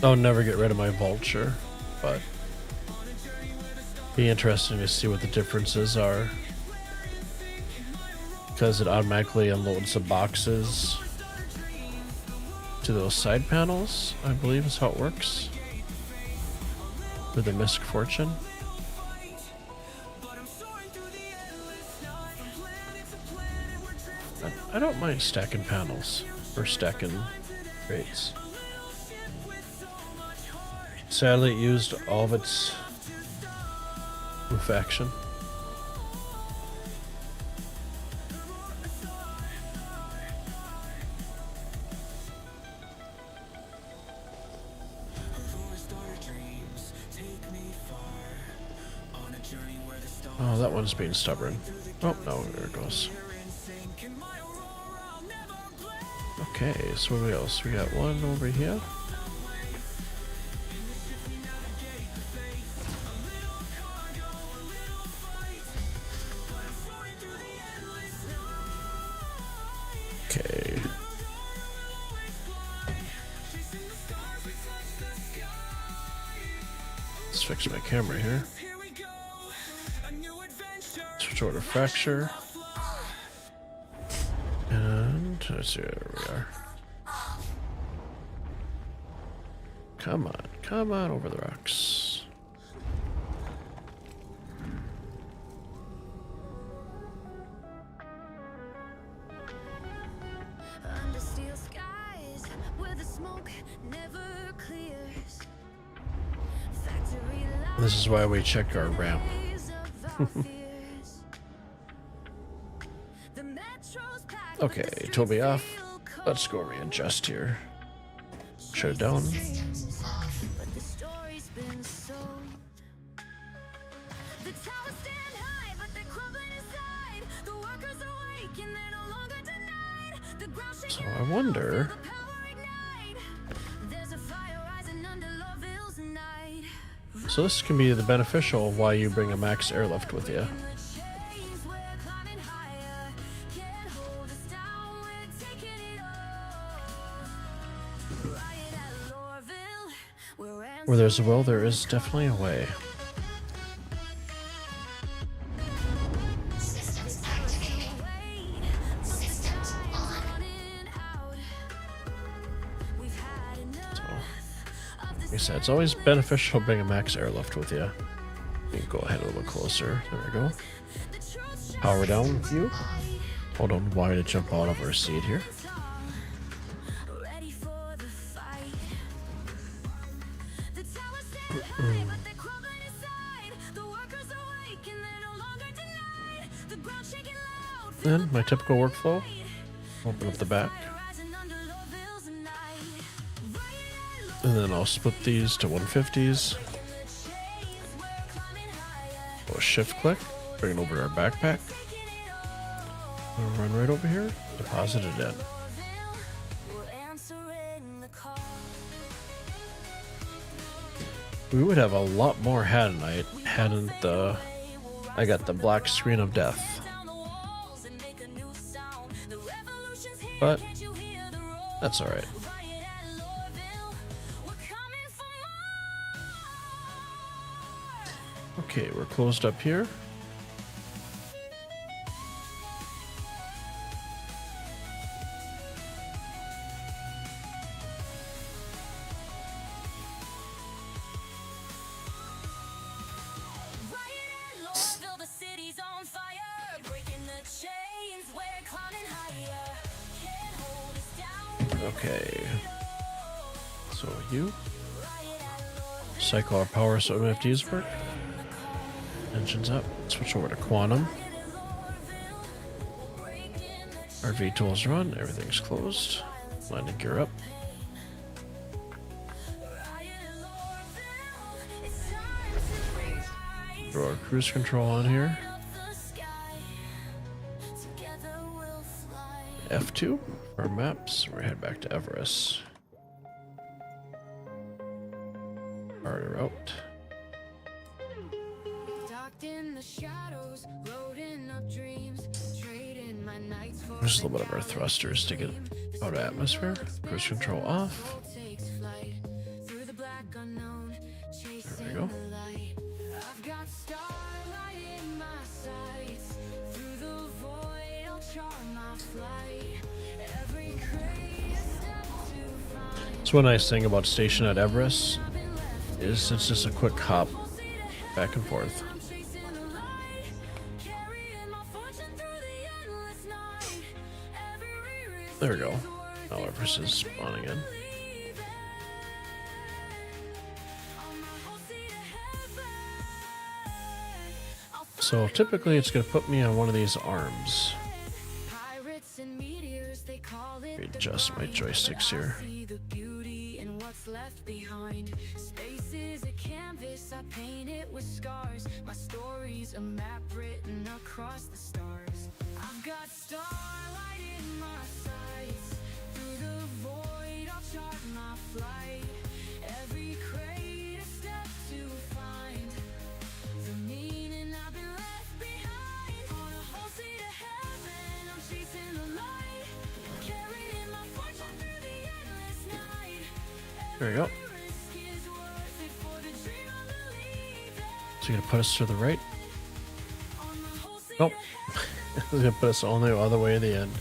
I'll never get rid of my Vulture, but be interesting to see what the differences are, because it automatically unloads the boxes to those side panels, I believe is how it works with the Mist Fortune. I don't mind stacking panels or stacking crates. Sadly, it used all of its roof action. Oh, that one's being stubborn. Oh, no, there it goes. Okay, so what else? We got one over here. Okay. Let's fix my camera here. Switch over to fracture. And let's see where we are. Come on over the rocks. Under steel skies, where the smoke never clears. Factory This is why we check our ramp. lies of our fears. The metro's packed with Okay, the streets Toby off. feel Let's go cold. readjust here. Shut it down. But the story's been sold. The towers stand high, but they're crumbling inside. The workers are awake and they're no longer denied. The ground So shaking I wonder. the power ignite. There's a fire rising under Loville's night. So this can be the beneficial of why you bring a max airlift with you. The chains, we're climbing higher. Can't hold us down, we're taking it all. Riot at Lorville, we're Where there's a will, there is definitely a way. Systems activated. Systems on. Like I said, it's always beneficial to bring a max airlift with you. You can go ahead a little closer. There we go. Power down view. Hold on, why to jump out of our seat here. Ready for the fight. The towers stand high, but they're crumbling inside. The workers awake and they're no longer denied. The ground shaking loud. Then my typical workflow. Open up the back. Rising under Loville's night. And then I'll split these to 150s. Go shift click. Bring it over to our backpack. We'll run right over here. Deposit it in. We would have a lot more hadn't I got the black screen of death. But that's alright. Okay, we're closed up here. Okay. So you cycle our power so we don't have to use work. Engines up. Switch over to quantum. Our VTOLs run. Everything's closed. Landing gear up. Throw our cruise control on here. F2 for our maps. We're head back to Everest. Harder out. There's a little bit of our thrusters to get out of atmosphere. Cruise control off. There we go. So one nice thing about station at Everest is it's just a quick hop back and forth. There we go. Now Everest is spawning in. So typically it's going to put me on one of these arms. Adjust my joysticks here. Left behind. Space is a canvas, I paint it with scars. My story's a map written across the stars. I've got starlight in my sights. Through the void, I'll chart my flight. Every crate a step to find the meaning I've been left behind. On a whole sea to heaven, I'm chasing the light. Carrying my fortune through the endless night. There we go. So you're gonna put us to the right? Nope. It's gonna put us all the other way to the end.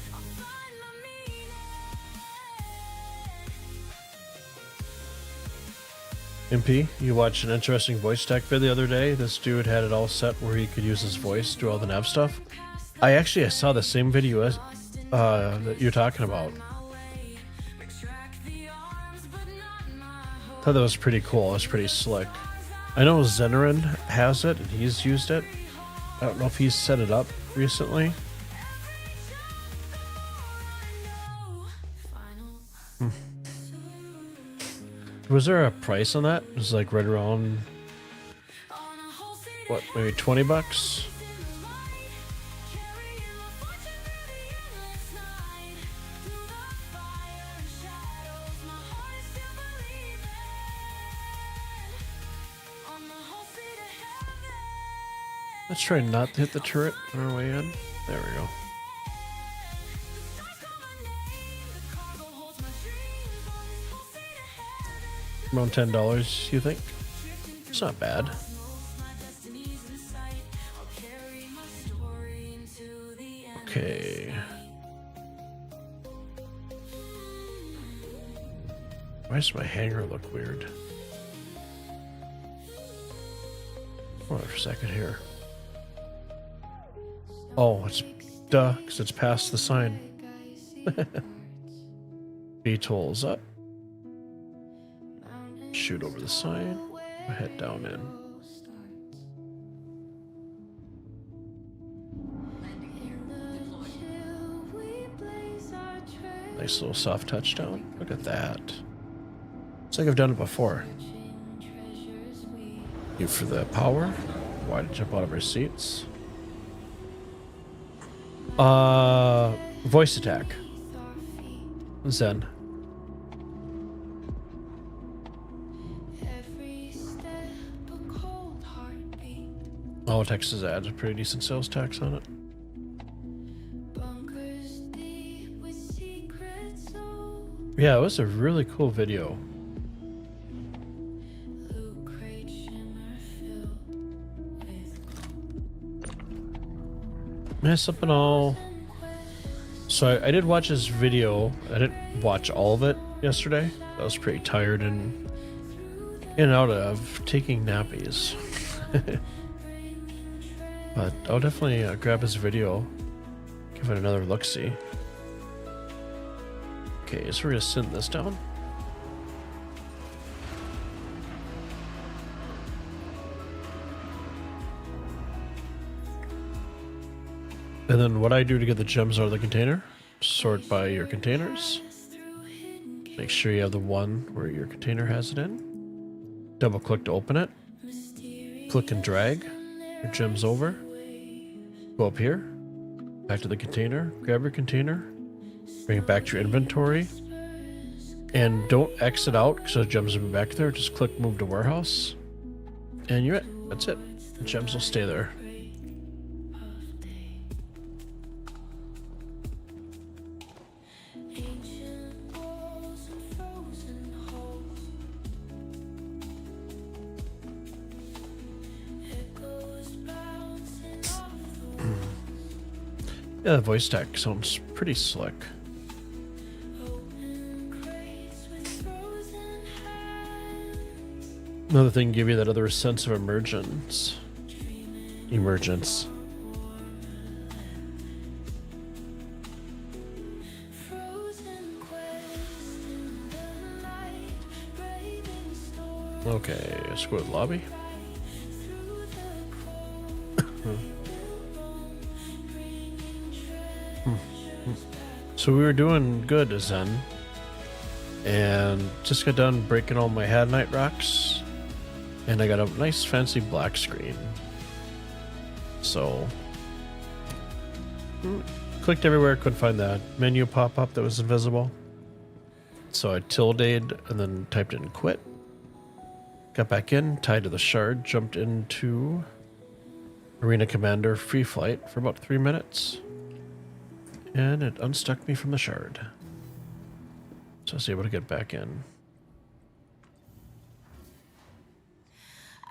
MP, you watched an interesting voice tech vid the other day. This dude had it all set where he could use his voice to do all the nav stuff. I saw the same video as that you're talking about. I thought that was pretty cool. It was pretty slick. I know Zenerin has it and he's used it. I don't know if he's set it up recently. Was there a price on that? It was like right around, what, maybe 20 bucks? Let's try not to hit the turret on our way in. There we go. Around $10, you think? It's not bad. Okay. Why does my hanger look weird? Hold on for a second here. Oh, it's duh, because it's past the sign. VTOL's up. Shoot over the sign. Head down in. Nice little soft touchdown. Look at that. It's like I've done it before. You for the power. Why to jump out of our seats. Voice attack. Zen. Every step a cold heartbeat. Oh, Texas adds a pretty decent sales tax on it. Bunkers deep with secrets so Yeah, it was a really cool video. loot crate shimmer filled with Yeah, something all. So I did watch this video. I didn't watch all of it yesterday. I was pretty tired and in and out of taking nappies. But I'll definitely grab his video, give it another look-see. Okay, so we're gonna send this down. And then what I do to get the gems out of the container, sort by your containers. Make sure you have the one where your container has it in. Double click to open it. Click and drag your gems over. Go up here, back to the container, grab your container, bring it back to your inventory. And don't exit out because the gems will be back there. Just click move to warehouse. And you're it. That's it. The gems will stay there. ancient walls and frozen holes. Echoes bouncing off the walls. Yeah, the voice tech sounds pretty slick. Open crates with frozen hands. Another thing give you that other sense of emergence. Emergence. Frozen quest in the night. Braving storms Okay, let's go to the lobby. through the cold. Bringing treasure. So we were doing good as Zen. And just got done breaking all my Hadnite rocks. And I got a nice fancy black screen. So clicked everywhere, couldn't find that menu pop up that was invisible. So I tilde'd and then typed in quit. Got back in, tied to the shard, jumped into Arena Commander free flight for about 3 minutes. And it unstuck me from the shard. So I was able to get back in.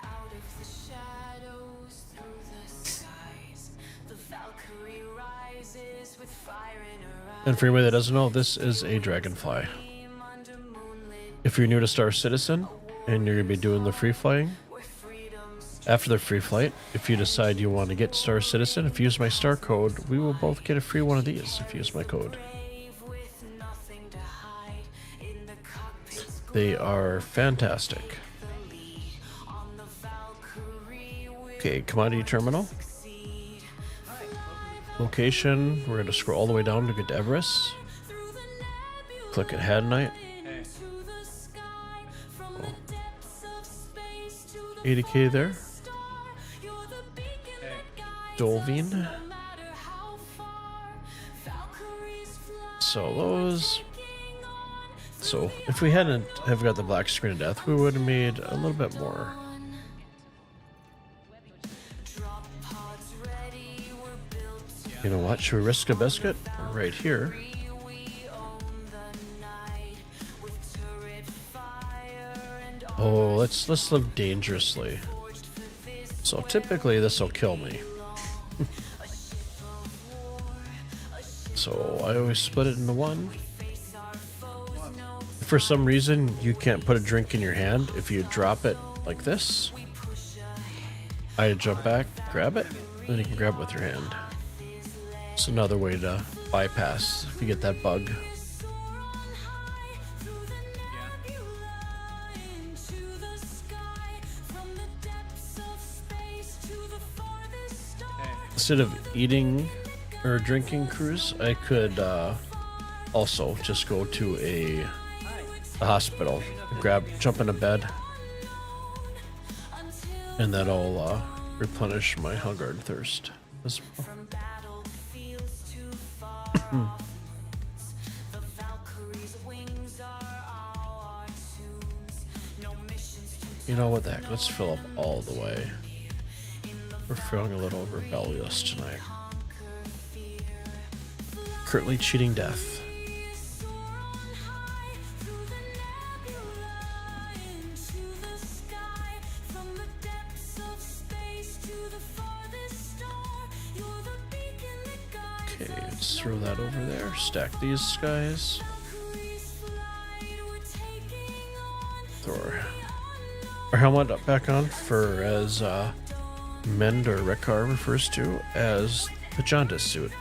Out of the shadows through the skies, the Valkyrie rises with fire in her eyes. And for anybody that doesn't know, this is a dragonfly. Under moonlit If you're new to Star Citizen and you're going to be doing the free flying, where freedom's after the free flight, if you decide you want to get Star Citizen, if you use my star code, we will both get a free one of these if you use my code. brave with nothing to hide in the cockpit's They are fantastic. glee. On the Valkyrie we'll Okay, commodity terminal. succeed. Location, we're going to scroll all the way down to get to Everest. Through the nebula Click at Hadnite. into the sky, from the depths of space to the 80k there. star. You're the beacon that guides Dolvine. no matter how far. Valkyries fly So those. king on So if we hadn't have got the black screen of death, we would have made a little bit more. drop pods ready, we're built to You know what? Should we risk a biscuit? Right here. we own the night with turret fire and Oh, let's live dangerously. So typically this will kill me. So I always split it into one. If for some reason you can't put a drink in your hand, if you drop it like this, I jump back, grab it, then you can grab it with your hand. It's another way to bypass if you get that bug. into the sky, from the depths of space to the farthest star. Instead of eating or drinking cruise, I could also just go to a hospital, jump in a bed, and that'll replenish my hunger and thirst as well. From battlefields to You know what the heck? Let's fill up all the way. We're feeling a little rebellious tonight. Currently cheating death. Okay, let's throw that over there. Stack these guys. Throw our helmet up back on for as Mend or Rekar refers to as the jaundice suit.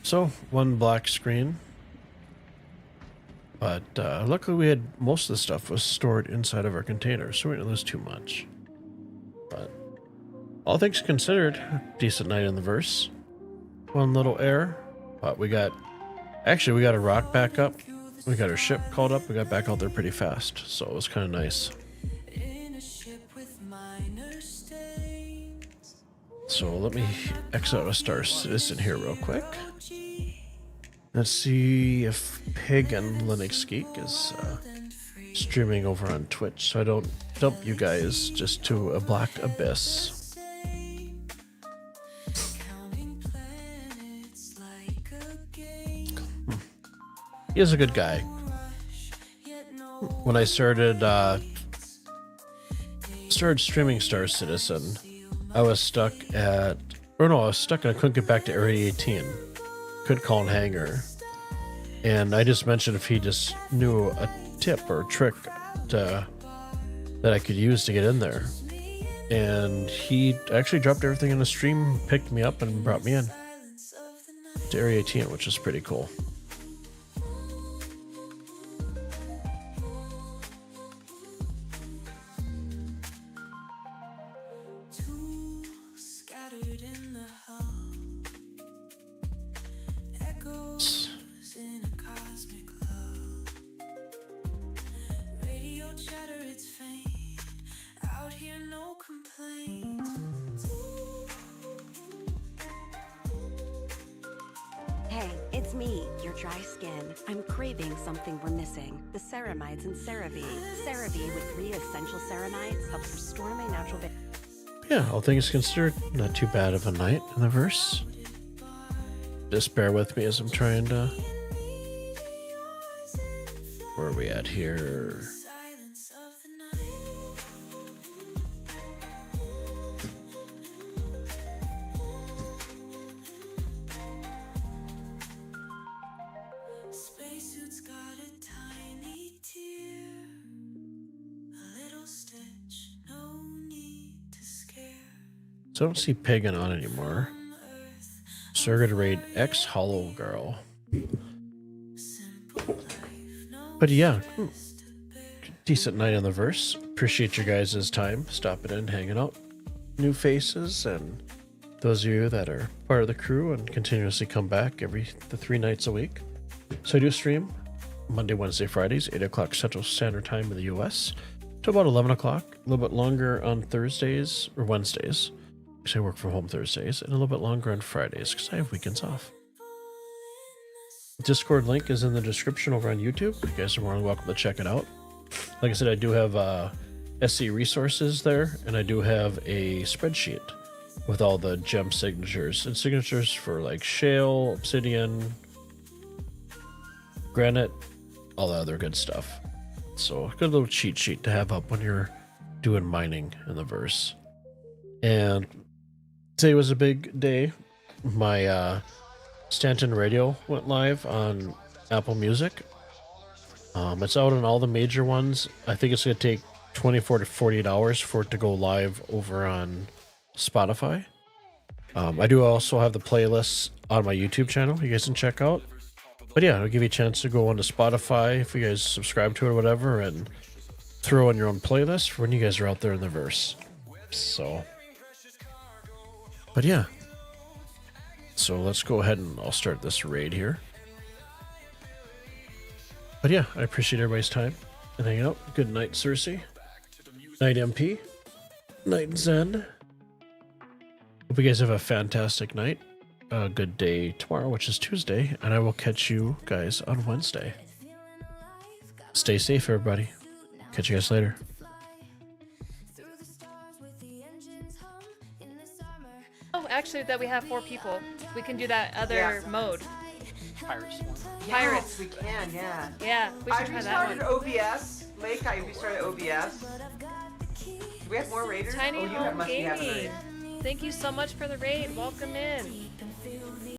So, one black screen. But luckily we had most of the stuff was stored inside of our container, so we didn't lose too much. But all things considered, decent night in the verse. One little error, but we got a rock back up. We got our ship called up. We got back out there pretty fast, so it was kind of nice. So let me X out a Star Citizen here real quick. Let's see if Pig and Linux Geek is streaming over on Twitch, so I don't dump you guys just to a black abyss. He is a good guy. When I started streaming Star Citizen, I was stuck and I couldn't get back to Area 18. Couldn't call an hangar. And I just mentioned if he just knew a tip or a trick that I could use to get in there. And he actually dropped everything in the stream, picked me up, and brought me in to Area 18, which is pretty cool. Hey, it's me, your dry skin. I'm craving something we're missing. The ceramides in CeraVe. CeraVe with 3 essential ceramides helps restore my natural Yeah, all things considered, not too bad of a night in the verse. Just bear with me as I'm trying to... Where are we at here? So I don't see Pagan on anymore. So we're gonna raid X Hollow Girl. But yeah, decent night in the verse. Appreciate your guys' time stopping in, hanging out. New faces and those of you that are part of the crew and continuously come back the 3 nights a week. So I do stream Monday, Wednesday, Fridays, 8 o'clock Central Standard Time in the US to about 11 o'clock. A little bit longer on Thursdays or Wednesdays. I work from home Thursdays, and a little bit longer on Fridays because I have weekends off. Discord link is in the description over on YouTube. You guys are more than welcome to check it out. Like I said, I do have SC resources there, and I do have a spreadsheet with all the gem signatures and signatures for like shale, obsidian, granite, all the other good stuff. So a good little cheat sheet to have up when you're doing mining in the verse. And today was a big day. My Stanton radio went live on Apple Music. It's out on all the major ones. I think it's going to take 24 to 48 hours for it to go live over on Spotify. I do also have the playlists on my YouTube channel you guys can check out. But yeah, it'll give you a chance to go onto Spotify if you guys subscribe to it or whatever and throw in your own playlist for when you guys are out there in the verse. So... But yeah, so let's go ahead and I'll start this raid here. But yeah, I appreciate everybody's time and hanging out. Good night, Cersei. Night, MP. Night, Zen. Hope you guys have a fantastic night. A good day tomorrow, which is Tuesday, and I will catch you guys on Wednesday. Stay safe, everybody. Catch you guys later. Oh, actually, that we have 4 people. We can do that other mode. Pirates one. Pirates. Yes, we can, yeah. Yeah, we I should try that restarted one. OBS. Lake, I restarted OBS. Do we have more raiders? Tiny oh, you Home must be having a Gaming. raid. Thank you so much for the raid. Welcome in.